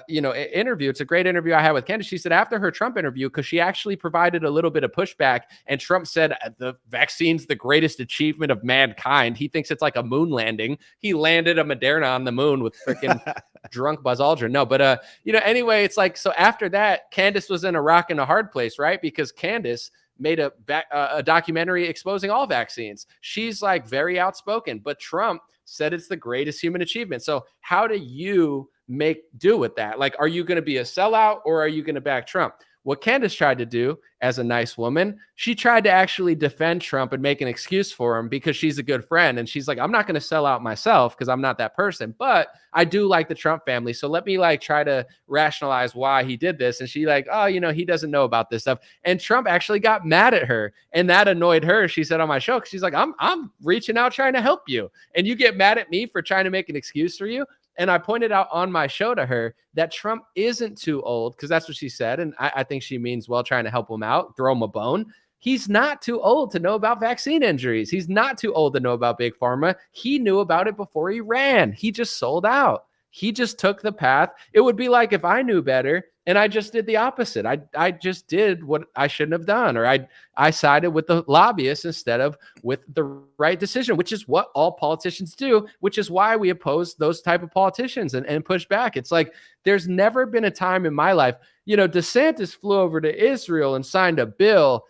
interview, it's a great interview I had with Candace. She said after her Trump interview, because she actually provided a little bit of pushback, and Trump said the vaccine's the greatest achievement of mankind. He thinks it's like a moon landing. He landed a Moderna on the moon with freaking drunk Buzz Aldrin. No, but anyway, it's like, so after that, Candace was in a rock and a hard place, right? Because Candace made a documentary exposing all vaccines. She's like very outspoken, but Trump said it's the greatest human achievement. So how do you make do with that? Like, are you going to be a sellout or are you going to back Trump? What Candace tried to do as a nice woman, she tried to actually defend Trump and make an excuse for him because she's a good friend. And she's like, I'm not going to sell out myself because I'm not that person, but I do like the Trump family. So let me like try to rationalize why he did this. And she like, oh, he doesn't know about this stuff. And Trump actually got mad at her, and that annoyed her. She said on my show, 'cause she's like, I'm reaching out trying to help you, and you get mad at me for trying to make an excuse for you. And I pointed out on my show to her that Trump isn't too old, because that's what she said. And I think she means well, trying to help him out, throw him a bone. He's not too old to know about vaccine injuries. He's not too old to know about big pharma. He knew about it before he ran. He just sold out. He just took the path. It would be like if I knew better And I just did the opposite. I just did what I shouldn't have done, or I sided with the lobbyists instead of with the right decision, which is what all politicians do, which is why we oppose those type of politicians and push back. It's like, there's never been a time in my life, DeSantis flew over to Israel and signed a bill.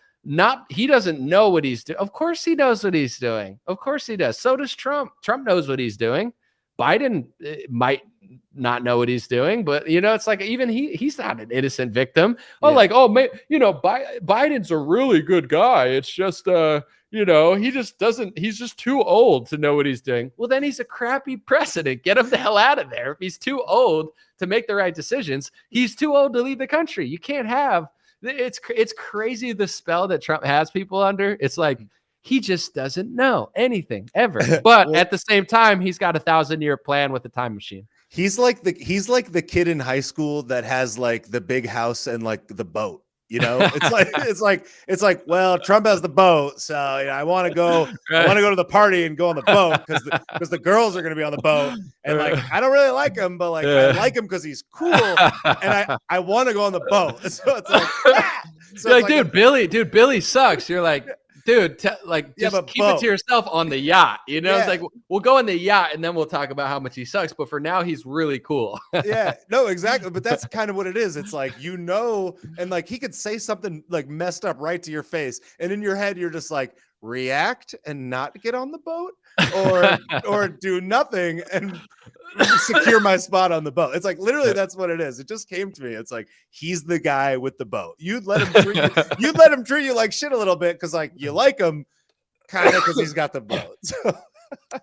He doesn't know what he's doing. Of course he knows what he's doing. Of course he does. So does Trump. Trump knows what he's doing. Biden might not know what he's doing, but it's like, even he's not an innocent victim. Biden's a really good guy. It's just he just doesn't, he's just too old to know what he's doing. Well, then he's a crappy president. Get him the hell out of there. If he's too old to make the right decisions, he's too old to lead the country. You can't have, it's crazy the spell that Trump has people under. It's like, he just doesn't know anything ever. But at the same time, he's got a 1,000-year plan with a time machine. He's like the kid in high school that has like the big house and like the boat. It's like, well, Trump has the boat, so I want to go to the party and go on the boat because the girls are going to be on the boat, and like I don't really like him, but like I like him because he's cool, and I want to go on the boat. So it's like, Billy sucks. You're like, dude, just keep it to yourself on the yacht. It's like, we'll go on the yacht and then we'll talk about how much he sucks. But for now, he's really cool. Yeah, no, exactly. But that's kind of what it is. It's like, and like he could say something like messed up right to your face. And in your head, you're just like, react and not get on the boat or do nothing and secure my spot on the boat. It's like, literally, that's what it is. It just came to me. It's like, he's the guy with the boat. You'd let him treat you like shit a little bit because like you like him kind of because he's got the boat. So.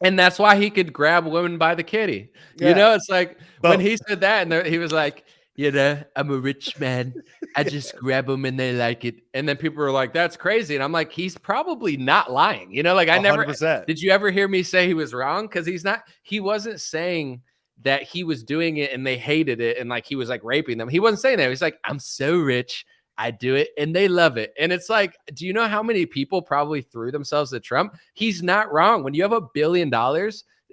And that's why he could grab women by the kitty. It's like when he said that, and he was like, I'm a rich man. I just grab them and they like it. And then people were like, that's crazy. And I'm like, he's probably not lying. Like I 100%. Did you ever hear me say he was wrong? Because he wasn't saying that he was doing it and they hated it and like he was like raping them. He wasn't saying that. He's like, I'm so rich, I do it and they love it. And it's like, do you know how many people probably threw themselves at Trump? He's not wrong. When you have $1 billion,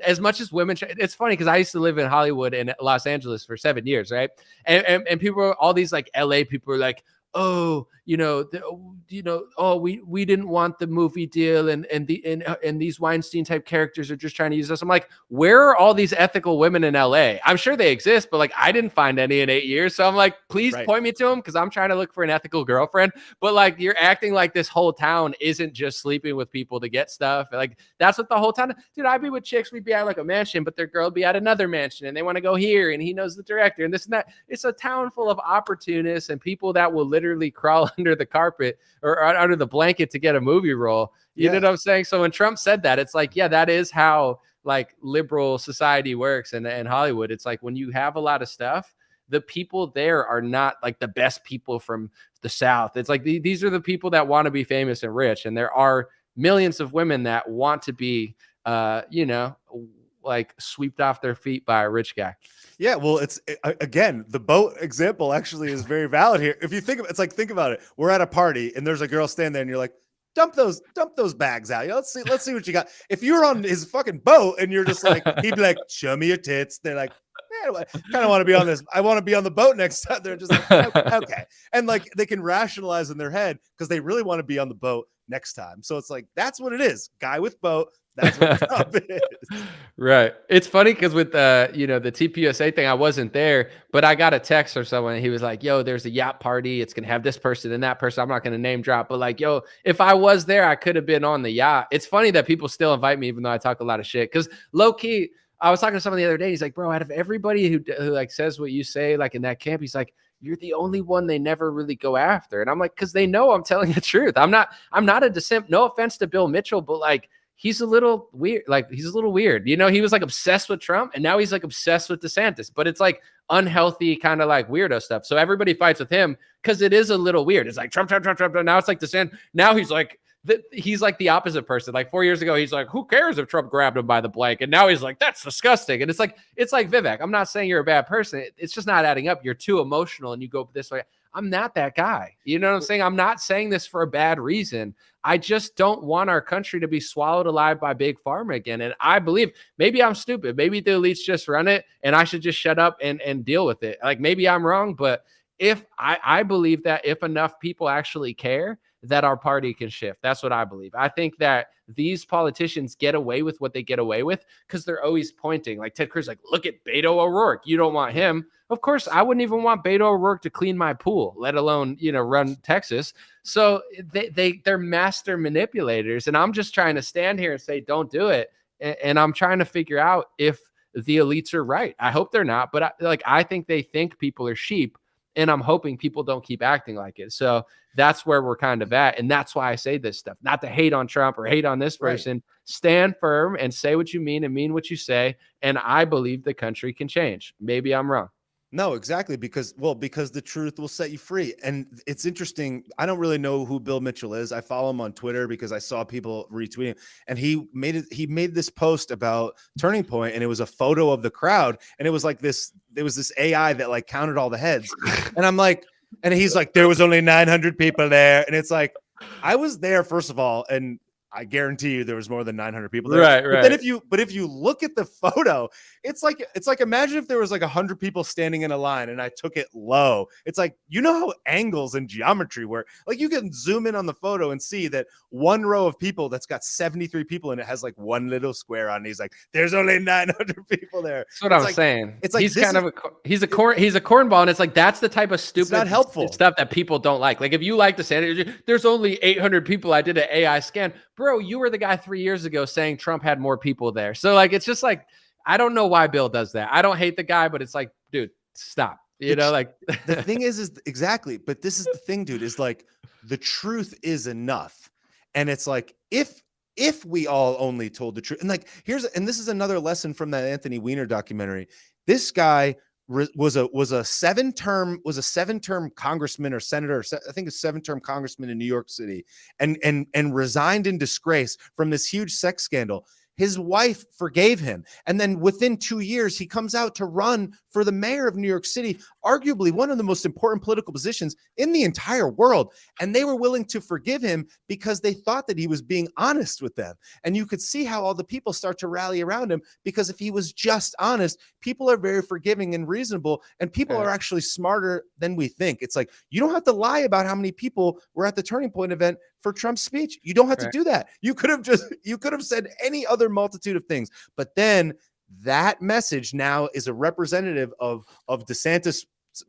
as much as women, it's funny because I used to live in Hollywood and Los Angeles for 7 years, right? And people, all these like LA people are like, oh, we didn't want the movie deal, and these Weinstein type characters are just trying to use us. I'm like, where are all these ethical women in LA? I'm sure they exist, but like I didn't find any in 8 years. So I'm like, please point me to them because I'm trying to look for an ethical girlfriend. But like you're acting like this whole town isn't just sleeping with people to get stuff. Like that's what the whole town. Dude, I'd be with chicks. We'd be at like a mansion, but their girl would be at another mansion, and they want to go here, and he knows the director, and this and that. It's a town full of opportunists and people that will literally crawl under the carpet or under the blanket to get a movie role. You know what I'm saying? So when Trump said that, it's like, yeah, that is how like liberal society works and Hollywood. It's like when you have a lot of stuff, the people there are not like the best people from the South. It's like these are the people that want to be famous and rich. And there are millions of women that want to be, like swept off their feet by a rich guy. Yeah, well, again, the boat example actually is very valid here. If you think think about it. We're at a party and there's a girl standing there and you're like, dump those bags out. Let's see what you got. If you were on his fucking boat and you're just like, he'd be like, show me your tits. They're like, man, I kind of want to be on this. I want to be on the boat next time. They're just like, okay. And like they can rationalize in their head because they really want to be on the boat next time. So it's like, that's what it is. Guy with boat. That's what Trump is. Right. It's funny because with the TPUSA thing, I wasn't there, but I got a text from someone. And he was like, yo, there's a yacht party. It's going to have this person and that person. I'm not going to name drop, but like, yo, if I was there, I could have been on the yacht. It's funny that people still invite me, even though I talk a lot of shit. Because low key, I was talking to someone the other day. He's like, bro, out of everybody who like says what you say, like in that camp, he's like, you're the only one they never really go after. And I'm like, because they know I'm telling the truth. I'm not a dissent. No offense to Bill Mitchell, but like, he's a little weird. He was like obsessed with Trump and now he's like obsessed with DeSantis, but it's like unhealthy kind of like weirdo stuff. So everybody fights with him because it is a little weird. It's like Trump. Now it's like DeSantis. Now he's like the opposite person. Like 4 years ago, he's like, who cares if Trump grabbed him by the blank? And now he's like, that's disgusting. And it's like Vivek. I'm not saying you're a bad person. It's just not adding up. You're too emotional and you go this way. I'm not that guy. You know what I'm saying? I'm not saying this for a bad reason. I just don't want our country to be swallowed alive by big pharma again. And I believe maybe I'm stupid. Maybe the elites just run it and I should just shut up and deal with it. Like maybe I'm wrong, but if I believe that if enough people actually care, that our party can shift. That's what I believe. I think that these politicians get away with what they get away with because they're always pointing. Like Ted Cruz, like, look at Beto O'Rourke. You don't want him. Of course, I wouldn't even want Beto O'Rourke to clean my pool, let alone, run Texas. So they're master manipulators. And I'm just trying to stand here and say, don't do it. And I'm trying to figure out if the elites are right. I hope they're not, but I think they think people are sheep, and I'm hoping people don't keep acting like it. So that's where we're kind of at. And that's why I say this stuff, not to hate on Trump or hate on this person. Right. Stand firm and say what you mean and mean what you say. And I believe the country can change. Maybe I'm wrong. No, exactly. Because the truth will set you free. And it's interesting. I don't really know who Bill Mitchell is. I follow him on Twitter because I saw people retweeting, and he made this post about Turning Point, and it was a photo of the crowd. And it was like this AI that like counted all the heads. And I'm like, and he's like, there was only 900 people there. And it's like, I was there, first of all, and I guarantee you there was more than 900 people there. Right. But then if you look at the photo, it's like imagine if there was like 100 people standing in a line and I took it low. It's like, how angles and geometry work. Like you can zoom in on the photo and see that one row of people that's got 73 people and it has like one little square on it. He's like, there's only 900 people there. That's what I'm saying. It's like he's a cornball, and it's like that's the type of stupid, not helpful stuff that people don't like. Like if you like the Sanders, there's only 800 people. I did an AI scan. Bro, you were the guy 3 years ago saying Trump had more people there. So like, it's just like, I don't know why Bill does that. I don't hate the guy, but it's like, dude, stop. The thing is exactly, but this is the thing, dude, is like the truth is enough. And it's like, if we all only told the truth, and like, this is another lesson from that Anthony Weiner documentary. This guy was a seven-term congressman or senator, I think a 7-term congressman in New York City, and resigned in disgrace from this huge sex scandal. His wife forgave him. And then within 2 years, he comes out to run for the mayor of New York City, arguably one of the most important political positions in the entire world. And they were willing to forgive him because they thought that he was being honest with them. And you could see how all the people start to rally around him, because if he was just honest, people are very forgiving and reasonable, and people are actually smarter than we think. It's like, you don't have to lie about how many people were at the Turning Point event for Trump's speech. You don't have to do that. You could have said any other multitude of things, but then that message now is a representative of DeSantis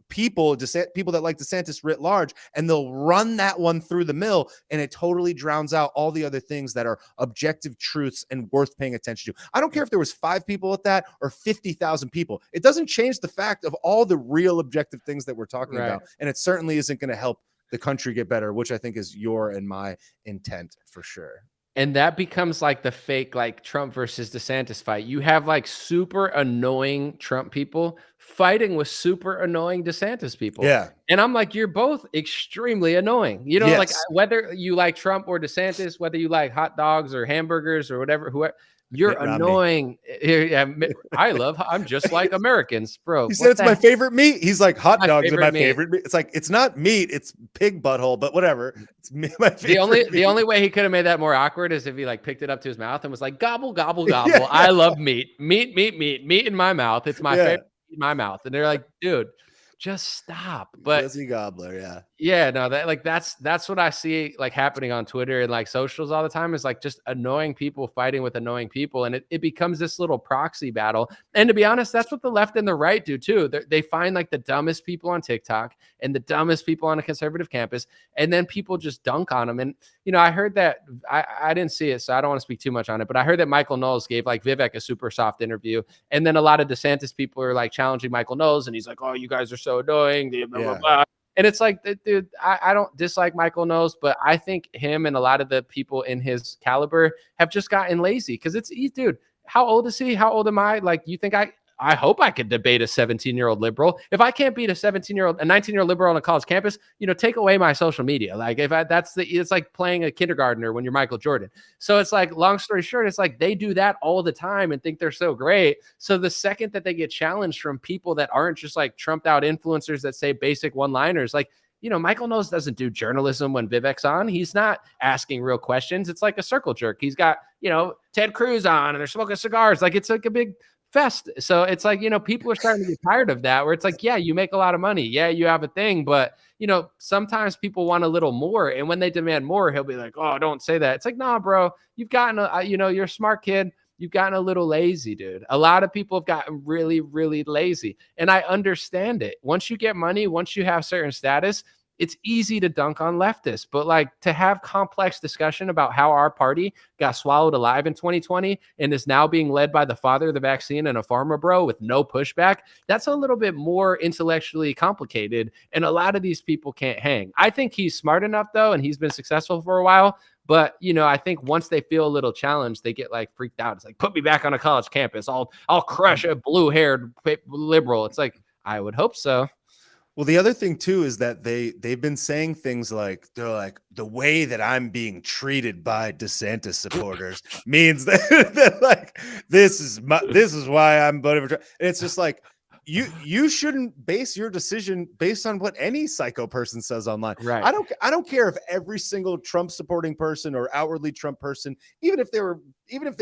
people that like DeSantis writ large, and they'll run that one through the mill, and it totally drowns out all the other things that are objective truths and worth paying attention to. I don't care if there was 5 people at that or 50,000 people. It doesn't change the fact of all the real objective things that we're talking about, and it certainly isn't going to help the country get better, which I think is your and my intent for sure. And that becomes like the fake, like Trump versus DeSantis fight. You have like super annoying Trump people fighting with super annoying DeSantis people. Yeah. And I'm like, you're both extremely annoying. Like whether you like Trump or DeSantis, whether you like hot dogs or hamburgers or whoever, you're annoying. I'm just like Americans, bro. He said it's my favorite meat. He's like, hot dogs are my favorite meat. It's like, it's not meat, it's pig butthole, but whatever. It's my favorite. The only way he could have made that more awkward is if he like picked it up to his mouth and was like, gobble, gobble, gobble. I love meat in my mouth. It's my favorite meat in my mouth. And they're like, dude, just stop. But Fuzzy gobbler, no, that's what I see like happening on Twitter and like socials all the time, is like just annoying people fighting with annoying people, and it becomes this little proxy battle. And to be honest, that's what the left and the right do too. They find like the dumbest people on TikTok and the dumbest people on a conservative campus, and then people just dunk on them. And I heard that I didn't see it, so I don't want to speak too much on it, but I heard that Michael Knowles gave like Vivek a super soft interview, and then a lot of DeSantis people are like challenging Michael Knowles, and he's like, oh, you guys are so annoying, blah, blah, blah. And it's like, dude, I don't dislike Michael Knowles, but I think him and a lot of the people in his caliber have just gotten lazy, because dude, how old is he? How old am I? Like, you think I hope I could debate a 17-year-old liberal. If I can't beat a 19-year-old liberal on a college campus, take away my social media. Like it's like playing a kindergartner when you're Michael Jordan. So it's like, long story short, it's like they do that all the time and think they're so great. So the second that they get challenged from people that aren't just like Trumped out influencers that say basic one-liners, like, Michael Knowles doesn't do journalism when Vivek's on. He's not asking real questions. It's like a circle jerk. He's got, Ted Cruz on and they're smoking cigars. Like, it's like a big fest. So it's like, people are starting to get tired of that, where it's like, yeah, you make a lot of money. Yeah, you have a thing. But, sometimes people want a little more. And when they demand more, he'll be like, oh, don't say that. It's like, nah, bro, you've gotten, you're a smart kid. You've gotten a little lazy, dude. A lot of people have gotten really, really lazy. And I understand it. Once you get money, once you have certain status, it's easy to dunk on leftists, but like to have complex discussion about how our party got swallowed alive in 2020 and is now being led by the father of the vaccine and a pharma bro with no pushback, that's a little bit more intellectually complicated. And a lot of these people can't hang. I think he's smart enough though, and he's been successful for a while. But, I think once they feel a little challenged, they get like freaked out. It's like, put me back on a college campus. I'll crush a blue-haired liberal. It's like, I would hope so. Well, the other thing too is that they've been saying things like, they're like, the way that I'm being treated by DeSantis supporters means that like this is why I'm voting for Trump. And it's just like, you shouldn't base your decision based on what any psycho person says online. Right. I don't care if every single Trump supporting person or outwardly Trump person, even if they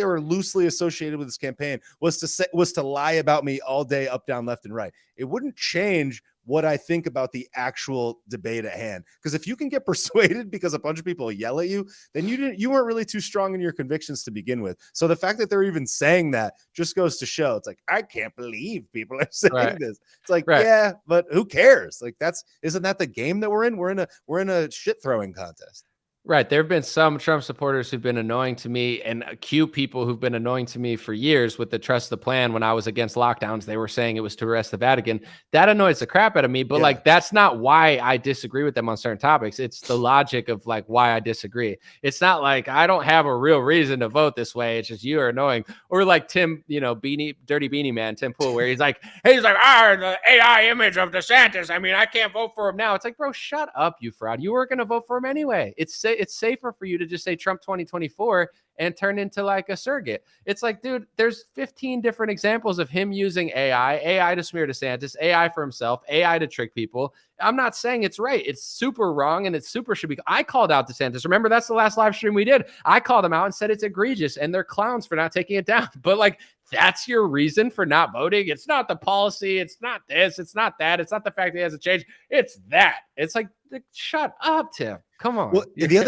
were loosely associated with this campaign, was to lie about me all day, up, down, left, and right. It wouldn't change what I think about the actual debate at hand. Because if you can get persuaded because a bunch of people yell at you, then you weren't really too strong in your convictions to begin with. So the fact that they're even saying that just goes to show, it's like, I can't believe people are saying this. It's like, yeah, but who cares? Like, isn't that the game that we're in? We're in a shit throwing contest. Right. There have been some Trump supporters who've been annoying to me, and a few people who've been annoying to me for years with the trust the plan. When I was against lockdowns, they were saying it was to arrest the Vatican. That annoys the crap out of me. But like, that's not why I disagree with them on certain topics. It's the logic of like why I disagree. It's not like I don't have a real reason to vote this way. It's just you are annoying. Or like Tim, dirty beanie man, Tim Pool, where he's like, the AI image of DeSantis. I mean, I can't vote for him now. It's like, bro, shut up, you fraud. You were going to vote for him anyway. It's safer for you to just say Trump 2024 and turn into like a surrogate. It's like, dude, there's 15 different examples of him using AI to smear DeSantis, AI for himself, AI to trick people. I'm not saying it's right. It's super wrong, and it super should be. I called out DeSantis. Remember, that's the last live stream we did. I called him out and said it's egregious, and they're clowns for not taking it down. But like, that's your reason for not voting. It's not the policy. It's not this. It's not that. It's not the fact that he hasn't changed. It's that. It's like, shut up, Tim. Come on. Well, the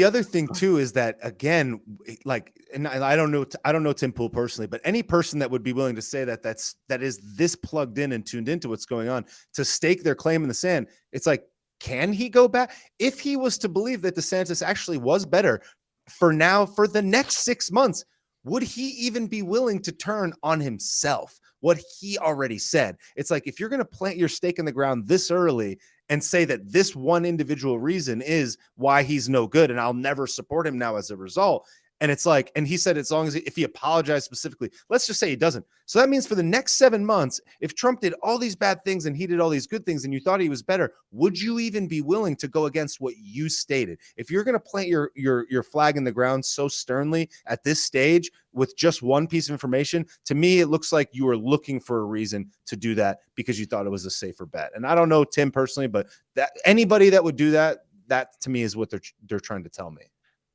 other thing too is that, again, like, and I don't know Tim Pool personally, but any person that would be willing to say that is this plugged in and tuned into what's going on to stake their claim in the sand. It's like, can he go back? If he was to believe that DeSantis actually was better for the next 6 months, would he even be willing to turn on himself? What he already said. It's like, if you're going to plant your stake in the ground this early and say that this one individual reason is why he's no good and I'll never support him now as a result. And it's like, and he said, as long as if he apologized specifically, let's just say he doesn't. So that means for the next 7 months, if Trump did all these bad things and he did all these good things and you thought he was better, would you even be willing to go against what you stated? If you're going to plant your flag in the ground so sternly at this stage with just one piece of information, to me, it looks like you were looking for a reason to do that because you thought it was a safer bet. And I don't know Tim personally, but that anybody that would do that to me is what they're trying to tell me.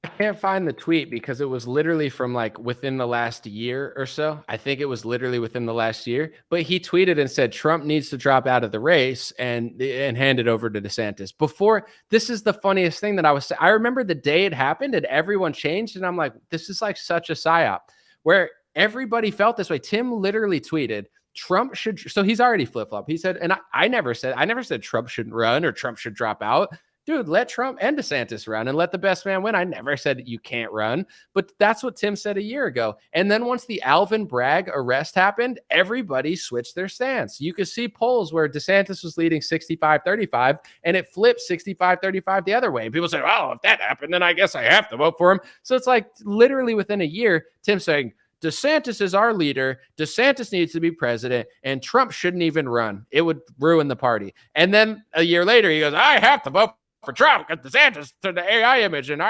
I can't find the tweet because it was literally from like within the last year or so. I think it was literally within the last year, but he tweeted and said Trump needs to drop out of the race and hand it over to DeSantis. Before, this is the funniest thing that I remember the day it happened and everyone changed, and I'm like, this is like such a psyop where everybody felt this way. Tim literally tweeted Trump should, so he's already flip-flop. He said, and I never said Trump shouldn't run or Trump should drop out. Dude, let Trump and DeSantis run and let the best man win. I never said that you can't run, but that's what Tim said a year ago. And then once the Alvin Bragg arrest happened, everybody switched their stance. You could see polls where DeSantis was leading 65-35 and it flipped 65-35 the other way. And people say, oh, if that happened, then I guess I have to vote for him. So it's like literally within a year, Tim saying, DeSantis is our leader. DeSantis needs to be president, and Trump shouldn't even run. It would ruin the party. And then a year later, he goes, I have to vote for Trump because DeSantis to the AI image and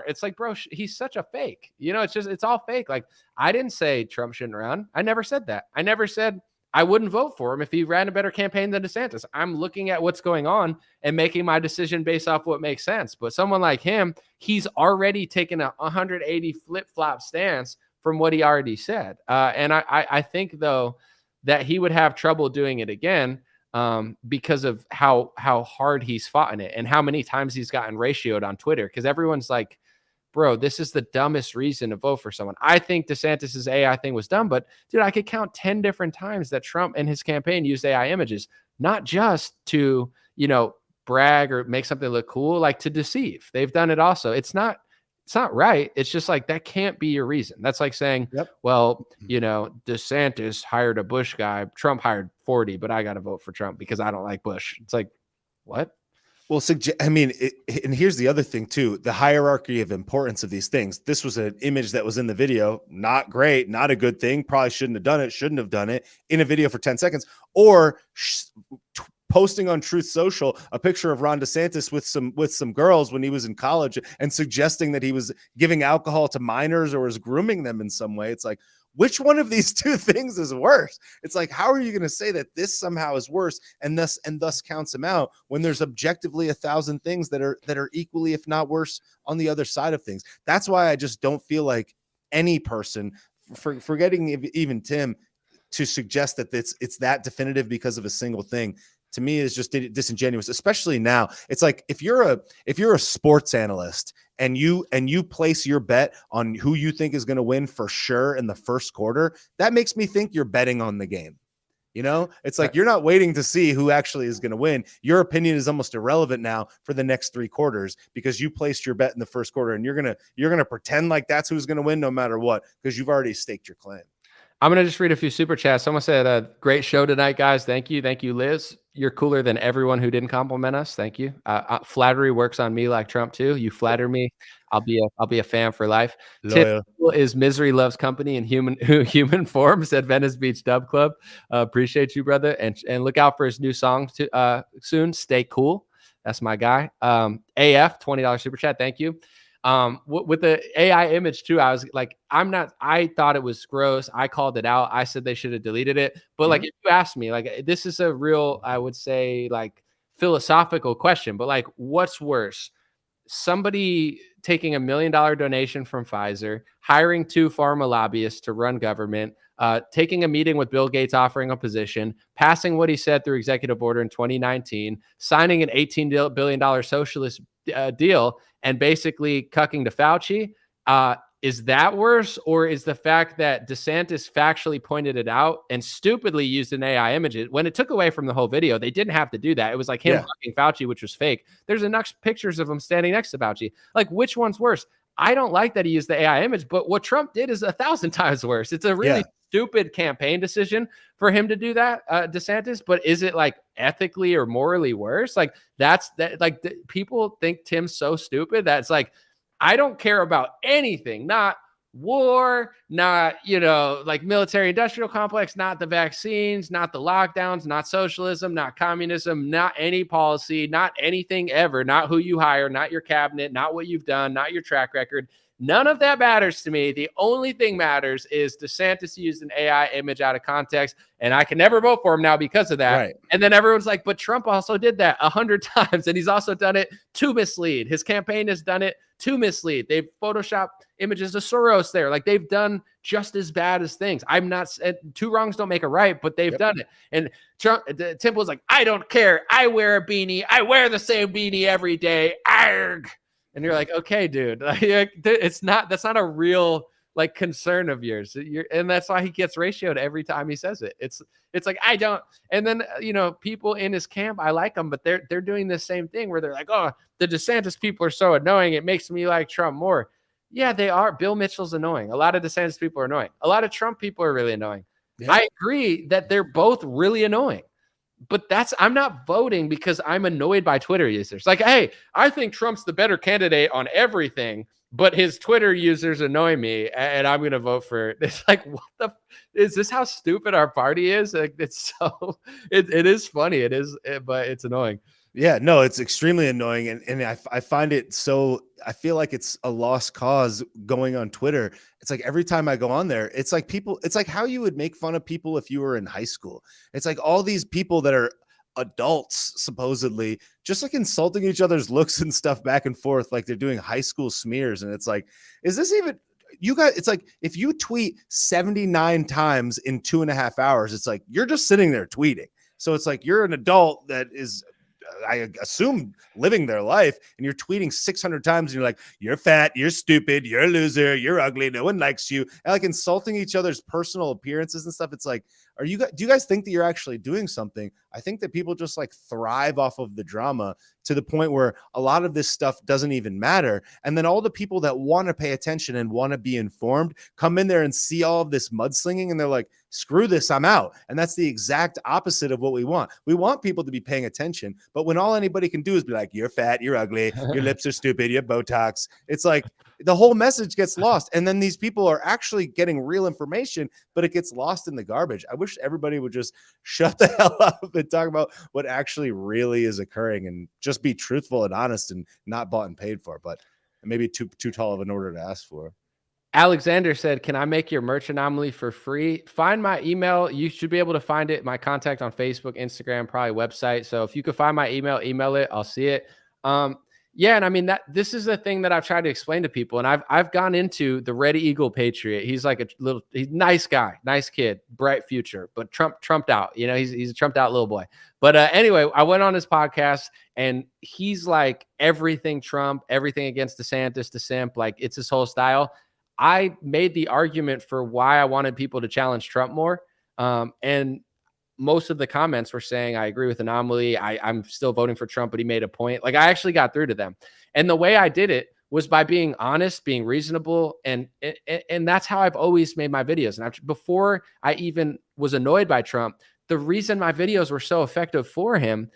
it's like, bro, he's such a fake. It's all fake. Like, I didn't say Trump shouldn't run. I never said that. I never said I wouldn't vote for him if he ran a better campaign than DeSantis. I'm looking at what's going on and making my decision based off what makes sense. But someone like him, he's already taken a 180 flip-flop stance from what he already said. And I think though that he would have trouble doing it again because of how hard he's fought in it and how many times he's gotten ratioed on Twitter. Because everyone's like, bro, this is the dumbest reason to vote for someone. I think DeSantis's AI thing was dumb, but dude, I could count 10 different times that Trump and his campaign used AI images, not just to, brag or make something look cool, like to deceive. They've done it also. It's not right. It's just like, that can't be your reason. That's like saying, well, DeSantis hired a Bush guy. Trump hired 40, but I got to vote for Trump because I don't like Bush. It's like, what? Well, and here's the other thing too, the hierarchy of importance of these things. This was an image that was in the video, not great, not a good thing. Probably shouldn't have done it in a video for 10 seconds, or posting on Truth Social a picture of Ron DeSantis with some girls when he was in college and suggesting that he was giving alcohol to minors or was grooming them in some way. It's like, which one of these two things is worse? It's like, how are you going to say that this somehow is worse and thus counts him out when there's objectively 1,000 things that are equally, if not worse, on the other side of things? That's why I just don't feel like any person, forgetting even Tim, to suggest that it's that definitive because of a single thing, to me is just disingenuous, especially now. It's like if you're a sports analyst and you place your bet on who you think is going to win for sure in the first quarter, that makes me think you're betting on the game. It's like you're not waiting to see who actually is going to win. Your opinion is almost irrelevant now for the next 3 quarters because you placed your bet in the first quarter, and you're gonna pretend like that's who's going to win no matter what because you've already staked your claim. I'm going to just read a few super chats. Someone said, a great show tonight, guys. Thank you. Thank you, Liz. You're cooler than everyone who didn't compliment us. Thank you. Flattery works on me like Trump too. You flatter me, I'll be a fan for life. Tip is misery loves company in human forms at Venice Beach Dub Club. Appreciate you, brother. And look out for his new song soon. Stay cool. That's my guy. AF, $20 super chat. Thank you. With the AI image too, I was like, I thought it was gross. I called it out. I said they should have deleted it. But like, if you ask me, like, this is a real, I would say, like, philosophical question, but like, what's worse? Somebody taking $1 million donation from Pfizer, hiring 2 pharma lobbyists to run government, taking a meeting with Bill Gates, offering a position, passing what he said through executive order in 2019, signing an $18 billion socialist deal, and basically cucking to Fauci. Is that worse? Or is the fact that DeSantis factually pointed it out and stupidly used an AI image? When it took away from the whole video, they didn't have to do that. It was like him cucking Fauci, which was fake. There's enough pictures of him standing next to Fauci. Like, which one's worse? I don't like that he used the AI image, but what Trump did is 1,000 times worse. It's a really stupid campaign decision for him to do that, DeSantis. But is it like ethically or morally worse? Like, people think Tim's so stupid that's like, I don't care about anything, not war, not, like military industrial complex, not the vaccines, not the lockdowns, not socialism, not communism, not any policy, not anything ever, not who you hire, not your cabinet, not what you've done, not your track record. None of that matters to me. The only thing matters is DeSantis used an AI image out of context, and I can never vote for him now because of that. Right. And then everyone's like, but Trump also did that 100 times, and he's also done it to mislead. His campaign has done it to mislead. They've photoshopped images of Soros there. Like, they've done just as bad as things. I'm not, 2 wrongs don't make a right, but they've done it. And Trump, Tim was like, I don't care. I wear a beanie. I wear the same beanie every day. Arg. And you're like, okay, dude, that's not a real like concern of yours. And that's why he gets ratioed every time he says it. It's like, I don't. And then, people in his camp, I like them, but they're doing the same thing where they're like, oh, the DeSantis people are so annoying. It makes me like Trump more. Yeah, they are. Bill Mitchell's annoying. A lot of DeSantis people are annoying. A lot of Trump people are really annoying. Yeah. I agree that they're both really annoying. But I'm not voting because I'm annoyed by Twitter users. Like, hey, I think Trump's the better candidate on everything, but his Twitter users annoy me, and I'm going to vote for it. It's like, is this how stupid our party is? Like, it's so, it is funny. It is, but it's annoying. Yeah, no, it's extremely annoying. And I find it so, I feel like it's a lost cause going on Twitter. It's like every time I go on there, it's like it's like how you would make fun of people if you were in high school. It's like all these people that are adults, supposedly, just like insulting each other's looks and stuff back and forth, like they're doing high school smears. And it's like, is this even, you guys, it's like if you tweet 79 times in 2.5 hours, it's like you're just sitting there tweeting. So it's like you're an adult that is, I assume, living their life, and you're tweeting 600 times and you're like, you're fat, you're stupid, you're a loser, you're ugly, no one likes you, and like insulting each other's personal appearances and stuff. It's like, do you guys think that you're actually doing something? I think that people just like thrive off of the drama to the point where a lot of this stuff doesn't even matter. And then all the people that want to pay attention and want to be informed come in there and see all of this mudslinging and they're like, screw this, I'm out. And that's the exact opposite of what we want. We want people to be paying attention, but when all anybody can do is be like, you're fat, you're ugly, your lips are stupid, you have Botox, it's like the whole message gets lost. And then these people are actually getting real information, but it gets lost in the garbage. I wish everybody would just shut the hell up and talk about what actually really is occurring and just be truthful and honest and not bought and paid for, but maybe too tall of an order to ask for. Alexander said, can I make your merch anomaly for free? Find my email. You should be able to find it. My contact on Facebook, Instagram, probably website. So if you could find my email it. I'll see it. Yeah, and I mean this is the thing that I've tried to explain to people, and I've gone into the Red Eagle Patriot. He's like he's a nice guy, nice kid, bright future, but trumped out. You know, he's a trumped out little boy. But anyway, I went on his podcast, and he's like everything Trump, everything against DeSantis, the simp, like it's his whole style. I made the argument for why I wanted people to challenge Trump more, and most of the comments were saying, I agree with Anomaly. I'm still voting for Trump, but he made a point. Like I actually got through to them. And the way I did it was by being honest, being reasonable. And that's how I've always made my videos. And before I even was annoyed by Trump, the reason my videos were so effective for him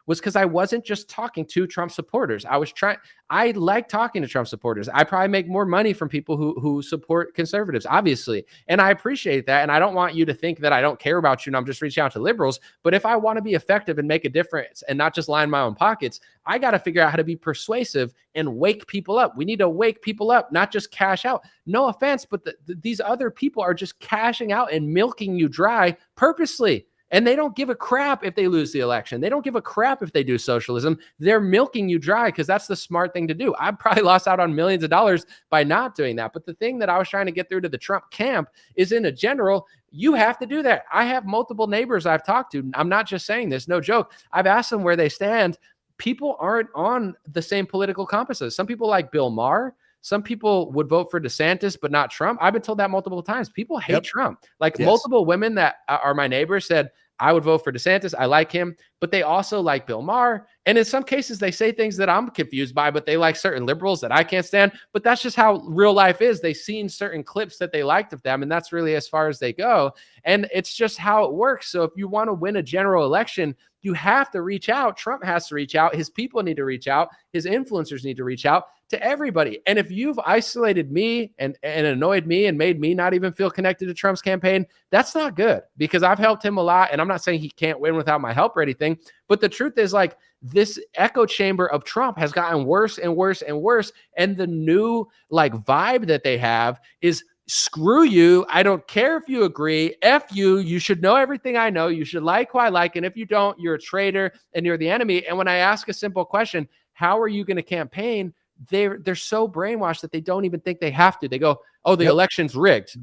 was because I wasn't just talking to Trump supporters. I like talking to Trump supporters. I probably make more money from people who support conservatives, obviously. And I appreciate that. And I don't want you to think that I don't care about you and I'm just reaching out to liberals. But if I want to be effective and make a difference and not just line my own pockets, I got to figure out how to be persuasive and wake people up. We need to wake people up, not just cash out. No offense, but these other people are just cashing out and milking you dry purposely. And they don't give a crap if they lose the election. They don't give a crap if they do socialism. They're milking you dry because that's the smart thing to do. I probably lost out on millions of dollars by not doing that. But the thing that I was trying to get through to the Trump camp is, in a general, you have to do that. I have multiple neighbors I've talked to. I'm not just saying this, no joke. I've asked them where they stand. People aren't on the same political compasses. Some people like Bill Maher. Some people would vote for DeSantis, but not Trump. I've been told that multiple times. People hate Trump. Like multiple women that are my neighbors said, I would vote for DeSantis. I like him, but they also like Bill Maher. And in some cases, they say things that I'm confused by, but they like certain liberals that I can't stand. But that's just how real life is. They've seen certain clips that they liked of them, and that's really as far as they go. And it's just how it works. So if you want to win a general election, you have to reach out. Trump has to reach out. His people need to reach out. His influencers need to reach out to everybody. And if you've isolated me and annoyed me and made me not even feel connected to Trump's campaign, that's not good, because I've helped him a lot. And I'm not saying he can't win without my help or anything, but the truth is, like, this echo chamber of Trump has gotten worse and worse and worse. And the new like vibe that they have is, screw you. I don't care if you agree. F you. You should know everything I know. You should like who I like. And if you don't, you're a traitor and you're the enemy. And when I ask a simple question, how are you going to campaign? They're so brainwashed that they don't even think they have to. They go, oh, the election's rigged.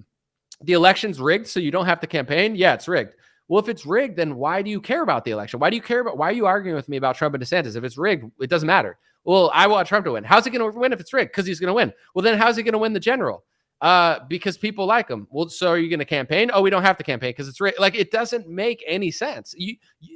The election's rigged, so you don't have to campaign? Yeah, it's rigged. Well, if it's rigged, then why do you care about the election? Why are you arguing with me about Trump and DeSantis? If it's rigged, it doesn't matter. Well, I want Trump to win. How's he going to win if it's rigged? Because he's going to win. Well, then how's he going to win the general? Because people like him. Well, so are you going to campaign? Oh, we don't have to campaign because it's like, it doesn't make any sense.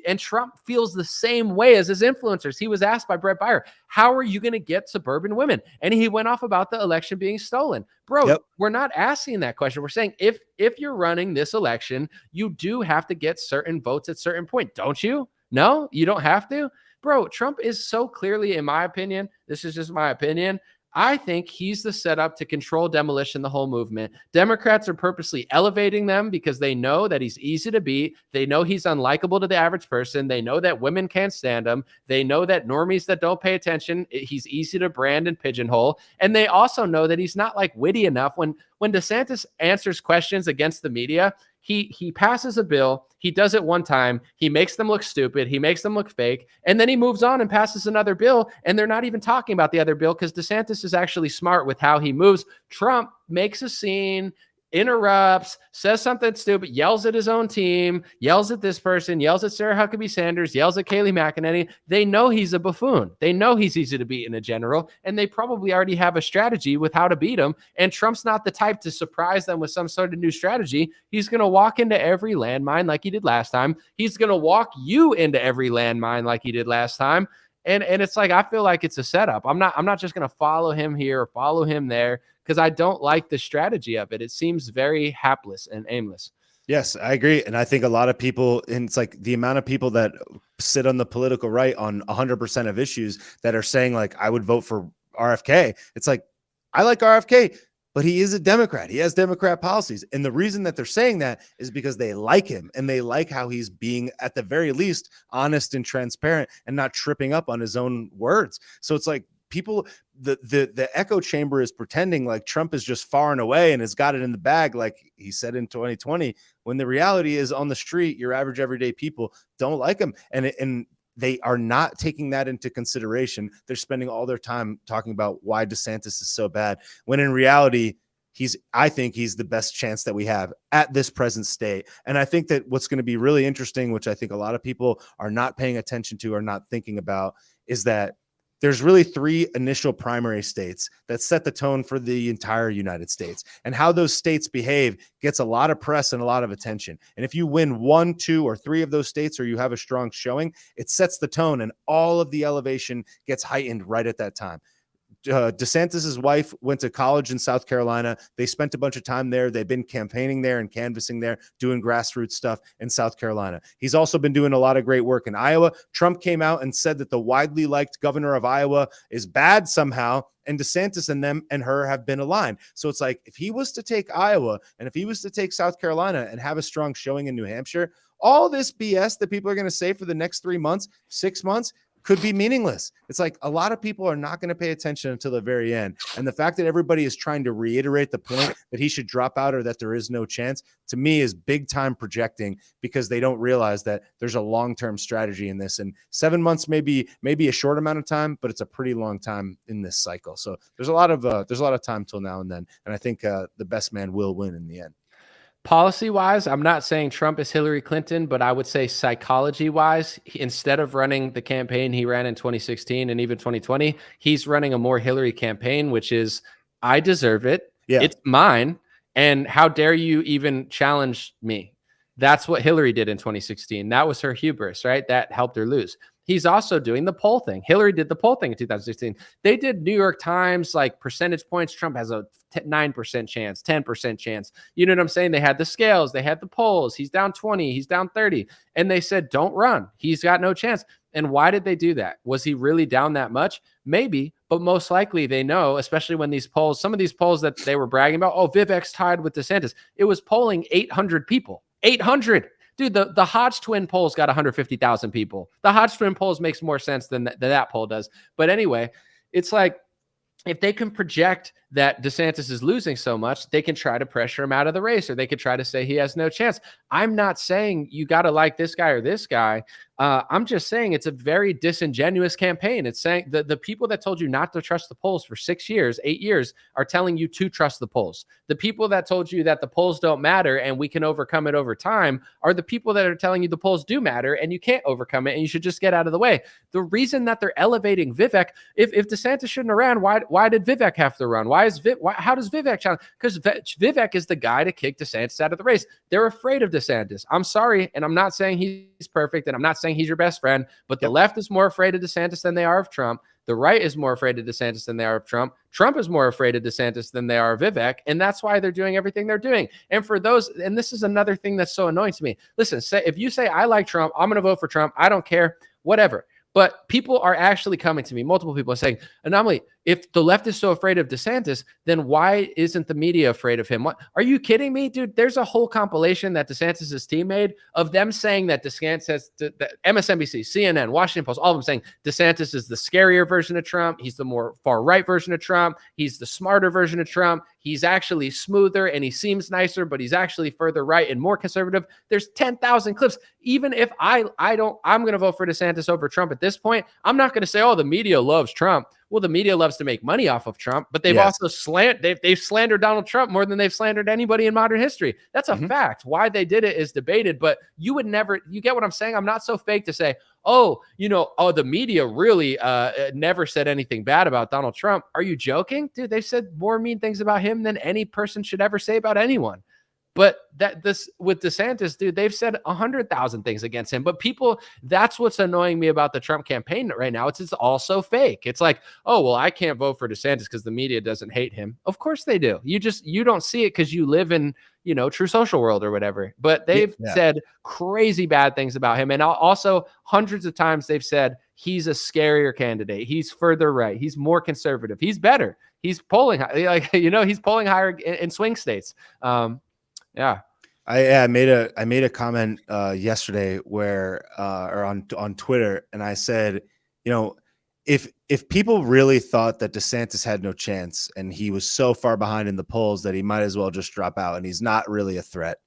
And Trump feels the same way as his influencers. He was asked by Brett Baier, how are you going to get suburban women? And he went off about the election being stolen. Bro, we're not asking that question. We're saying if you're running this election, you do have to get certain votes at certain point, don't you? No, you don't have to. Bro, Trump is so clearly, in my opinion, this is just my opinion, I think he's the setup to control demolition, the whole movement. Democrats are purposely elevating them because they know that he's easy to beat. They know he's unlikable to the average person. They know that women can't stand him. They know that normies that don't pay attention, he's easy to brand and pigeonhole. And they also know that he's not like witty enough. When DeSantis answers questions against the media, He passes a bill. He does it one time. He makes them look stupid. He makes them look fake. And then he moves on and passes another bill. And they're not even talking about the other bill because DeSantis is actually smart with how he moves. Trump makes a scene, interrupts, says something stupid, yells at his own team, yells at this person, yells at Sarah Huckabee Sanders, yells at Kayleigh McEnany. They know he's a buffoon. They know he's easy to beat in a general, and they probably already have a strategy with how to beat him. And Trump's not the type to surprise them with some sort of new strategy. He's going to walk into every landmine like he did last time. He's going to walk you into every landmine like he did last time. And it's like, I feel like it's a setup. I'm not just going to follow him here or follow him there because I don't like the strategy of it. It seems very hapless and aimless. Yes, I agree. And I think a lot of people, and it's like the amount of people that sit on the political right on 100% of issues that are saying like, I would vote for RFK. It's like, I like RFK, but he is a Democrat. He has Democrat policies. And the reason that they're saying that is because they like him and they like how he's being, at the very least, honest and transparent and not tripping up on his own words. So it's like people, the echo chamber is pretending like Trump is just far and away and has got it in the bag, like he said in 2020, when the reality is on the street, your average everyday people don't like him. And they are not taking that into consideration. They're spending all their time talking about why DeSantis is so bad, when in reality, I think he's the best chance that we have at this present state. And I think that what's going to be really interesting, which I think a lot of people are not paying attention to or not thinking about, is that there's really 3 initial primary states that set the tone for the entire United States, and how those states behave gets a lot of press and a lot of attention. And if you win 1, 2, or 3 of those states, or you have a strong showing, it sets the tone and all of the elevation gets heightened right at that time. DeSantis's wife went to college in South Carolina. They spent a bunch of time there. They've been campaigning there and canvassing there, doing grassroots stuff in South Carolina. He's also been doing a lot of great work in Iowa. Trump came out and said that the widely liked governor of Iowa is bad somehow, and DeSantis and them and her have been aligned. So it's like, if he was to take Iowa and if he was to take South Carolina and have a strong showing in New Hampshire, all this BS that people are going to say for the next 3 months, 6 months, could be meaningless. It's like a lot of people are not going to pay attention until the very end. And the fact that everybody is trying to reiterate the point that he should drop out or that there is no chance, to me, is big time projecting, because they don't realize that there's a long-term strategy in this. And 7 months may be a short amount of time, but it's a pretty long time in this cycle. So there's a lot of time till now and then. And I think the best man will win in the end. Policy-wise, I'm not saying Trump is Hillary Clinton, but I would say psychology-wise, instead of running the campaign he ran in 2016 and even 2020, he's running a more Hillary campaign, which is, I deserve it. Yeah. It's mine. And how dare you even challenge me? That's what Hillary did in 2016. That was her hubris, right? That helped her lose. He's also doing the poll thing. Hillary did the poll thing in 2016. They did New York Times, like percentage points. Trump has a 9% chance, 10% chance. You know what I'm saying? They had the scales. They had the polls. He's down 20. He's down 30. And they said, don't run. He's got no chance. And why did they do that? Was he really down that much? Maybe, but most likely they know, especially when these polls, some of these polls that they were bragging about, oh, Vivek's tied with DeSantis. It was polling 800 people. 800. Dude, the Hodge twin polls got 150,000 people. The Hodge twin polls makes more sense than that poll does. But anyway, it's like, if they can project that DeSantis is losing so much, they can try to pressure him out of the race, or they could try to say he has no chance. I'm not saying you got to like this guy or this guy. I'm just saying it's a very disingenuous campaign. It's saying the people that told you not to trust the polls for 6 years, 8 years are telling you to trust the polls. The people that told you that the polls don't matter and we can overcome it over time are the people that are telling you the polls do matter and you can't overcome it and you should just get out of the way. The reason that they're elevating Vivek, if DeSantis shouldn't have ran, why did Vivek have to run? How does Vivek challenge? Because Vivek is the guy to kick DeSantis out of the race. They're afraid of DeSantis. I'm sorry, and I'm not saying he's perfect, and I'm not saying he's your best friend, but the left is more afraid of DeSantis than they are of Trump. The right is more afraid of DeSantis than they are of Trump. Trump is more afraid of DeSantis than they are of Vivek, and that's why they're doing everything they're doing. And for those, and this is another thing that's so annoying to me. Listen, if you say, I like Trump, I'm going to vote for Trump, I don't care, whatever. But people are actually coming to me. Multiple people are saying, Anomaly, if the left is so afraid of DeSantis, then why isn't the media afraid of him? What? Are you kidding me, dude? There's a whole compilation that DeSantis' team made of them saying that DeSantis, that MSNBC, CNN, Washington Post, all of them saying DeSantis is the scarier version of Trump. He's the more far right version of Trump. He's the smarter version of Trump. he's actually smoother and he seems nicer, but he's actually further right and more conservative. There's 10,000 clips. Even if I'm going to vote for DeSantis over Trump at this point. I'm not going to say, oh, the media loves Trump. Well, the media loves to make money off of Trump, but they've also they've slandered Donald Trump more than they've slandered anybody in modern history. That's a fact. Why they did it is debated, but you get what I'm saying? I'm not so fake to say, the media really never said anything bad about Donald Trump. Are you joking? Dude, they said more mean things about him than any person should ever say about anyone. But this with DeSantis, dude, they've said 100,000 things against him. But people, that's what's annoying me about the Trump campaign right now. It's also fake. It's like, oh, well, I can't vote for DeSantis because the media doesn't hate him. Of course they do. You don't see it because you live in, True Social World or whatever. But they've said crazy bad things about him. And also hundreds of times they've said he's a scarier candidate. He's further right. He's more conservative. He's better. He's polling he's polling higher in swing states. Yeah. I made a comment yesterday or on Twitter, and I said, if people really thought that DeSantis had no chance and he was so far behind in the polls that he might as well just drop out and he's not really a threat,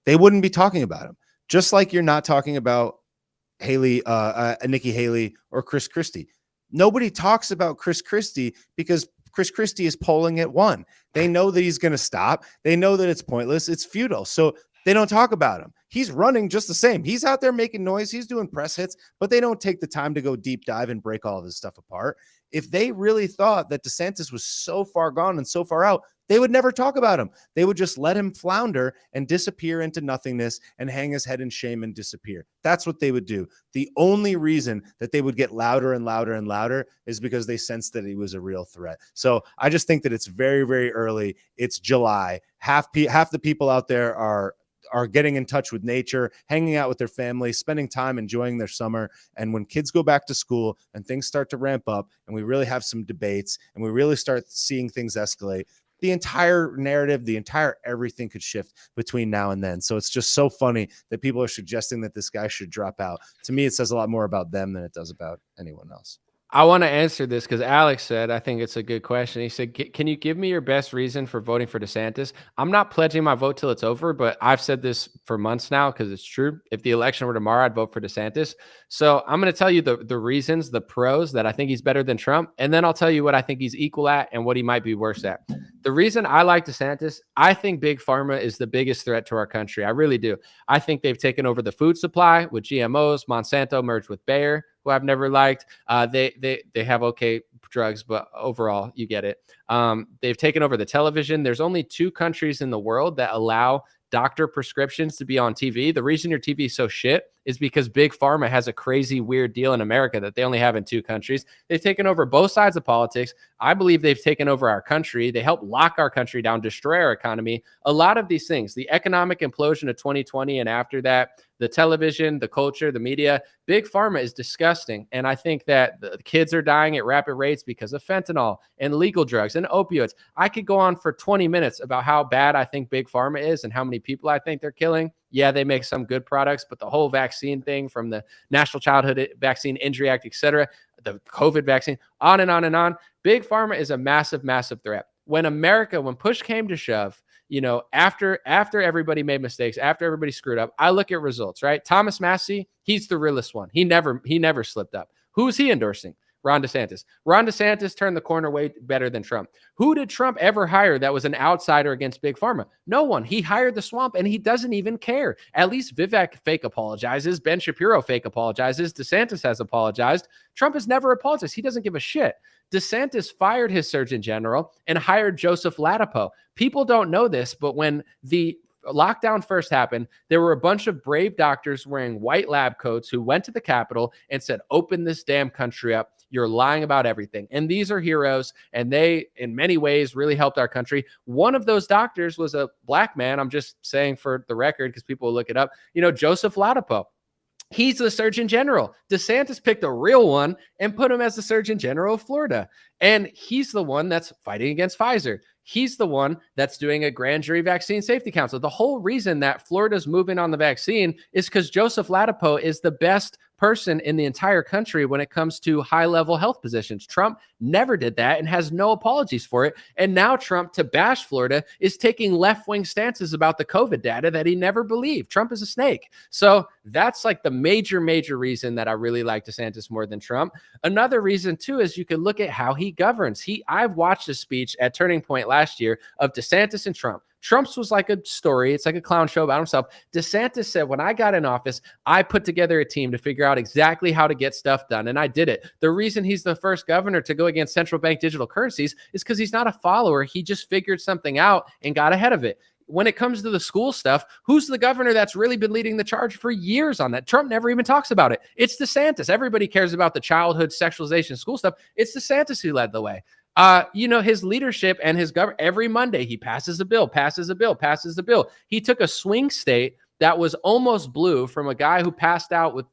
they wouldn't be talking about him. Just like you're not talking about Nikki Haley or Chris Christie. Nobody talks about Chris Christie because Chris Christie is polling at 1. They know that he's going to stop. They know that it's pointless. It's futile. So they don't talk about him. He's running just the same. He's out there making noise. He's doing press hits, but they don't take the time to go deep dive and break all of this stuff apart. If they really thought that DeSantis was so far gone and so far out, they would never talk about him. They would just let him flounder and disappear into nothingness and hang his head in shame and disappear. That's what they would do. The only reason that they would get louder and louder and louder is because they sensed that he was a real threat. So I just think that it's very, very early. It's July. Half the people out there are getting in touch with nature, hanging out with their family, spending time enjoying their summer. And when kids go back to school and things start to ramp up and we really have some debates and we really start seeing things escalate, the entire narrative, the entire everything could shift between now and then. So it's just so funny that people are suggesting that this guy should drop out. To me, it says a lot more about them than it does about anyone else. I want to answer this because Alex said, I think it's a good question. He said, can you give me your best reason for voting for DeSantis? I'm not pledging my vote till it's over, but I've said this for months now because it's true. If the election were tomorrow, I'd vote for DeSantis. So I'm going to tell you the reasons, the pros that I think he's better than Trump. And then I'll tell you what I think he's equal at and what he might be worse at. The reason I like DeSantis, I think Big Pharma is the biggest threat to our country. I really do. I think they've taken over the food supply with GMOs. Monsanto merged with Bayer, who I've never liked. They have okay drugs, but overall, you get it. They've taken over the television. There's only 2 countries in the world that allow doctor prescriptions to be on TV. The reason your TV is so shit is because Big Pharma has a crazy, weird deal in America that they only have in 2 countries. They've taken over both sides of politics. I believe they've taken over our country. They helped lock our country down, destroy our economy. A lot of these things, the economic implosion of 2020 and after that, the television, the culture, the media, Big Pharma is disgusting. And I think that the kids are dying at rapid rates because of fentanyl and legal drugs and opioids. I could go on for 20 minutes about how bad I think Big Pharma is and how many people I think they're killing. Yeah, they make some good products, but the whole vaccine thing from the National Childhood Vaccine Injury Act, et cetera, the COVID vaccine, on and on and on. Big Pharma is a massive, massive threat. When push came to shove, after everybody made mistakes, after everybody screwed up, I look at results, right? Thomas Massie, he's the realest one. He never slipped up. Who's he endorsing? Ron DeSantis. Ron DeSantis turned the corner way better than Trump. Who did Trump ever hire that was an outsider against Big Pharma? No one. He hired the swamp and he doesn't even care. At least Vivek fake apologizes. Ben Shapiro fake apologizes. DeSantis has apologized. Trump has never apologized. He doesn't give a shit. DeSantis fired his Surgeon General and hired Joseph Ladapo. People don't know this, but when the lockdown first happened, there were a bunch of brave doctors wearing white lab coats who went to the Capitol and said, open this damn country up. You're lying about everything. And these are heroes, and they, in many ways, really helped our country. One of those doctors was a black man. I'm just saying for the record because people will look it up. Joseph Ladapo. He's the Surgeon General. DeSantis picked a real one and put him as the Surgeon General of Florida. And he's the one that's fighting against Pfizer. He's the one that's doing a grand jury vaccine safety council. The whole reason that Florida's moving on the vaccine is because Joseph Ladapo is the best person in the entire country when it comes to high-level health positions. Trump never did that and has no apologies for it. And now Trump, to bash Florida, is taking left-wing stances about the COVID data that he never believed. Trump is a snake. So that's like the major reason that I really like DeSantis more than Trump. Another reason too is you can look at how he governs. I've watched a speech at Turning Point last year of DeSantis and Trump. Trump's was like a story. It's like a clown show about himself. DeSantis said, when I got in office, I put together a team to figure out exactly how to get stuff done. And I did it. The reason he's the first governor to go against central bank digital currencies is because he's not a follower. He just figured something out and got ahead of it. When it comes to the school stuff, who's the governor that's really been leading the charge for years on that? Trump never even talks about it. It's DeSantis. Everybody cares about the childhood sexualization school stuff. It's DeSantis who led the way. His leadership and his government, every Monday, he passes a bill. He took a swing state that was almost blue from a guy who passed out with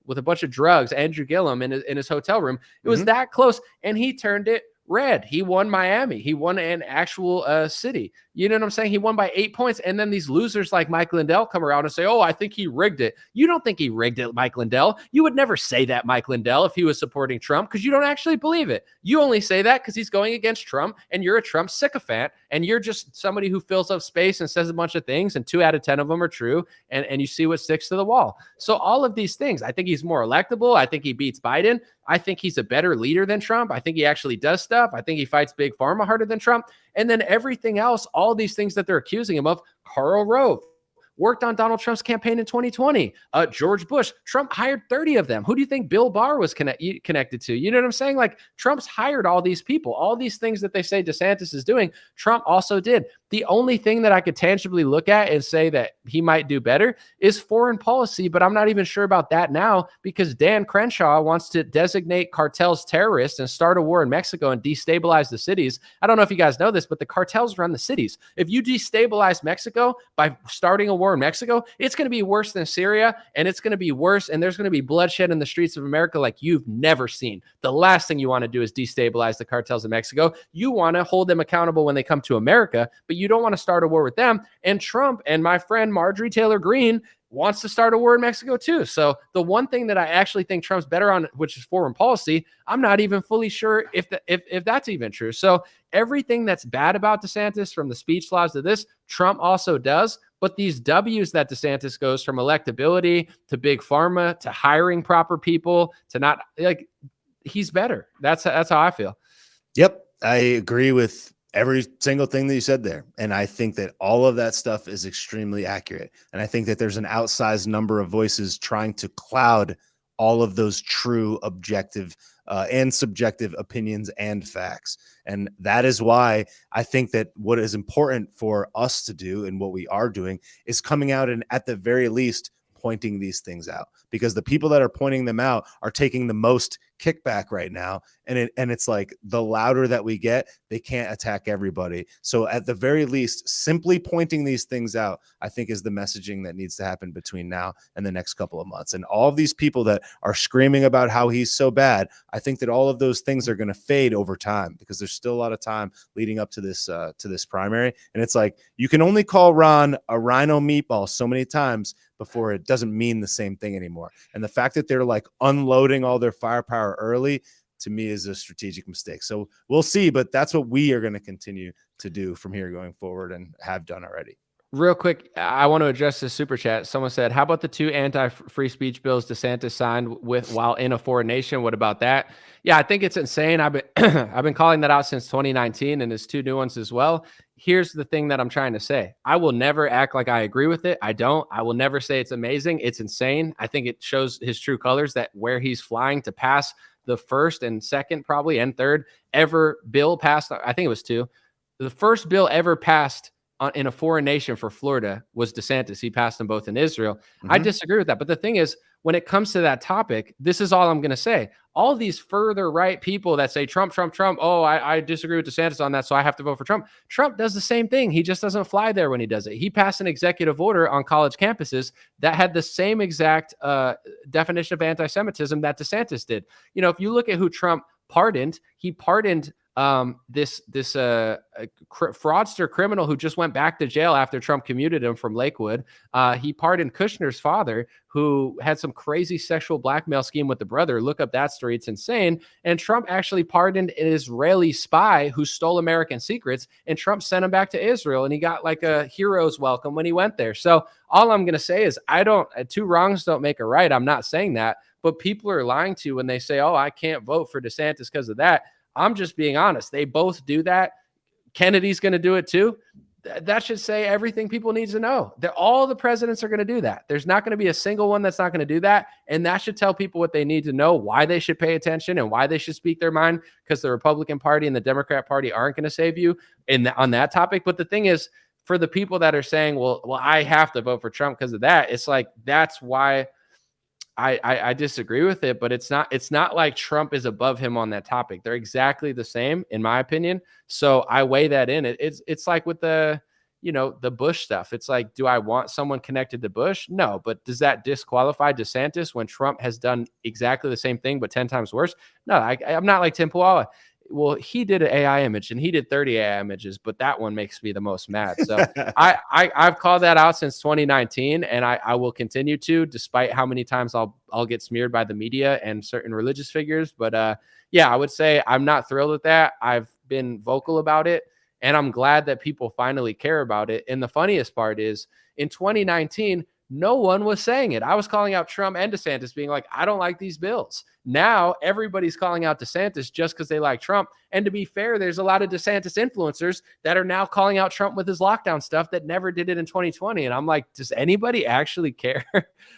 with a bunch of drugs, Andrew Gillum, in his hotel room. It was that close, and he turned it red. He won Miami. He won an actual city. You know what I'm saying? He won by 8 points. And then these losers like Mike Lindell come around and say, oh, I think he rigged it. You don't think he rigged it, Mike Lindell. You would never say that, Mike Lindell, if he was supporting Trump, because you don't actually believe it. You only say that because he's going against Trump and you're a Trump sycophant and you're just somebody who fills up space and says a bunch of things and 2 out of 10 of them are true. And you see what sticks to the wall. So all of these things, I think he's more electable. I think he beats Biden. I think he's a better leader than Trump. I think he actually does stuff. I think he fights big pharma harder than Trump. And then everything else, all these things that they're accusing him of, Karl Rove worked on Donald Trump's campaign in 2020. George Bush, Trump hired 30 of them. Who do you think Bill Barr was connected to? You know what I'm saying? Like, Trump's hired all these people. All these things that they say DeSantis is doing, Trump also did. The only thing that I could tangibly look at and say that he might do better is foreign policy, but I'm not even sure about that now because Dan Crenshaw wants to designate cartels terrorists and start a war in Mexico and destabilize the cities. I don't know if you guys know this, but the cartels run the cities. If you destabilize Mexico by starting a war in Mexico, it's going to be worse than Syria, and it's going to be worse, and there's going to be bloodshed in the streets of America like you've never seen. The last thing you want to do is destabilize the cartels in Mexico. You want to hold them accountable when they come to America, but you don't want to start a war with them. And Trump and my friend Marjorie Taylor Greene wants to start a war in Mexico too. So the one thing that I actually think Trump's better on, which is foreign policy, I'm not even fully sure if that's even true. So everything that's bad about DeSantis, from the speech laws to this, Trump also does. But these W's that DeSantis goes from electability to big pharma to hiring proper people to not, like, he's better. That's how I feel. Yep, I agree with every single thing that you said there. And I think that all of that stuff is extremely accurate. And I think that there's an outsized number of voices trying to cloud all of those true, objective, and subjective opinions and facts. And that is why I think that what is important for us to do and what we are doing is coming out and at the very least pointing these things out, because the people that are pointing them out are taking the most kickback right now. And it's like, the louder that we get, they can't attack everybody. So at the very least, simply pointing these things out, I think, is the messaging that needs to happen between now and the next couple of months. And all of these people that are screaming about how he's so bad, I think that all of those things are going to fade over time, because there's still a lot of time leading up to this primary. And it's like, you can only call Ron a rhino meatball so many times before it doesn't mean the same thing anymore. And the fact that they're like unloading all their firepower early, to me, is a strategic mistake. So we'll see, but that's what we are going to continue to do from here going forward and have done already. Real quick, I want to address this super chat. Someone said, how about the 2 anti-free speech bills DeSantis signed while in a foreign nation? What about that? Yeah, I think it's insane. I've been calling that out since 2019, and there's 2 new ones as well. Here's the thing that I'm trying to say. I will never act like I agree with it. I don't. I will never say it's amazing. It's insane. I think it shows his true colors, that where he's flying to pass the first and second, probably, and third ever bill passed. I think it was 2. The first bill ever passed in a foreign nation for Florida was DeSantis. He passed them both in Israel. I disagree with that. But the thing is, when it comes to that topic, this is all I'm going to say. All these further right people that say Trump, Trump, Trump. Oh, I disagree with DeSantis on that, so I have to vote for Trump. Trump does the same thing. He just doesn't fly there when he does it. He passed an executive order on college campuses that had the same exact definition of anti-Semitism that DeSantis did. You know, if you look at who Trump pardoned, he pardoned this fraudster criminal who just went back to jail after Trump commuted him from Lakewood. He pardoned Kushner's father, who had some crazy sexual blackmail scheme with the brother. Look up that story. It's insane. And Trump actually pardoned an Israeli spy who stole American secrets, and Trump sent him back to Israel, and he got like a hero's welcome when he went there. So all I'm going to say is two wrongs don't make a right. I'm not saying that, but people are lying to you when they say, oh, I can't vote for DeSantis because of that. I'm just being honest. They both do that. Kennedy's going to do it too. That should say everything people need to know. All the presidents are going to do that. There's not going to be a single one that's not going to do that. And that should tell people what they need to know, why they should pay attention and why they should speak their mind, because the Republican Party and the Democrat Party aren't going to save you on that topic. But the thing is, for the people that are saying, well, I have to vote for Trump because of that, it's like, that's why I disagree with it, but it's not like Trump is above him on that topic. They're exactly the same, in my opinion. So I weigh that in. It's like with the Bush stuff. It's like, do I want someone connected to Bush? No, but does that disqualify DeSantis when Trump has done exactly the same thing, but 10 times worse? No, I'm not like Tim Pawala. Well, he did an AI image and he did 30 AI images, but that one makes me the most mad. So I've called that out since 2019, and I will continue to, despite how many times I'll get smeared by the media and certain religious figures. But yeah, I would say I'm not thrilled with that. I've been vocal about it, and I'm glad that people finally care about it. And the funniest part is, in 2019, no one was saying it. I was calling out Trump and DeSantis, being like, I don't like these bills. Now everybody's calling out DeSantis just because they like Trump. And to be fair, there's a lot of DeSantis influencers that are now calling out Trump with his lockdown stuff that never did it in 2020. And I'm like, does anybody actually care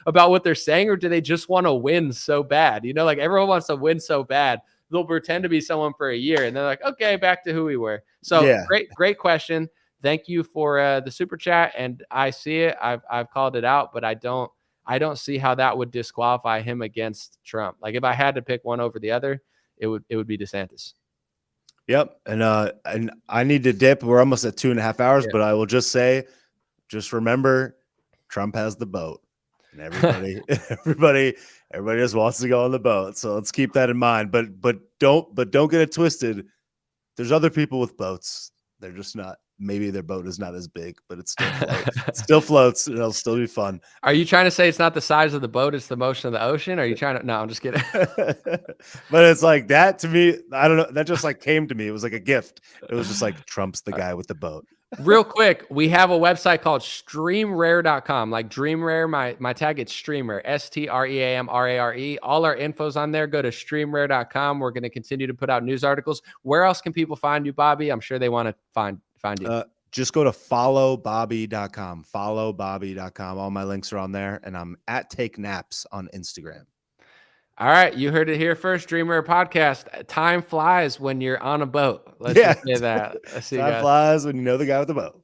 about what they're saying, or do they just want to win so bad? Like everyone wants to win so bad, they'll pretend to be someone for a year and they're like, okay, back to who we were. So yeah. Great question. Thank you for the super chat, and I see it. I've called it out, but I don't see how that would disqualify him against Trump. Like if I had to pick one over the other, it would be DeSantis. Yep, and I need to dip. We're almost at 2.5 hours, but I will just say, just remember, Trump has the boat, and everybody just wants to go on the boat. So let's keep that in mind. But don't get it twisted. There's other people with boats. They're just not. Maybe their boat is not as big, but it still floats. It'll still be fun. Are you trying to say it's not the size of the boat, it's the motion of the ocean? Are you trying to? No, I'm just kidding. But it's like that to me. I don't know. That just like came to me. It was like a gift. It was just like Trump's the guy with the boat. Real quick, we have a website called streamrare.com. Like DreamRare, my tag, it's Streamrare, STREAMRARE. All our info's on there. Go to streamrare.com. We're going to continue to put out news articles. Where else can people find you, Bobby? I'm sure they want to find you. Just go to followbobby.com. Followbobby.com. All my links are on there, and I'm at Take Naps on Instagram. All right, you heard it here first. Dreamer Podcast. Time flies when you're on a boat. Let's just say that. Time flies when you know the guy with the boat.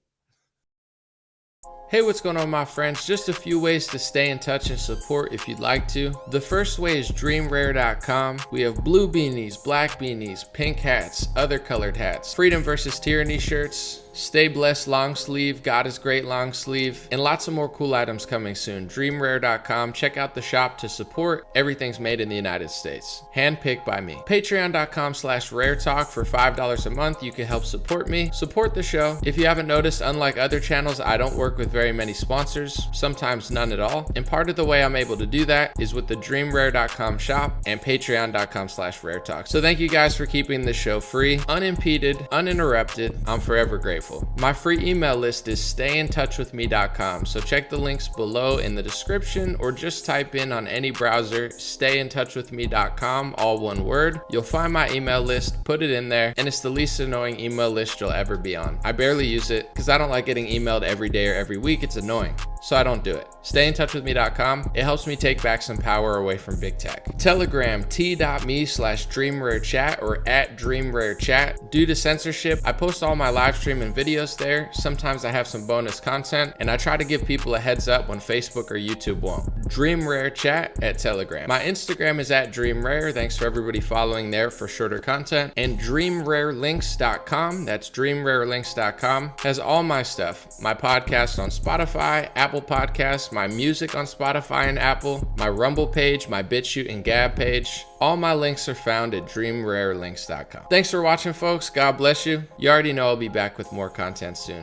Hey, what's going on, my friends? Just a few ways to stay in touch and support if you'd like to. The first way is dreamrare.com. We have blue beanies, black beanies, pink hats, other colored hats, freedom versus tyranny shirts, Stay Blessed long sleeve, God is Great long sleeve, and lots of more cool items coming soon. Dreamrare.com. Check out the shop to support. Everything's made in the United States. Handpicked by me. Patreon.com/raretalk for $5 a month. You can help support me, support the show. If you haven't noticed, unlike other channels, I don't work with very many sponsors, sometimes none at all. And part of the way I'm able to do that is with the dreamrare.com shop and patreon.com/raretalk. So thank you guys for keeping this show free, unimpeded, uninterrupted. I'm forever grateful. My free email list is stayintouchwithme.com. So check the links below in the description, or just type in on any browser, stayintouchwithme.com, all one word. You'll find my email list, put it in there, and it's the least annoying email list you'll ever be on. I barely use it because I don't like getting emailed every day or every week. It's annoying. So I don't do it. Stayintouchwithme.com. It helps me take back some power away from big tech. Telegram, t.me/DreamRareChat or @DreamRareChat. Due to censorship, I post all my live stream and videos there. Sometimes I have some bonus content, and I try to give people a heads up when Facebook or YouTube won't. DreamRareChat at Telegram. My Instagram is @DreamRare. Thanks for everybody following there for shorter content. And DreamRareLinks.com, that's DreamRareLinks.com, has all my stuff. My podcast on Spotify, Apple Apple Podcasts, my music on Spotify and Apple, my Rumble page, my BitChute and Gab page. All my links are found at dreamrarelinks.com. Thanks for watching, folks. God bless you. You already know I'll be back with more content soon.